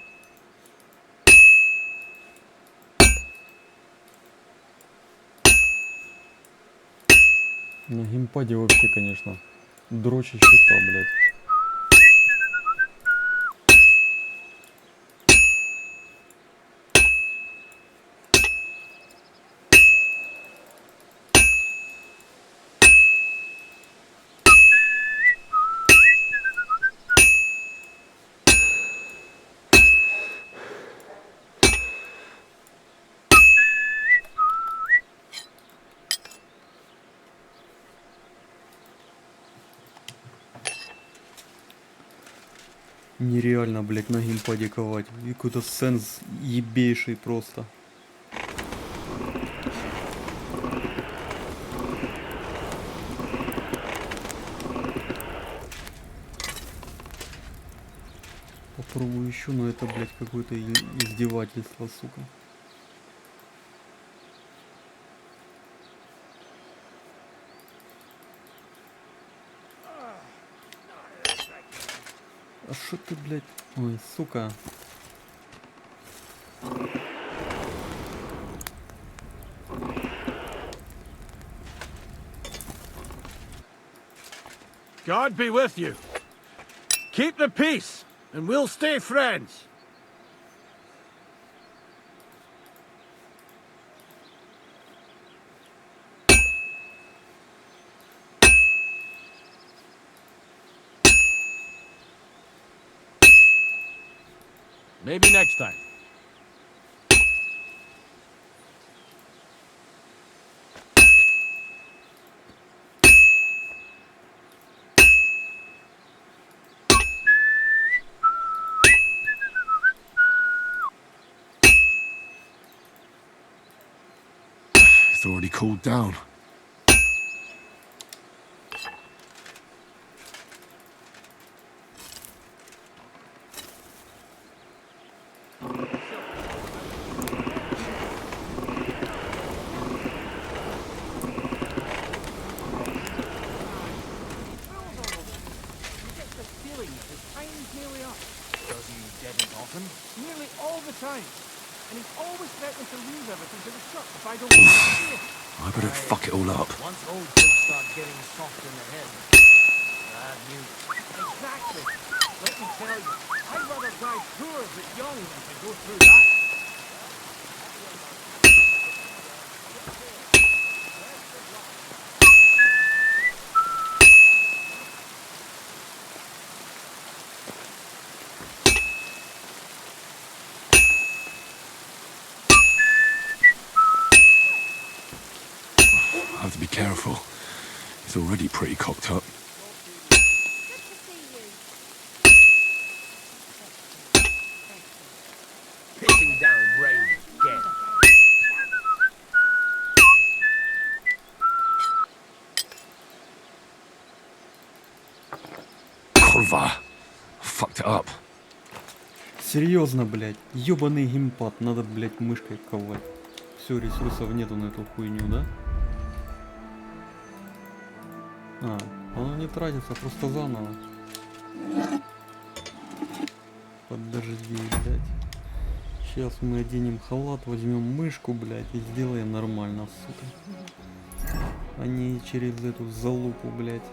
На геймпаде вообще, конечно, дрочь и счета, блять. Нереально, блять, на геймпаде ковать. И какой-то сенс ебейший просто. Попробую еще, но это, блять, какое-то издевательство, сука. А шо ты, блядь? Ой, сука. God be with you. Keep the peace, and we'll stay friends. Maybe next time. It's already cooled down. Nearly all the time. And he's always threatening to leave everything to the truck if I don't want to see it. I better fuck it all up. Once old folks start getting soft in the head, bad news. Exactly. Let me tell you, I'd rather die poor but young than to go through that. I have to be careful. He's already pretty cocked up. Pissing down rain again. Kurva. Fucked it up. Серьезно, блядь. Ёбаный геймпад. Надо, блядь, мышкой ковать. Все, ресурсов нету на эту хуйню, да? А, Оно не тратится, просто заново. Подожди, блядь. Сейчас мы оденем халат, возьмем мышку, блядь, и сделаем нормально, сука. А не через эту залупу, блядь.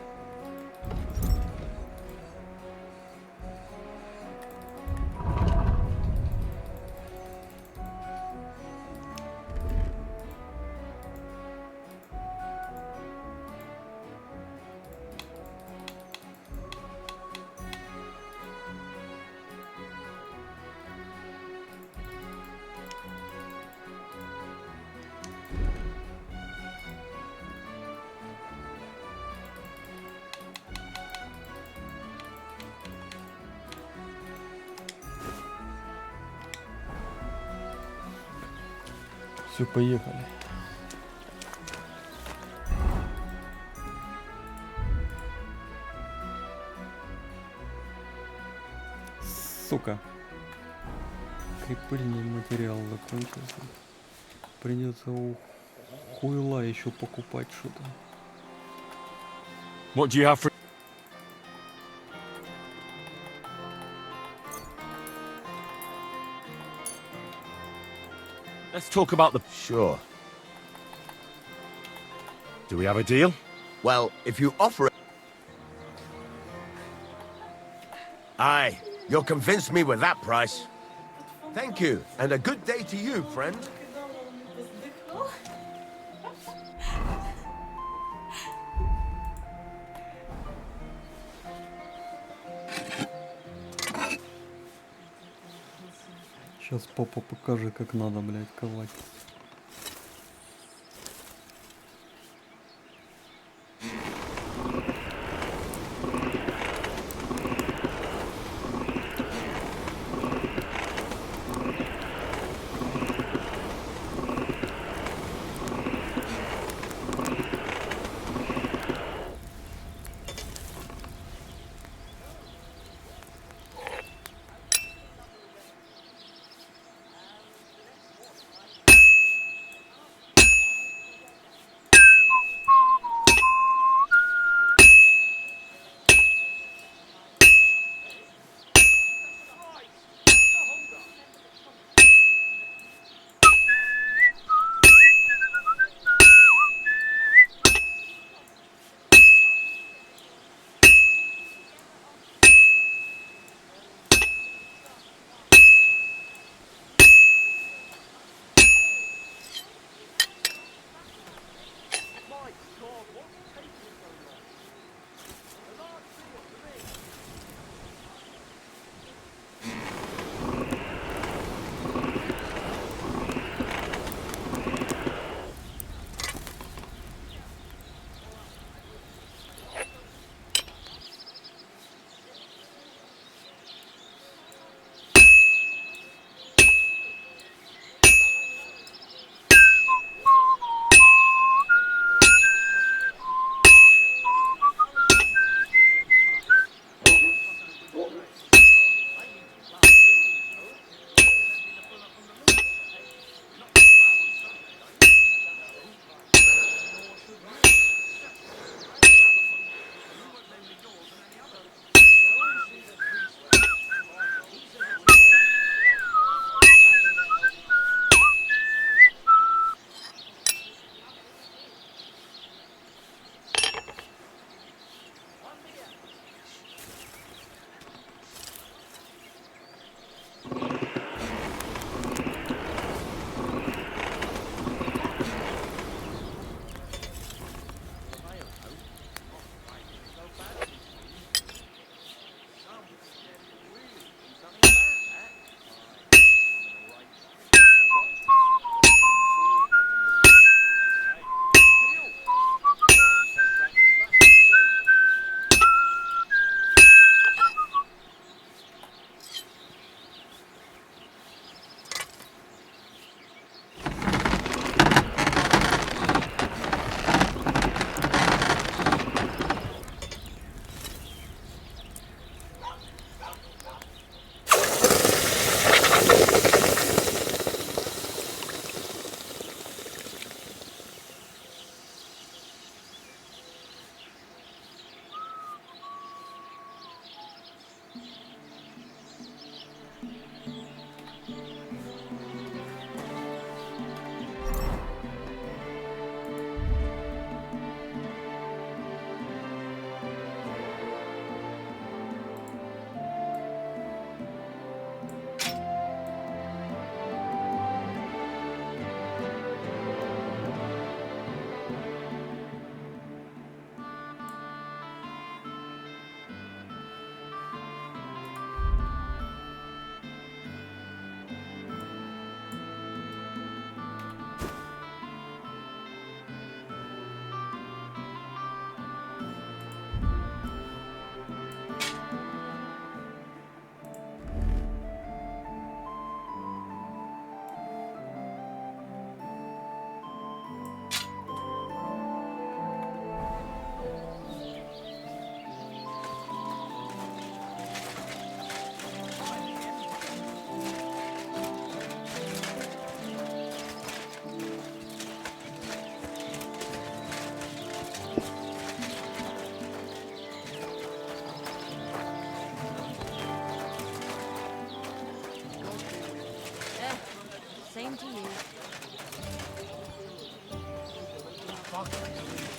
Все, поехали. Сука. Крепильный материал закончился. Придется у хуйла еще покупать что-то. What do you have for... Let's talk about the... Sure. Do we have a deal? Well, if you offer it... Aye, you'll convince me with that price. Thank you, and a good day to you, friend. Сейчас папа покажет, как надо, блядь, ковать.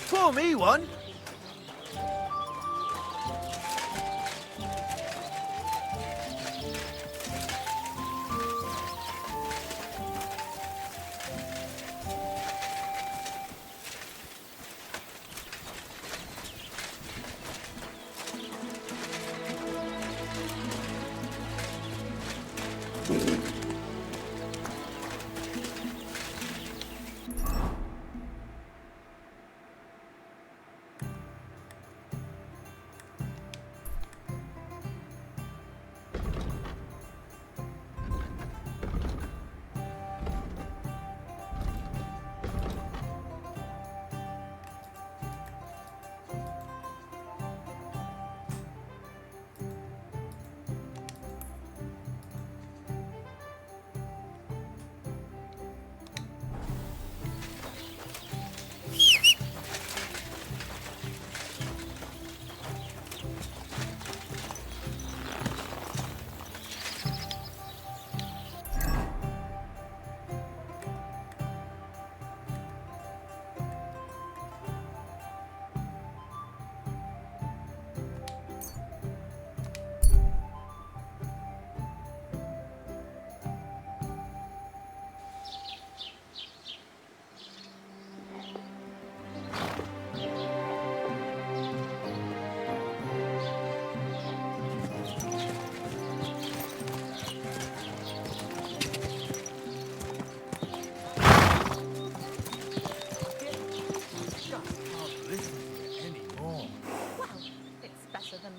Pour me one.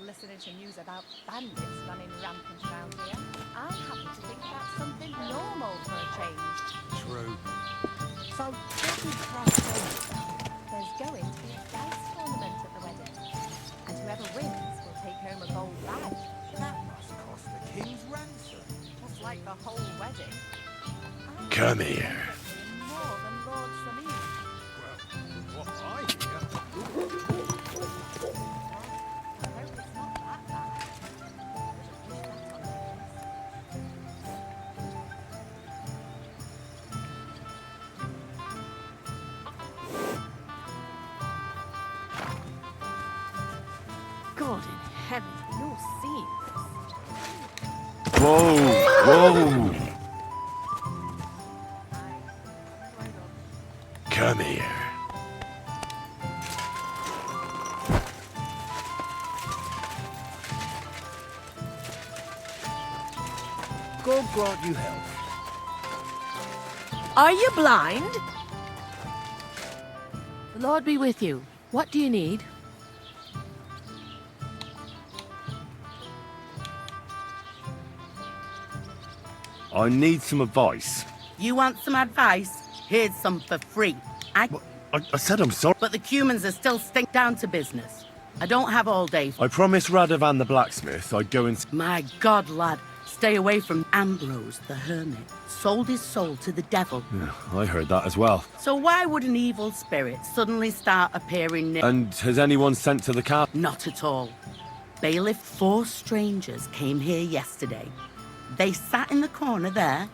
Listening to news about bandits running rampant around here. I happen to think that's something normal for a change. True. So, what is prosel? There's going to be a dice tournament at the wedding. And whoever wins will take home a gold badge. That must cost the king's ransom. Just like the whole wedding. Come here. More than Lord Salim. Well, what I hear. God in heaven, you're seeing this. Whoa! Come here. God grant you health. Are you blind? The Lord be with you. What do you need? I need some advice. You want some advice? Here's some for free. I said I'm sorry. But the Cumans are still down to business. I don't have all day. I promised Radovan the blacksmith I'd go and... My God, lad. Stay away from Ambrose, the hermit. Sold his soul to the devil. Yeah, I heard that as well. So why would an evil spirit suddenly start appearing near... And has anyone sent to the camp? Not at all. Bailiff, 4 strangers came here yesterday. They sat in the corner there,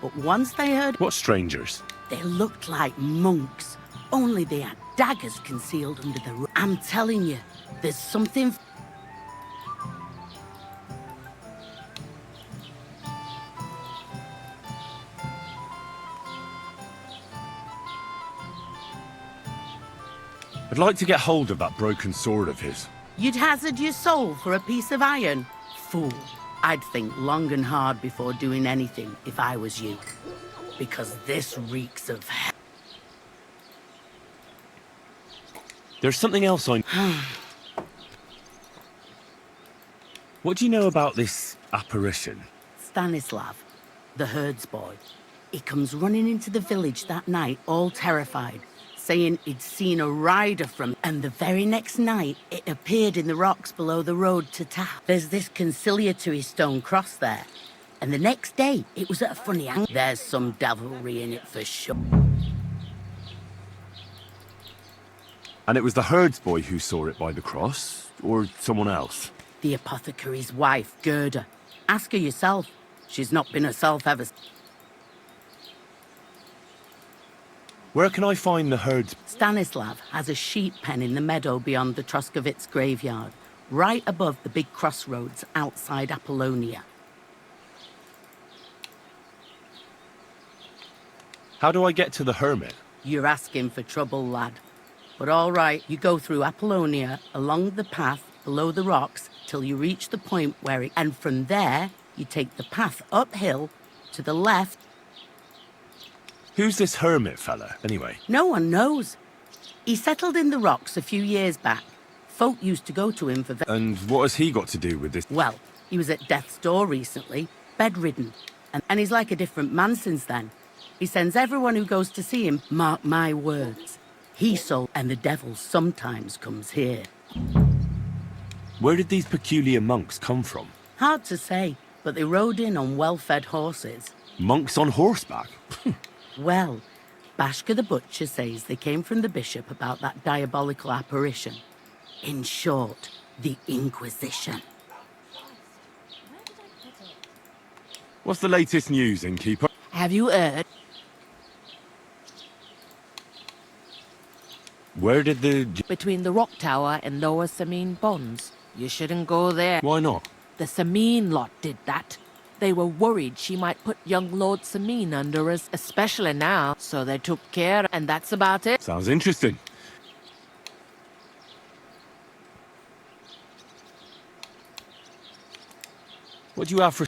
but once they heard... What strangers? They looked like monks, only they had daggers concealed under the roof. I'm telling you, there's something... I'd like to get hold of that broken sword of his. You'd hazard your soul for a piece of iron? Fool. I'd think long and hard before doing anything if I was you. Because this reeks of hell. There's something else I... What do you know about this apparition? Stanislav, the herds boy. He comes running into the village that night, all terrified, saying he'd seen a rider from... And the very next night, it appeared in the rocks below the road to Ta. There's this conciliatory stone cross there. And the next day, it was at a funny angle. There's some devilry in it for sure. And it was the herds boy who saw it by the cross, or someone else? The apothecary's wife, Gerda. Ask her yourself. She's not been herself ever... Where can I find the herds? Stanislav has a sheep pen in the meadow beyond the Troskovitz graveyard, right above the big crossroads outside Apollonia. How do I get to the hermit? You're asking for trouble, lad. But all right, you go through Apollonia, along the path below the rocks, till you reach the point where it... And from there, you take the path uphill, to the left. Who's this hermit fella, anyway? No one knows. He settled in the rocks a few years back. Folk used to go to him for... And what has he got to do with this? Well, he was at death's door recently, bedridden. And he's like a different man since then. He sends everyone who goes to see him, mark my words. He sold, and the devil sometimes comes here. Where did these peculiar monks come from? Hard to say, but they rode in on well-fed horses. Monks on horseback? Well, Bashka the Butcher says they came from the bishop about that diabolical apparition. In short, the Inquisition. What's the latest news, innkeeper? Have you heard? Where did the... Between the rock tower and Lower Samine Ponds. You shouldn't go there. Why not? The Samine lot did that. They were worried she might put young Lord Samine under us, especially now, so they took care, and that's about it. Sounds interesting. What do you have for...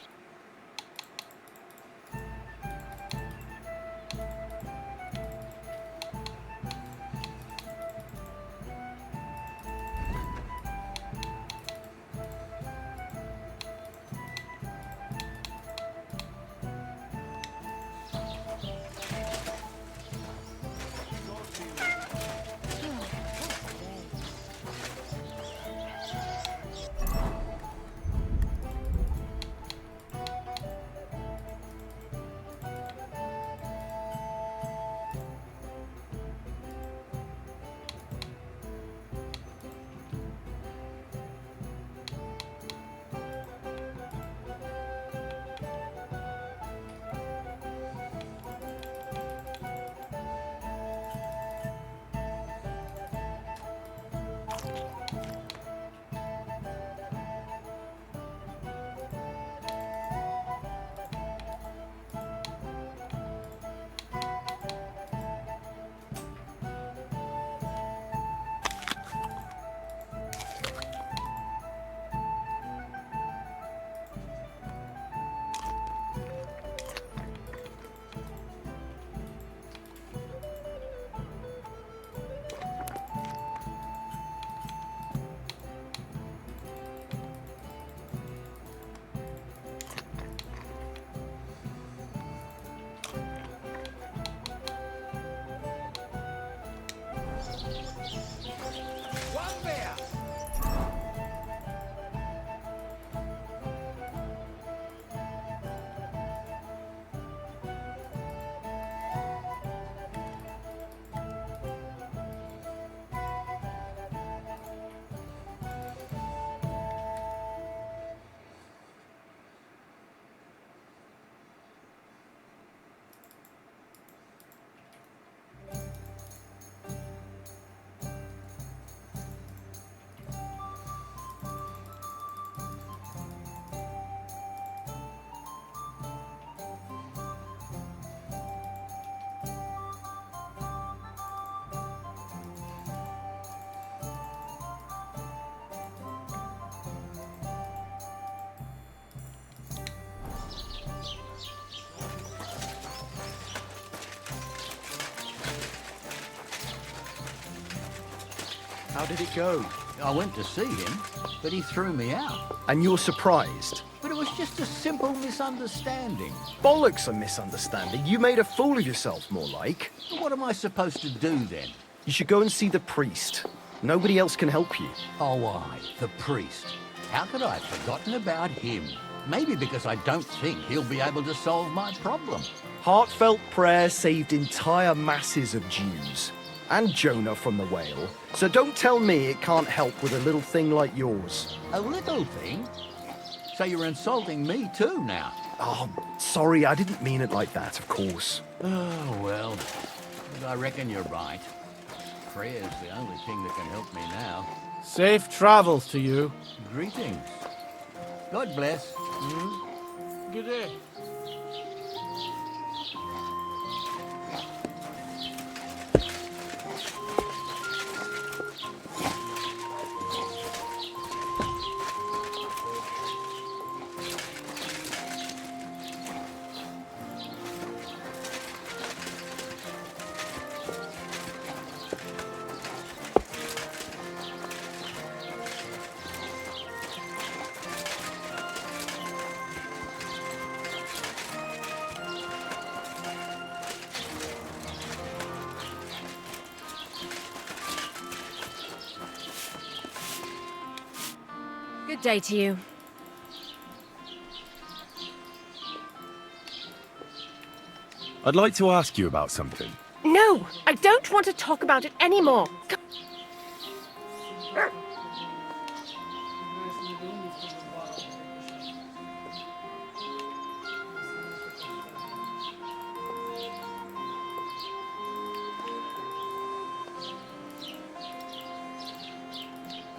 How did it go? I went to see him, but he threw me out. And you're surprised? But it was just a simple misunderstanding. Bollocks a misunderstanding. You made a fool of yourself, more like. What am I supposed to do then? You should go and see the priest. Nobody else can help you. Oh, why? The priest. How could I have forgotten about him? Maybe because I don't think he'll be able to solve my problem. Heartfelt prayer saved entire masses of Jews. And Jonah from the whale. So don't tell me it can't help with a little thing like yours. A little thing? So you're insulting me too now? Oh, sorry, I didn't mean it like that, of course. Oh, well. I reckon you're right. Prayer's the only thing that can help me now. Safe travels to you. Greetings. God bless. Good day. Good day to you. I'd like to ask you about something. No, I don't want to talk about it anymore.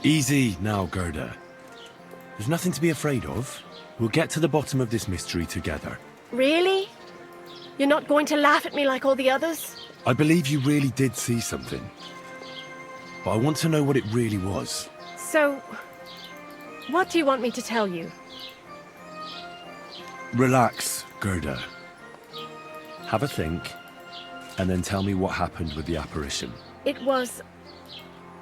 Easy now, Gerda. There's nothing to be afraid of. We'll get to the bottom of this mystery together. Really? You're not going to laugh at me like all the others? I believe you really did see something. But I want to know what it really was. So, what do you want me to tell you? Relax, Gerda. Have a think, and then tell me what happened with the apparition. It was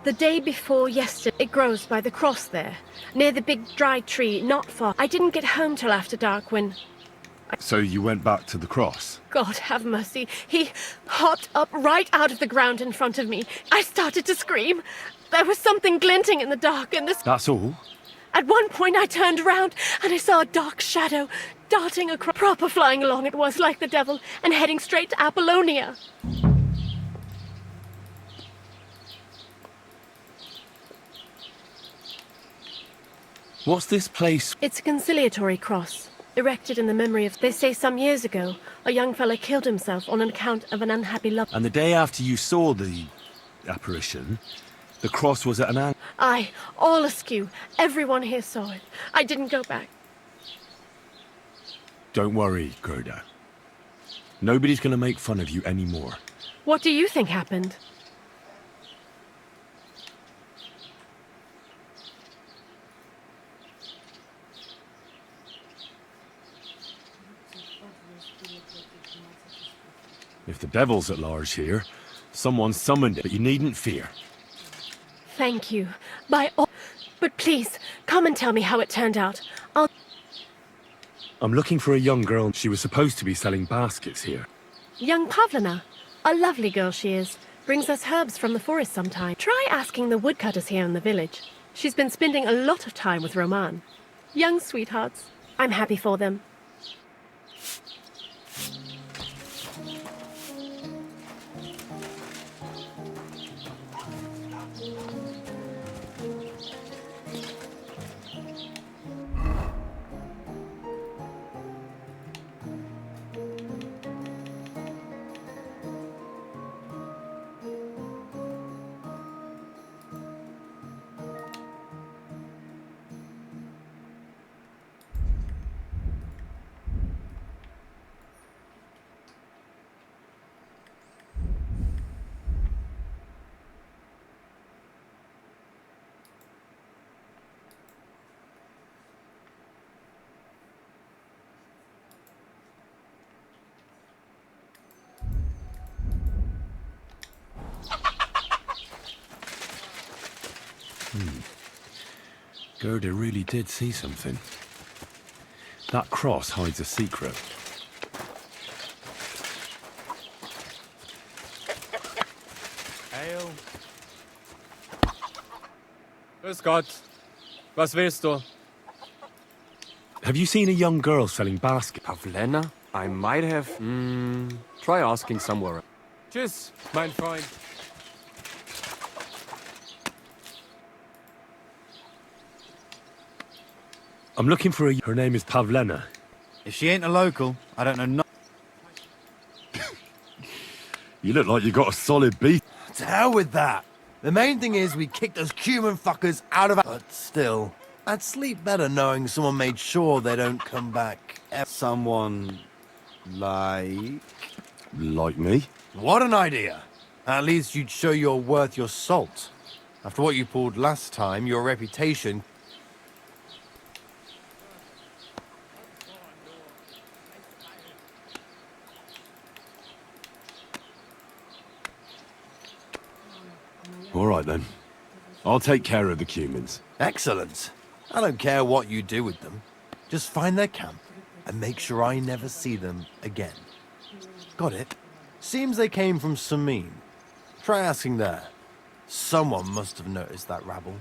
the day before yesterday. It grows by the cross there, near the big dry tree, not far. I didn't get home till after dark when... So you went back to the cross? God have mercy. He hopped up right out of the ground in front of me. I started to scream. There was something glinting in the dark and this... That's all? At one point I turned around and I saw a dark shadow darting across, proper flying along it was, like the devil, and heading straight to Apollonia. What's this place? It's a conciliatory cross, erected in the memory of... They say some years ago, a young fella killed himself on account of an unhappy love. And the day after you saw the apparition, the cross was at an angle. Aye, all askew. Everyone here saw it. I didn't go back. Don't worry, Gerda. Nobody's gonna make fun of you anymore. What do you think happened? If the devil's at large here, someone summoned it, but you needn't fear. Thank you. By all... But please, come and tell me how it turned out. I'm looking for a young girl. She was supposed to be selling baskets here. Young Pavlina. A lovely girl she is. Brings us herbs from the forest sometime. Try asking the woodcutters here in the village. She's been spending a lot of time with Roman. Young sweethearts. I'm happy for them. Gerda really did see something. That cross hides a secret. Ale. Grüß Gott. Was willst du? Have you seen a young girl selling baskets? Pavlena? I might have. Try asking somewhere. Tschüss, mein Freund. I'm looking for a... Her name is Pavlena. If she ain't a local, I don't know You look like you got a solid beat. To hell with that. The main thing is we kicked those human fuckers out of our... But still, I'd sleep better knowing someone made sure they don't come back. Someone... like... Like me? What an idea. At least you'd show you're worth your salt. After what you pulled last time, your reputation... All right, then. I'll take care of the humans. Excellent. I don't care what you do with them. Just find their camp and make sure I never see them again. Got it? Seems they came from Samin. Try asking there. Someone must have noticed that rabble.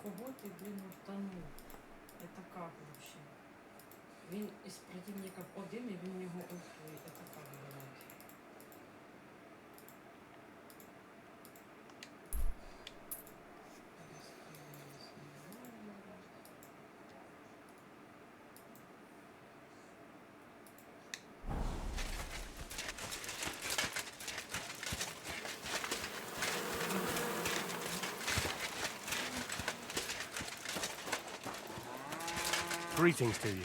Кого ты, блин, утонув? Это как вообще? Він із противників один, і він його ультує. Это как бывает? Greetings to you.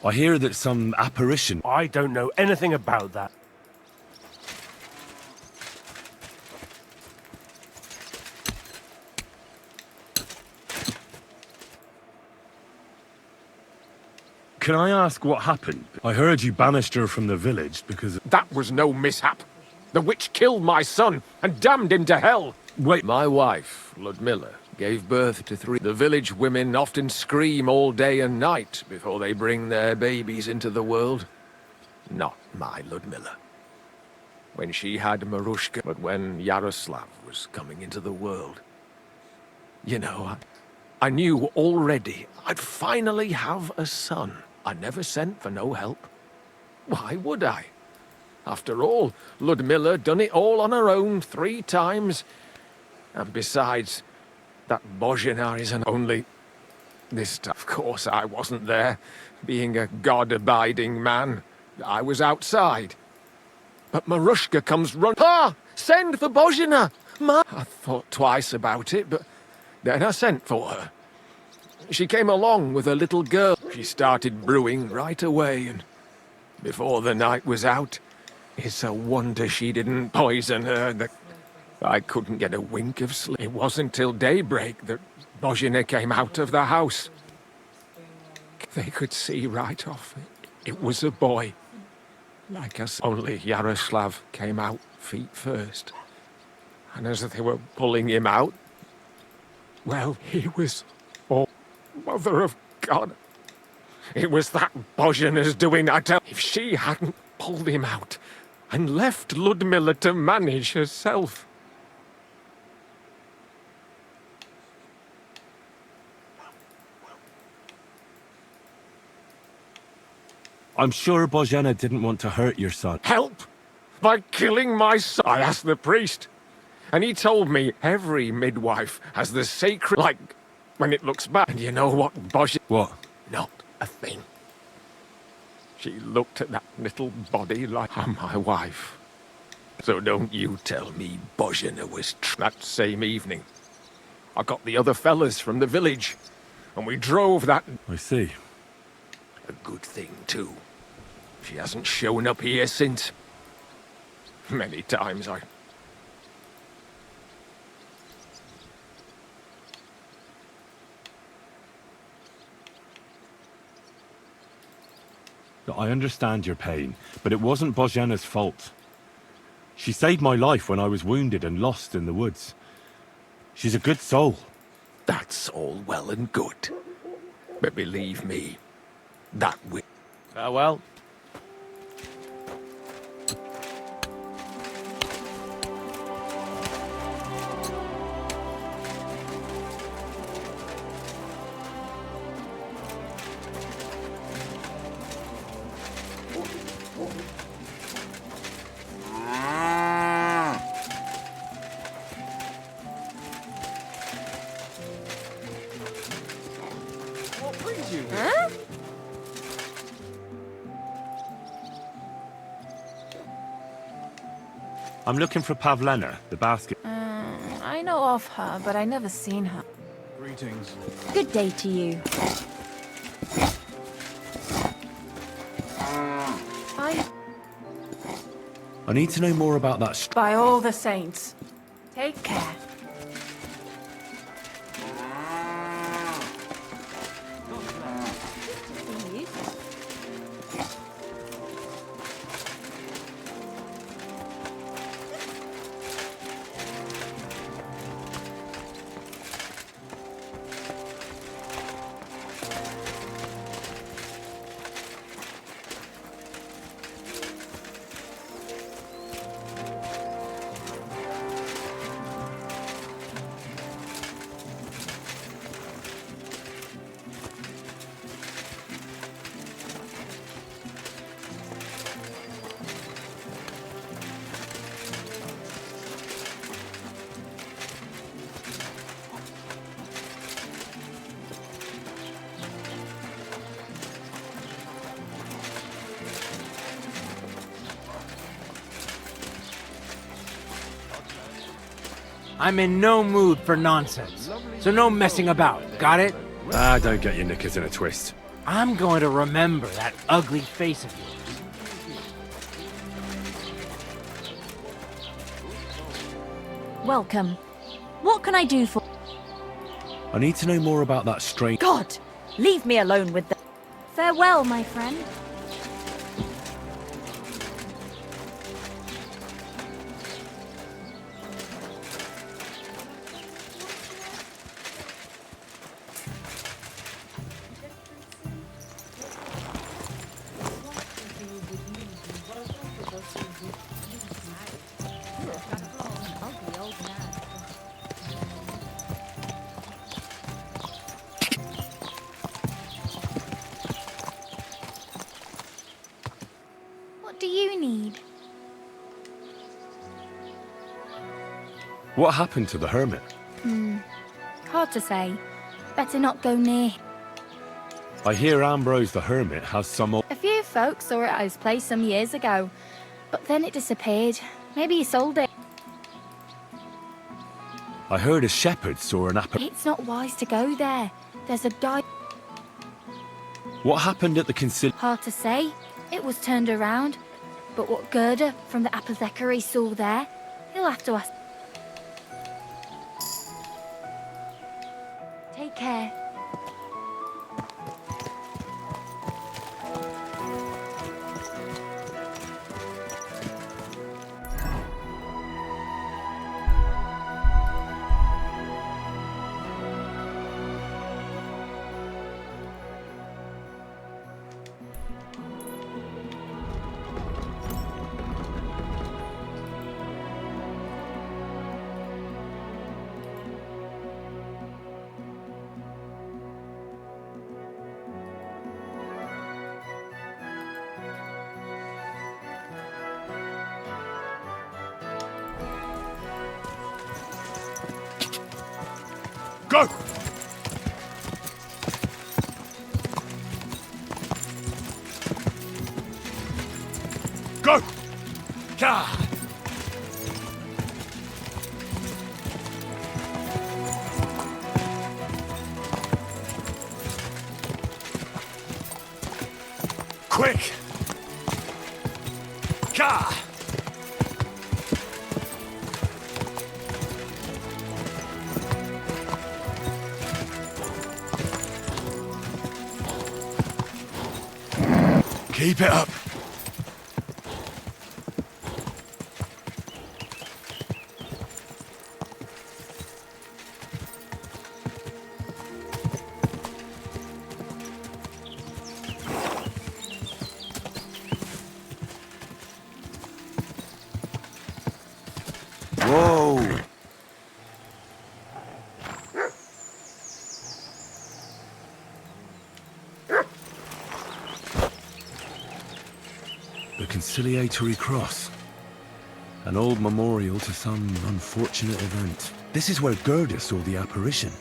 I hear that some apparition... I don't know anything about that. Can I ask what happened? I heard you banished her from the village because... That was no mishap. The witch killed my son and damned him to hell. Wait. My wife, Ludmilla, gave birth to 3. The village women often scream all day and night before they bring their babies into the world. Not my Ludmilla. When she had Marushka, but when Yaroslav was coming into the world. You know, I knew already I'd finally have a son. I never sent for no help. Why would I? After all, Ludmilla done it all on her own 3 times. And besides, that Bozhina isn't only... This time, of course, I wasn't there. Being a God-abiding man, I was outside. But Marushka comes run... Pa! Send for Bozhina! Ma! I thought twice about it, but then I sent for her. She came along with a little girl. She started brewing right away, and before the night was out, it's a wonder she didn't poison her. I couldn't get a wink of sleep. It wasn't till daybreak that Bozhina came out of the house. They could see right off. It was a boy. Like us. Only Yaroslav came out feet first. And as they were pulling him out, well, he was... Oh, Mother of God. It was that Bozhina's doing, I tell. If she hadn't pulled him out and left Ludmilla to manage herself. I'm sure Bozhena didn't want to hurt your son. Help? By killing my son? I asked the priest. And he told me every midwife has the sacred... Like, when it looks bad. And you know what, Bozhena... What? Not a thing. She looked at that little body like I'm my wife. So don't you tell me Bozhena was... That same evening, I got the other fellas from the village. And we drove that... I see. A good thing, too. She hasn't shown up here since. Many times I understand your pain, but it wasn't Bozhena's fault. She saved my life when I was wounded and lost in the woods. She's a good soul. That's all well and good. But believe me, that will... Farewell. Huh? I'm looking for Pavlena, the basket. I know of her, but I never seen her. Greetings. Good day to you. I need to know more about that. By all the saints, take care. I'm in no mood for nonsense, so no messing about, got it? Ah, don't get your knickers in a twist. I'm going to remember that ugly face of yours. Welcome. What can I do for... I need to know more about that strange... God! Leave me alone with the... Farewell, my friend. What do you need? What happened to the hermit? Hard to say. Better not go near. I hear Ambrose the hermit has some old... A few folks saw it at his place some years ago, but then it disappeared. Maybe he sold it. I heard a shepherd saw an apple... It's not wise to go there. There's a guy... What happened at the concil... Hard to say. It was turned around. But what Gerda from the apothecary saw there, he'll have to ask... Take care. Go! Go! Ka! Quick! Ka! Keep it up. Whoa! The conciliatory cross. An old memorial to some unfortunate event. This is where Gerda saw the apparition.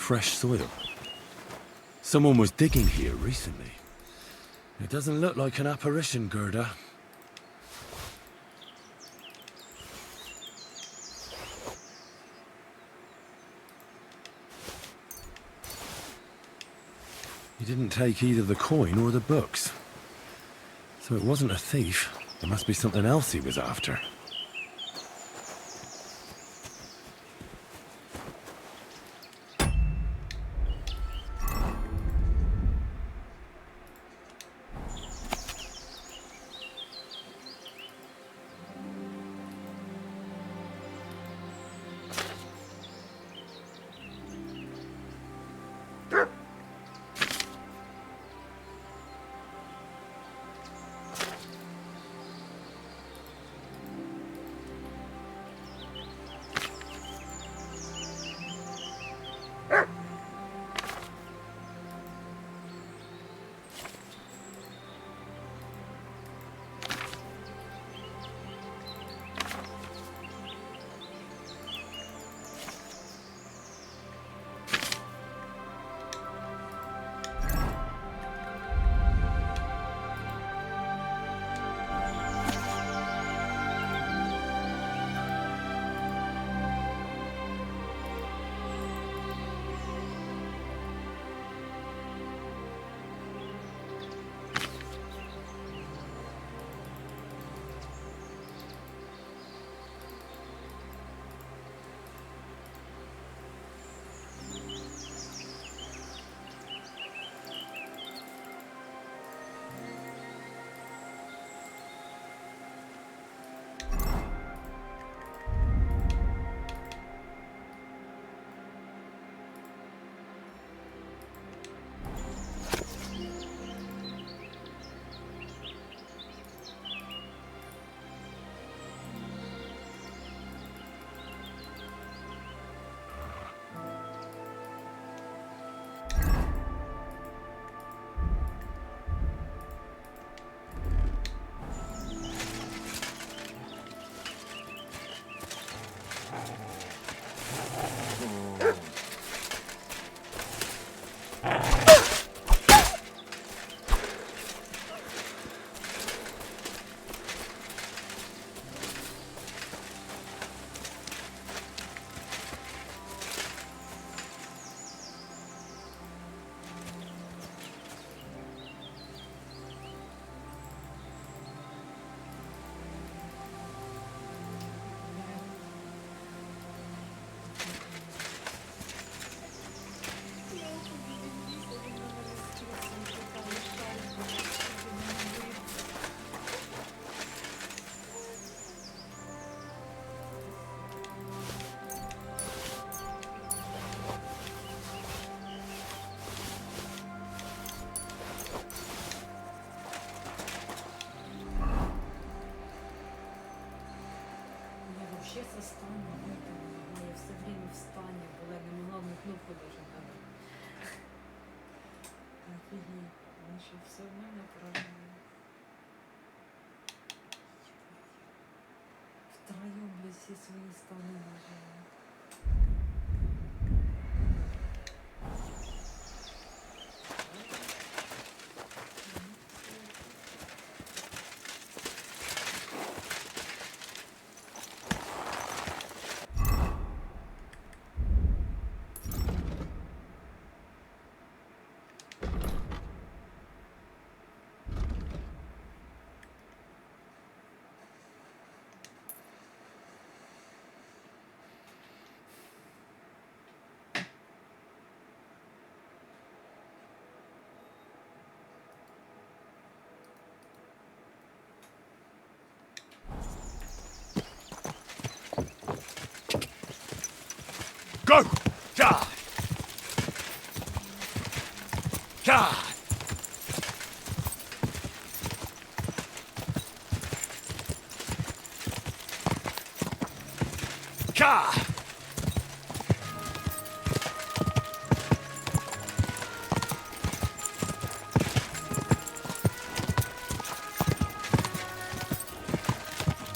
Fresh soil. Someone was digging here recently. It doesn't look like an apparition, Gerda. He didn't take either the coin or the books. So it wasn't a thief. There must be something else he was after. что все в мене правильно. Втроем, блядь, все свои стороны нажали. Go! God! God! God!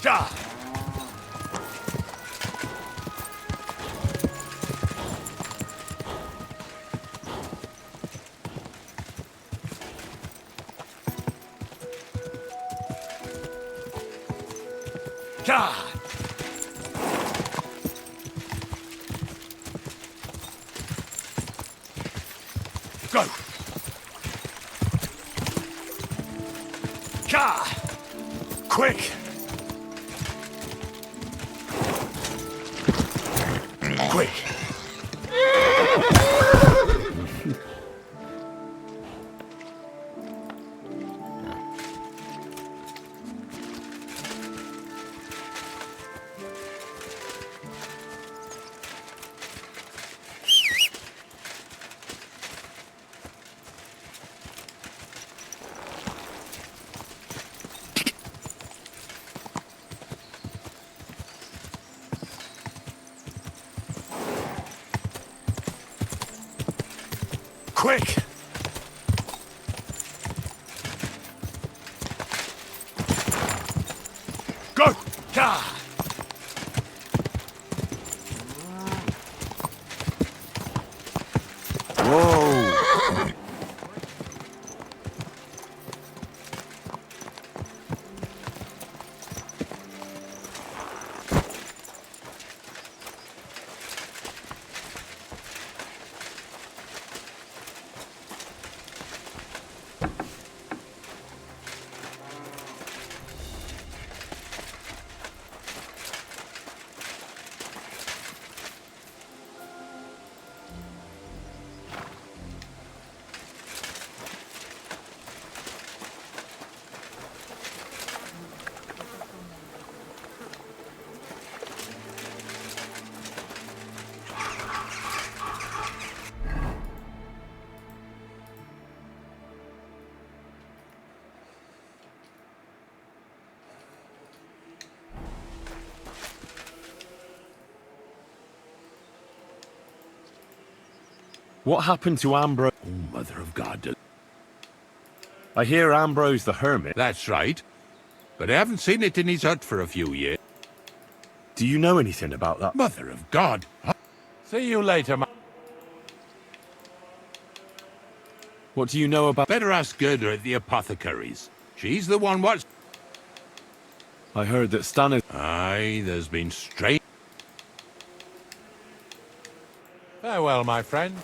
God! God! Go! God! Quick! Quick! Quick! Go! God! Whoa! What happened to Ambrose? Oh, Mother of God. I hear Ambrose the Hermit. That's right. But I haven't seen it in his hut for a few years. Do you know anything about that? Mother of God. See you later, What do you know about... Better ask Gerda at the apothecary's. She's the one what's... I heard that Stan is... Aye, there's been strange... Farewell, my friend.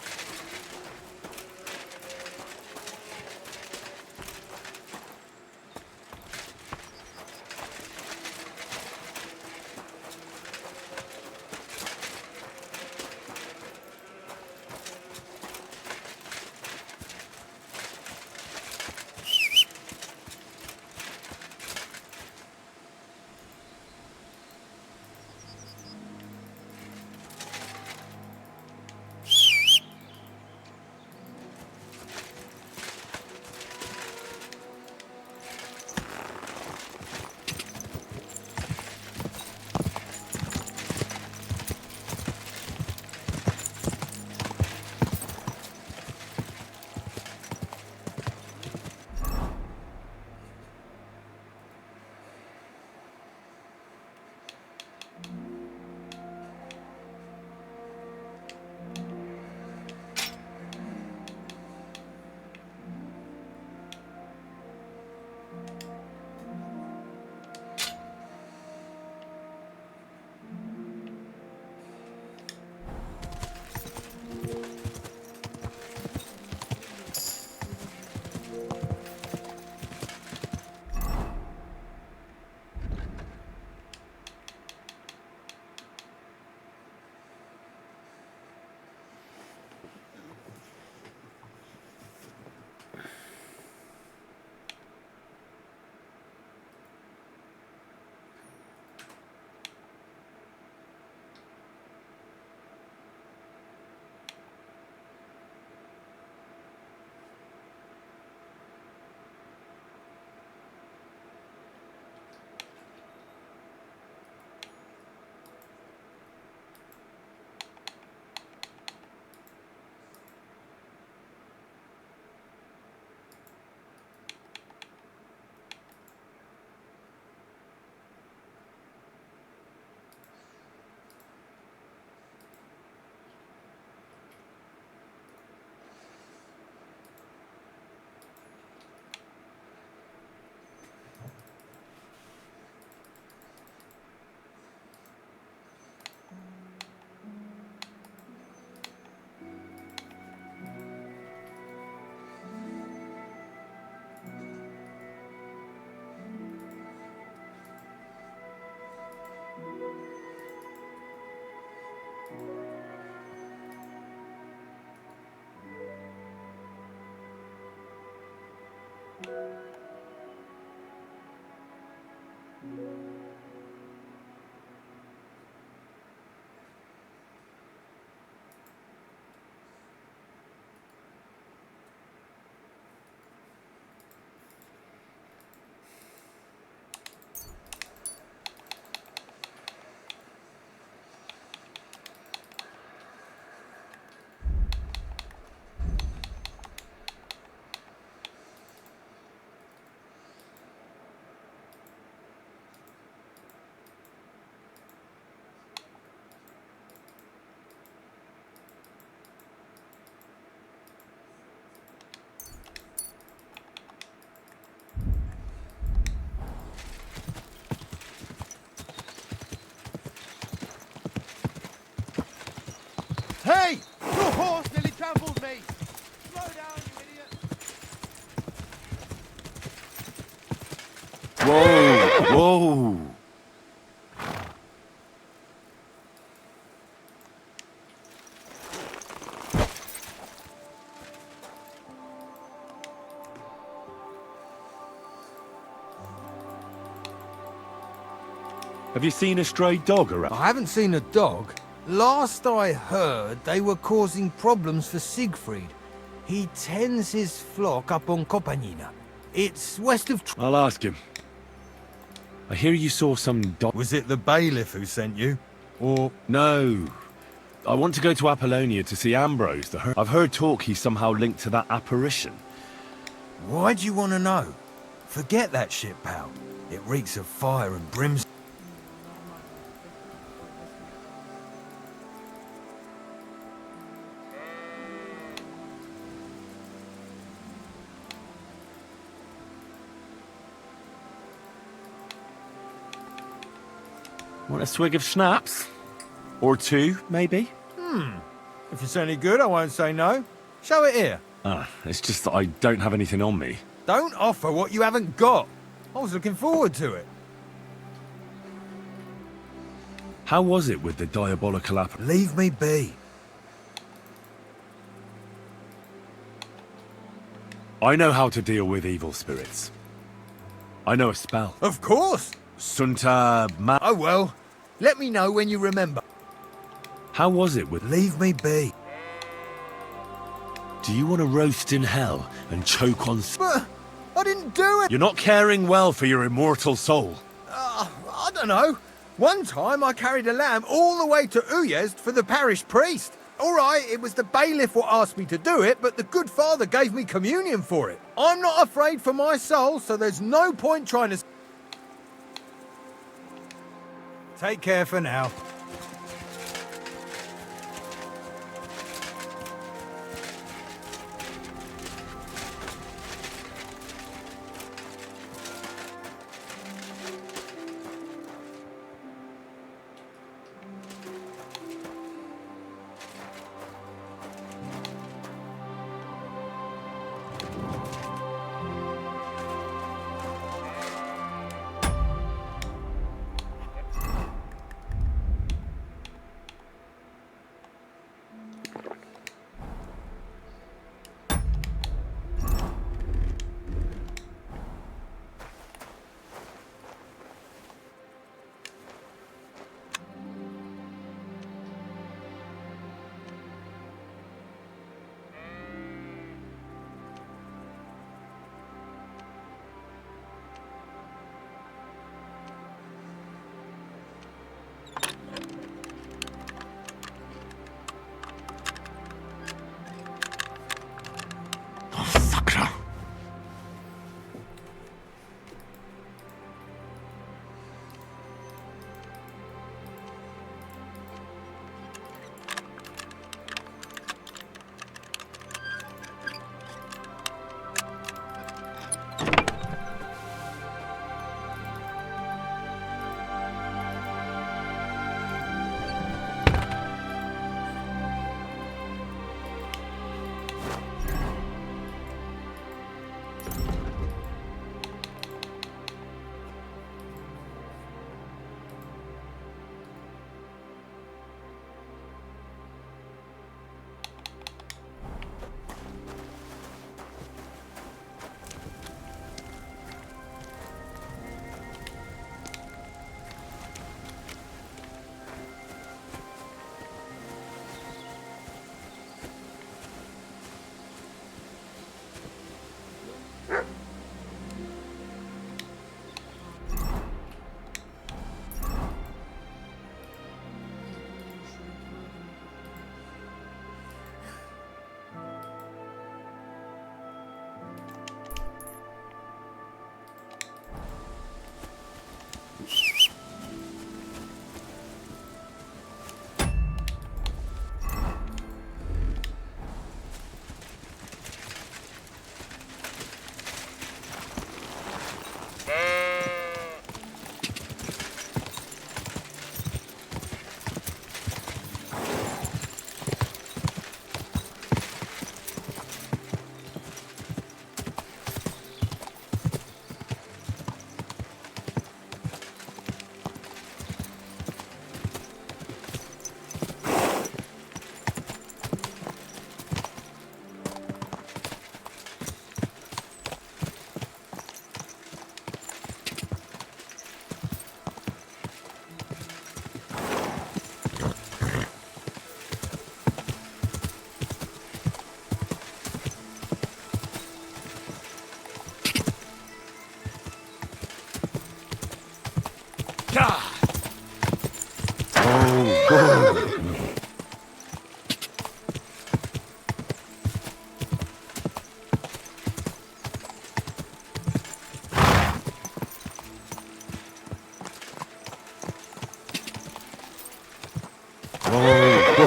Whoa! Have you seen a stray dog around? I haven't seen a dog. Last I heard, they were causing problems for Siegfried. He tends his flock up on Kopanina. It's west of... I'll ask him. I hear you saw some dog... Was it the bailiff who sent you? Or... No. I want to go to Apollonia to see Ambrose, the I've heard talk he's somehow linked to that apparition. Why do you want to know? Forget that shit, pal. It reeks of fire and brimstone. Want a swig of schnapps? Or two, maybe? If it's any good, I won't say no. Show it here. It's just that I don't have anything on me. Don't offer what you haven't got. I was looking forward to it. How was it with the diabolical apple? Leave me be. I know how to deal with evil spirits. I know a spell. Of course. Sunta Ma... Oh well. Let me know when you remember. How was it with... Leave me be. Do you want to roast in hell and choke on... But I didn't do it. You're not caring well for your immortal soul. I don't know. One time I carried a lamb all the way to Uyezd for the parish priest. All right, it was the bailiff what asked me to do it, but the good father gave me communion for it. I'm not afraid for my soul, so there's no point trying to... Take care for now.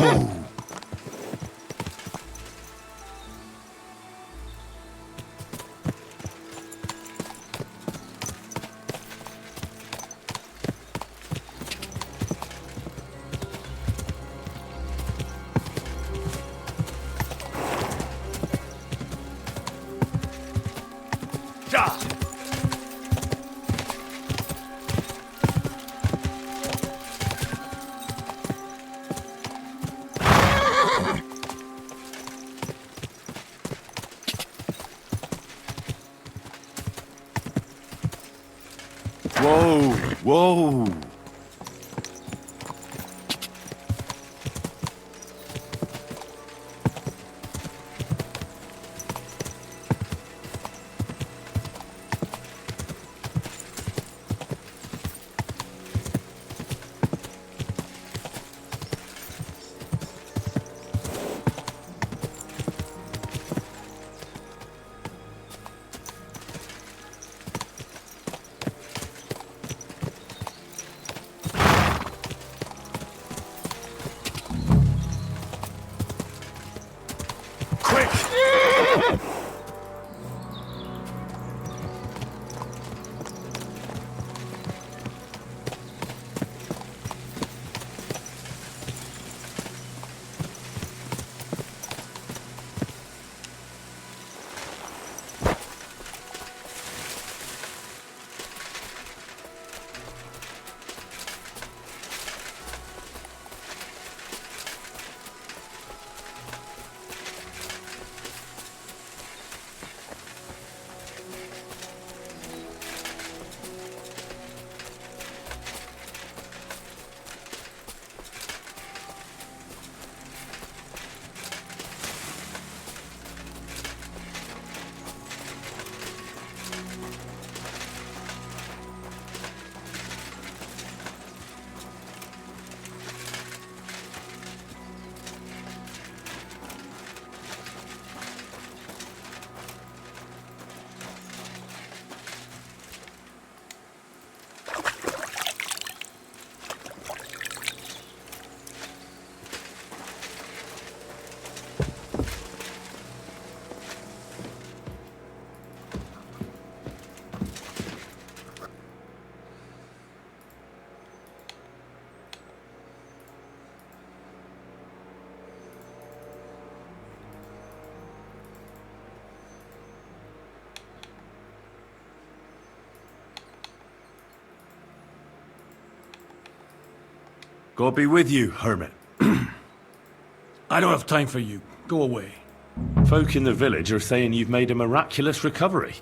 Whoa! Whoa! Whoa! God be with you, hermit. I don't have time for you. Go away. Folk in the village are saying you've made a miraculous recovery.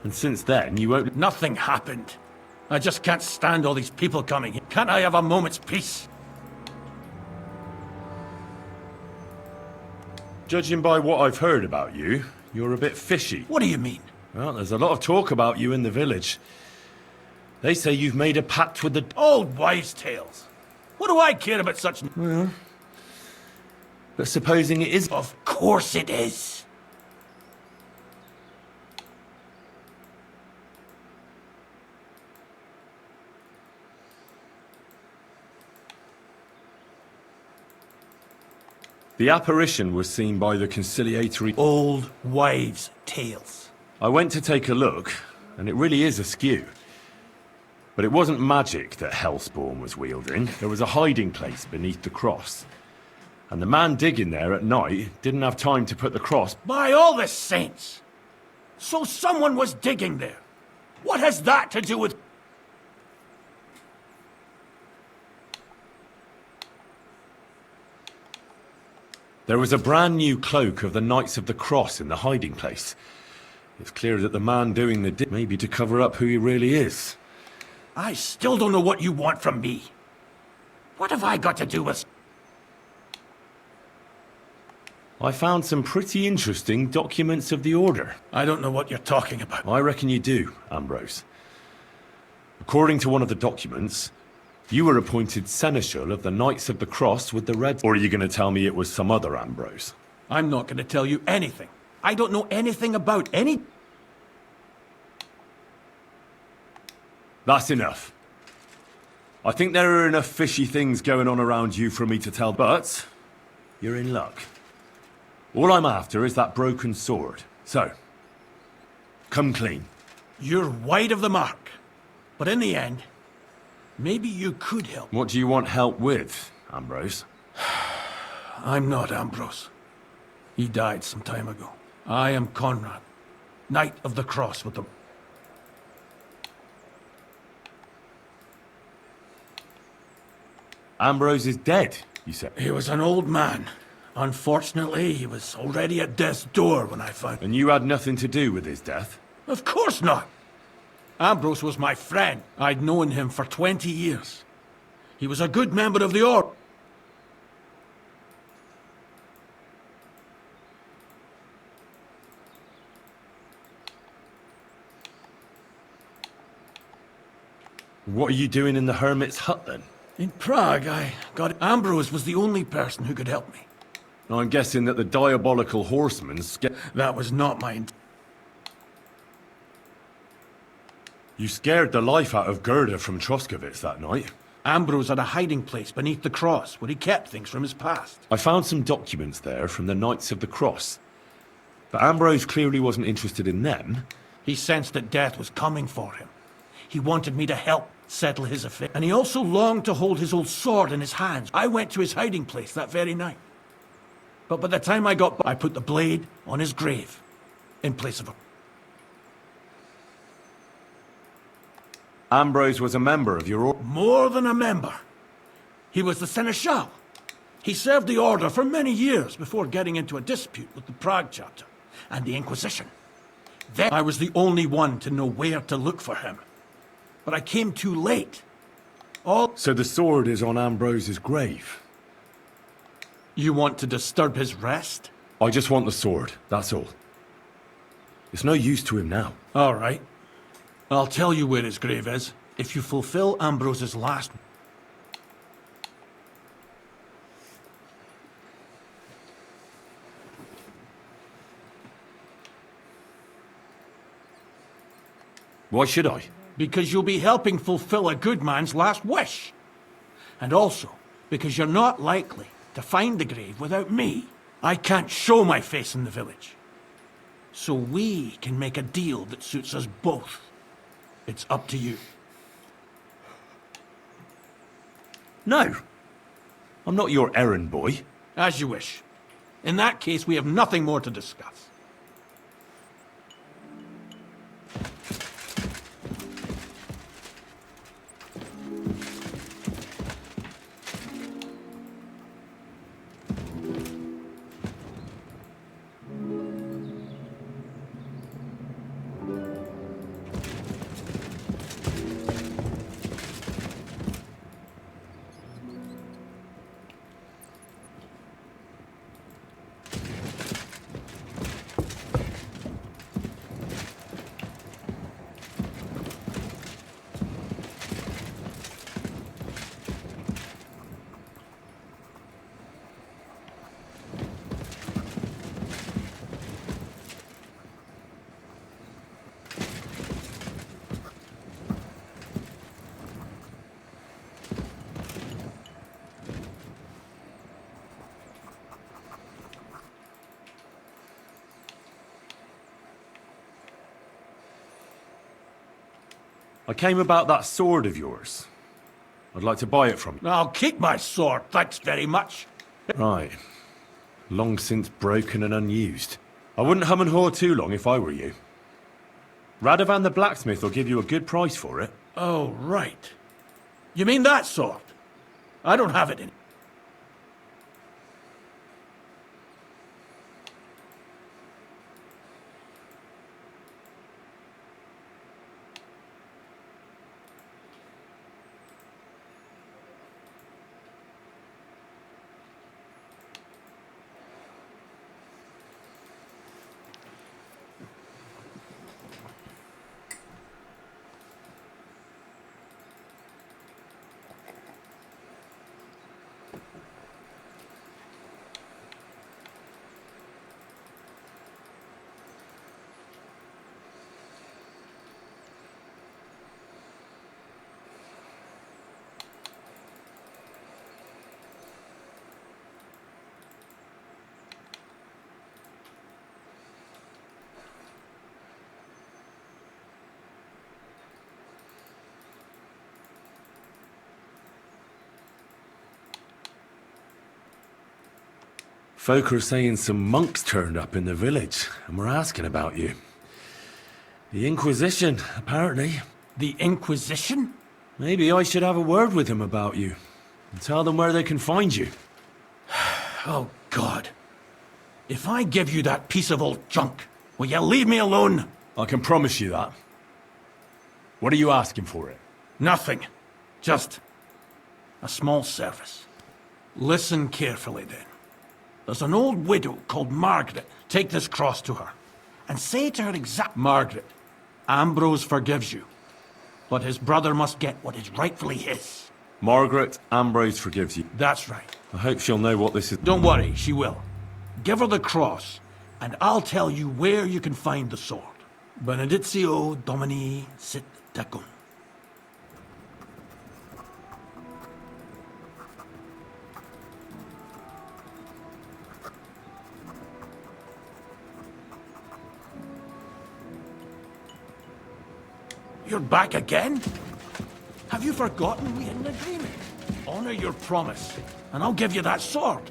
And since then, you won't... Nothing happened. I just can't stand all these people coming here. Can't I have a moment's peace? Judging by what I've heard about you, you're a bit fishy. What do you mean? Well, there's a lot of talk about you in the village. They say you've made a pact with the... Old wives' tales. What do I care about such... Well... But supposing it is... Of course it is. The apparition was seen by the conciliatory... Old wives' tales. I went to take a look, and it really is askew. But it wasn't magic that Hellspawn was wielding. There was a hiding place beneath the cross. And the man digging there at night didn't have time to put the cross... By all the saints! So someone was digging there. What has that to do with... There was a brand new cloak of the Knights of the Cross in the hiding place. It's clear that the man doing the dig may be to cover up who he really is. I still don't know what you want from me. What have I got to do with... I found some pretty interesting documents of the Order. I don't know what you're talking about. I reckon you do, Ambrose. According to one of the documents, you were appointed Seneschal of the Knights of the Cross with the Red... Or are you going to tell me it was some other Ambrose? I'm not going to tell you anything. I don't know anything about any... That's enough. I think there are enough fishy things going on around you for me to tell, but You're in luck. All I'm after is that broken sword. So, come clean. You're wide of the mark. But in the end, maybe you could help. What do you want help with, Ambrose? I'm not Ambrose. He died some time ago. I am Conrad, Knight of the Cross with the... Ambrose is dead, you said? He was an old man. Unfortunately, he was already at death's door when I found... And you had nothing to do with his death? Of course not! Ambrose was my friend. I'd known him for 20 years. He was a good member of the Order. What are you doing in the hermit's hut then? In Prague, I got... Ambrose was the only person who could help me. I'm guessing that the diabolical horsemen That was not my... You scared the life out of Gerda from Troskovitz that night. Ambrose had a hiding place beneath the cross where he kept things from his past. I found some documents there from the Knights of the Cross. But Ambrose clearly wasn't interested in them. He sensed that death was coming for him. He wanted me to help settle his affair. And he also longed to hold his old sword in his hands. I went to his hiding place that very night. But by the time I got back, I put the blade on his grave in place of a... Ambrose was a member of your order? More than a member. He was the seneschal. He served the order for many years before getting into a dispute with the Prague chapter and the Inquisition. Then I was the only one to know where to look for him. But I came too late. So the sword is on Ambrose's grave? You want to disturb his rest? I just want the sword, that's all. It's no use to him now. All right. I'll tell you where his grave is, if you fulfill Ambrose's last... Why should I? Because you'll be helping fulfill a good man's last wish. And also, because you're not likely to find the grave without me. I can't show my face in the village. So we can make a deal that suits us both. It's up to you. No. I'm not your errand boy. As you wish. In that case, we have nothing more to discuss. I came about that sword of yours. I'd like to buy it from you. I'll keep my sword, thanks very much. Right. Long since broken and unused. I wouldn't hum and haw too long if I were you. Radovan the blacksmith will give you a good price for it. Oh, right. You mean that sword? I don't have it in. Folk are saying some monks turned up in the village, and were asking about you. The Inquisition, apparently. The Inquisition? Maybe I should have a word with them about you, and tell them where they can find you. Oh, God. If I give you that piece of old junk, will you leave me alone? I can promise you that. What are you asking for it? Nothing. Just a small service. Listen carefully, then. There's an old widow called Margaret. Take this cross to her, and say to her exact... Margaret, Ambrose forgives you, but his brother must get what is rightfully his. Margaret, Ambrose forgives you. That's right. I hope she'll know what this is. Don't worry, she will. Give her the cross, and I'll tell you where you can find the sword. Benedictio Domini sit tecum. You're back again? Have you forgotten we had an agreement? Honor your promise, and I'll give you that sword.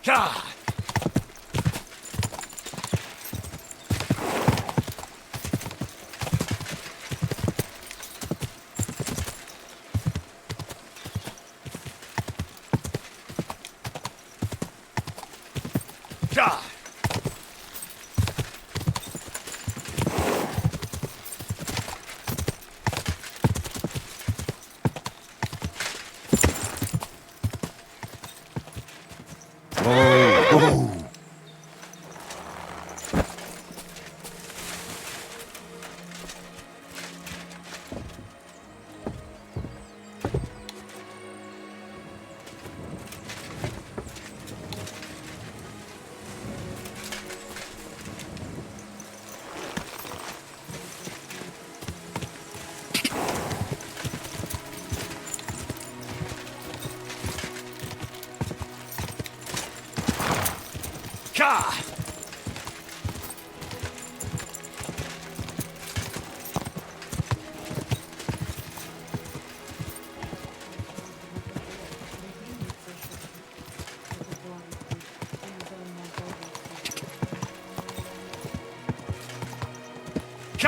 God! God! God!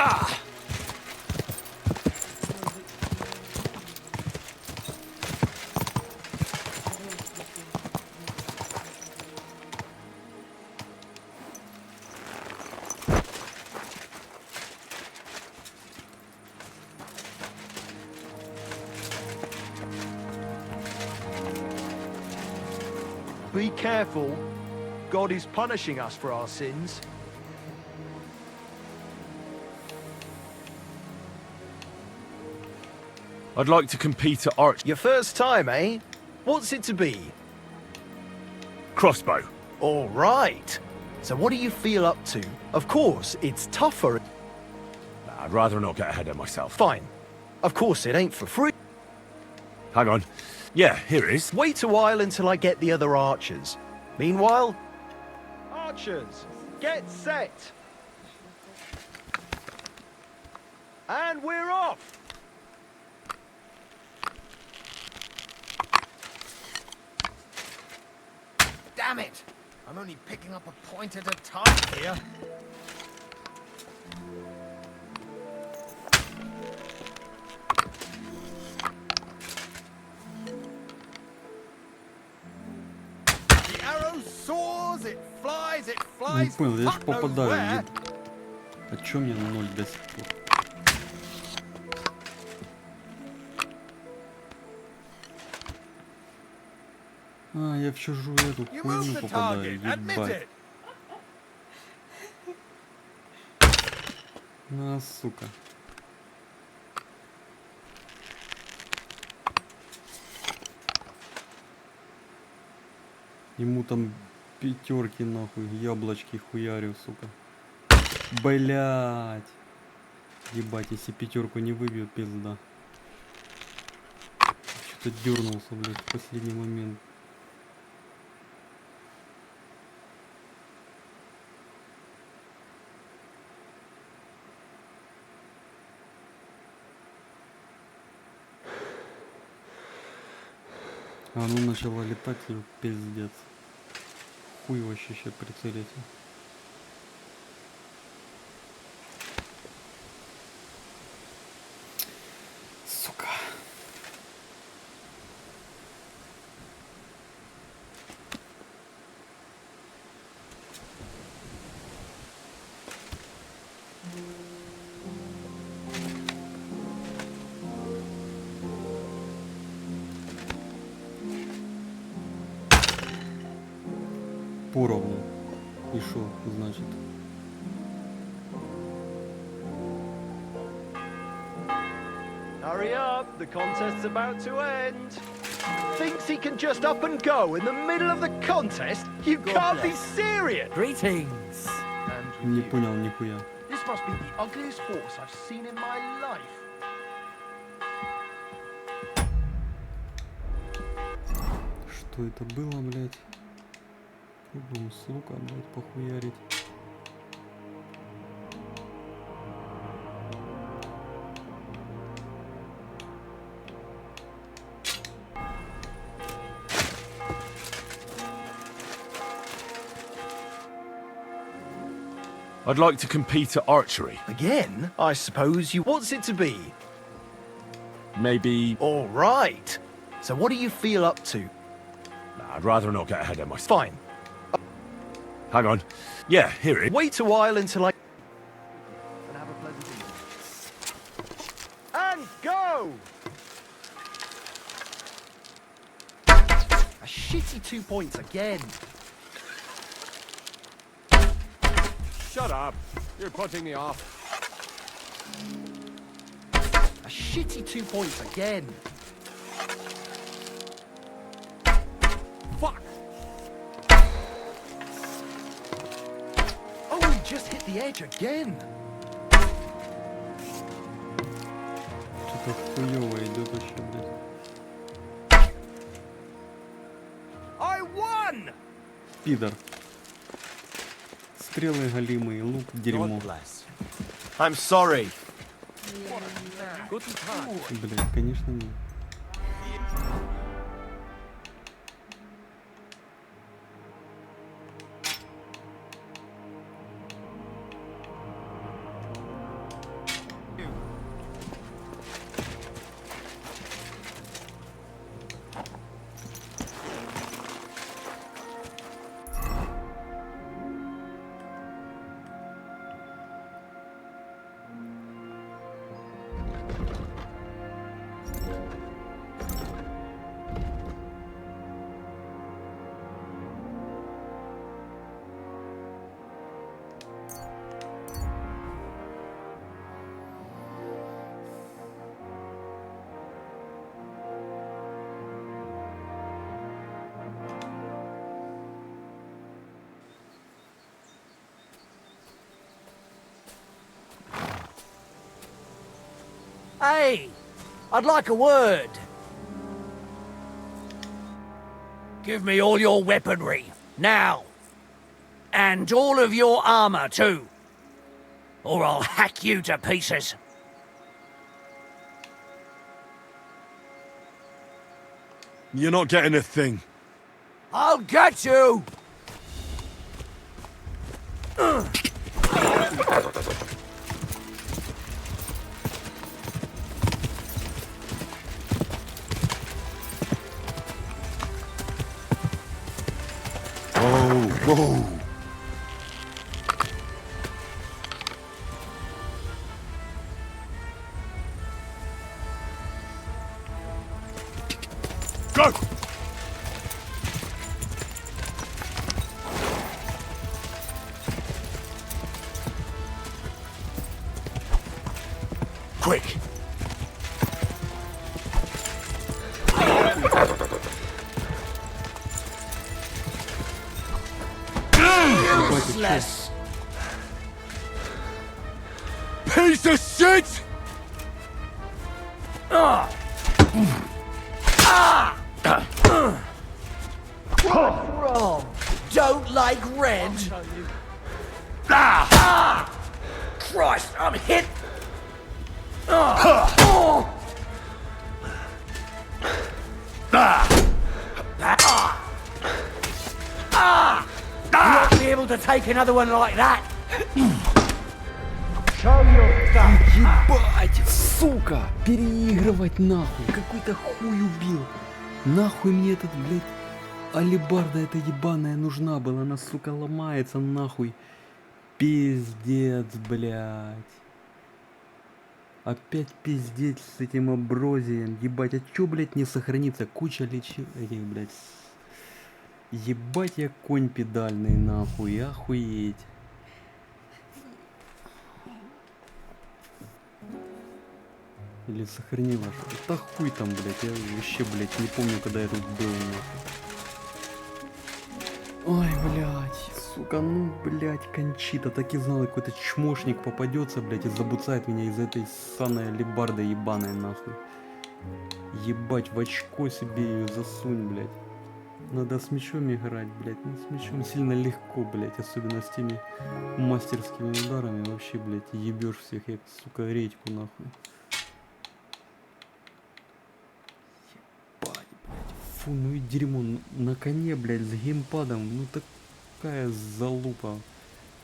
God! Be careful. God is punishing us for our sins. I'd like to compete at archery. Your first time, eh? What's it to be? Crossbow. All right. So what do you feel up to? Of course, it's tougher. I'd rather not get ahead of myself. Fine. Of course, it ain't for free. Hang on. Yeah, here it is. Wait a while until I get the other archers. Meanwhile... Archers, get set! And we're off! Damn it! I'm only picking up a point at a time here. The arrow soars, it flies, Не flies. понял, я ж fuck knows попадаю. where. А чё мне на 0 до сих пор? А, я в чужую эту You хуйню moved the попадаю, target, admit ебать. it. На, сука. Ему там пятерки нахуй, яблочки хуярю, сука. Блять. Ебать, если пятерку не выбьют, пизда. Что-то дернулся, блять, в последний момент. А оно начало летать, и пиздец. Хуй вообще сейчас прицелиться. Сука. Поровну. И шо, значит? Hurry up, the contest's about to end. Thinks he can just up and go in the middle of the contest? You can't be serious! Greetings. Не понял нихуя. This must be the ugliest horse I've seen in my life. Что это было, блядь? Пробуем с лука, блядь, похуярить. I'd like to compete at archery. Again? I suppose you... What's it to be? Maybe... All right. So what do you feel up to? I'd rather not get ahead of myself. Fine. Hang on. Yeah, here it is. Wait a while until I... And have a pleasant evening. And go! A shitty 2 points again. Shut up. You're putting me off. A shitty 2 points again. Fuck! Oh, we just hit the edge again. Что-то хуёво идет вообще, блядь. I won! Пидор. Стрелы голимые, лук, дерьмо. I'm sorry. Блядь, конечно нет. Hey, I'd like a word. Give me all your weaponry, now. And all of your armor, too. Or I'll hack you to pieces. You're not getting a thing. I'll get you! Whoa. Go! Quick! Useless! Piece of shit! What's wrong? Don't like red? Christ, I'm hit! You won't be able to take another one like that! Show your stuff! Ебать, сука! Переигрывать нахуй! Какой-то хуй убил! Нахуй мне этот, блядь, алебарда эта ебаная нужна была, она, сука, ломается нахуй. Пиздец, блядь. Опять пиздец с этим аброзием. Ебать, а чё, блядь, не сохранится? Куча лечил этих, блядь. Ебать я конь педальный, нахуй, охуеть. Или сохранила что-то. Да хуй там, блядь, я вообще, блядь, не помню, когда я тут был, нахуй. Ой, блядь, сука, ну, блядь, Кончита, так и знал, какой-то чмошник попадется, блядь, и забуцает меня из этой ссаной алебарды ебаной, нахуй. Ебать, в очко себе ее засунь, блядь. Надо с мечом играть, блядь, ну, с мечом сильно легко, блядь, особенно с теми мастерскими ударами, вообще, блядь, ебешь всех, як, сука, редьку, нахуй. Фу, ну и дерьмо, на коне, блядь, с геймпадом, ну такая залупа.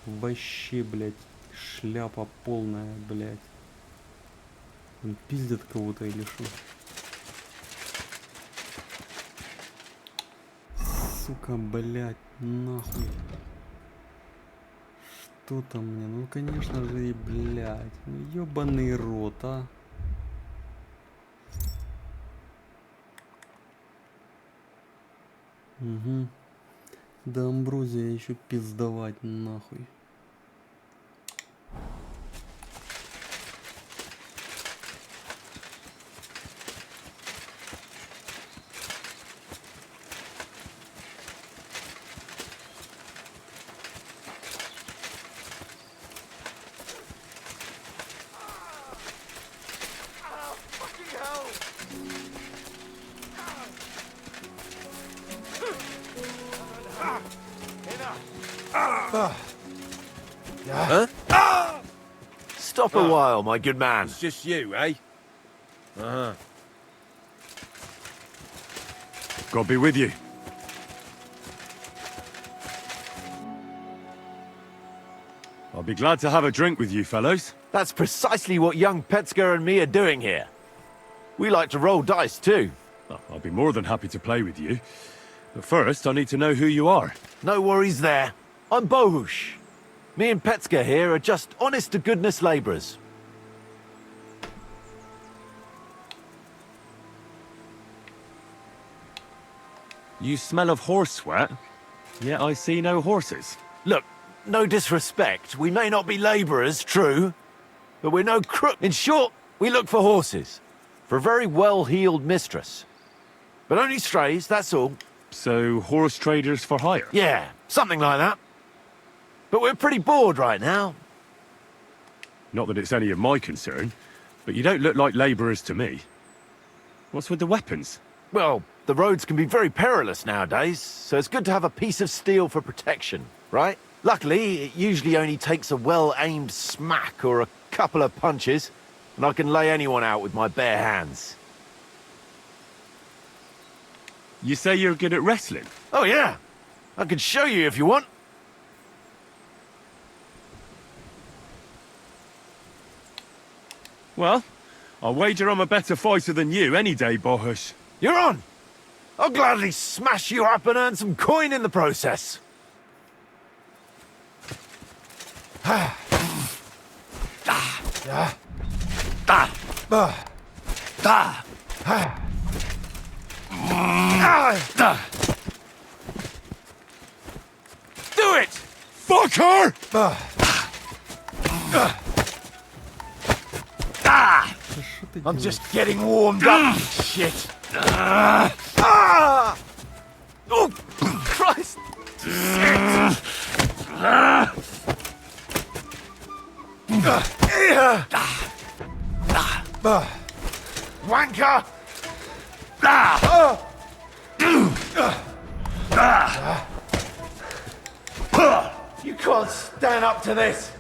Вообще, блядь, шляпа полная, блядь. Он пиздит кого-то или что? Сука, блядь, нахуй. Что там мне? Ну, конечно же, и, блядь, ну ёбаный рот, а. Угу. До Амброзия еще пиздовать нахуй. Huh? Stop a while, my good man. It's just you, eh? Uh-huh. God be with you. I'll be glad to have a drink with you, fellows. That's precisely what young Petska and me are doing here. We like to roll dice, too. Well, I'll be more than happy to play with you. But first, I need to know who you are. No worries there. I'm Bohush. Me and Petska here are just honest-to-goodness labourers. You smell of horse sweat, yet I see no horses. Look, no disrespect. We may not be labourers, true, but we're no crook. In short, we look for horses. For a very well-heeled mistress. But only strays, that's all. So, horse traders for hire? Yeah, something like that. But we're pretty bored right now. Not that it's any of my concern, But you don't look like labourers to me. What's with the weapons? Well, the roads can be very perilous nowadays, so it's good to have a piece of steel for protection, right? Luckily, it usually only takes a well-aimed smack or a couple of punches, and I can lay anyone out with my bare hands. You say you're good at wrestling? Oh yeah, I can show you if you want. Well, I'll wager I'm a better fighter than you any day, Bohush. You're on! I'll gladly smash you up and earn some coin in the process. Do it! Fuck her! I'm just getting warmed up, shit. Oh, Christ! Wanker! You can't stand up to this.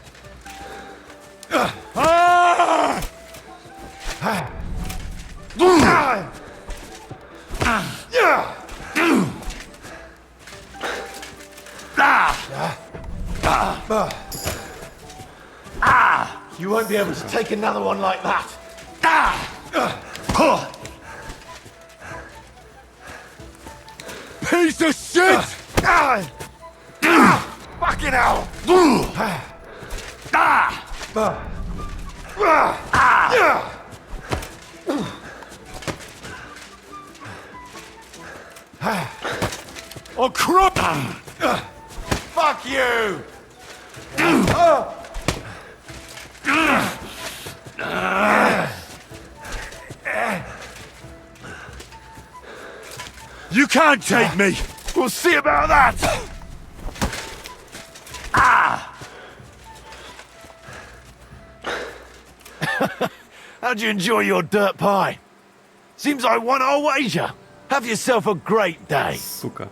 You won't be able to take another one like that. Piece of shit! Fucking hell! Oh, crap! Fuck you! You can't take me! We'll see about that! How'd you enjoy your dirt pie? Seems I won our wager. Have yourself a great day. Сука.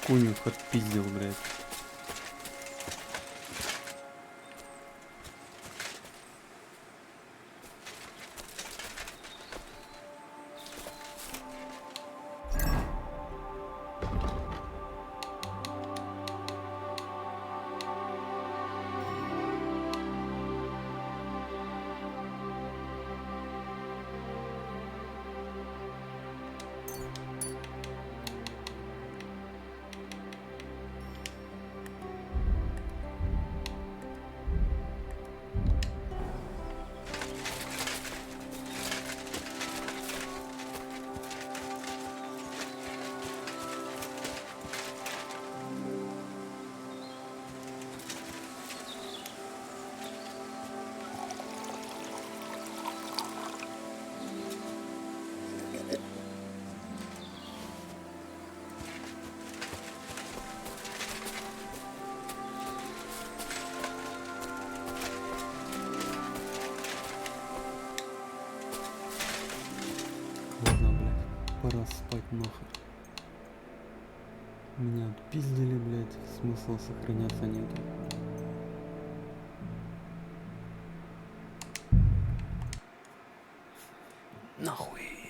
Конюх отпиздил, блядь. Пора спать нахуй. Меня отпиздили, блядь. Смысла сохраняться нету. Нахуй.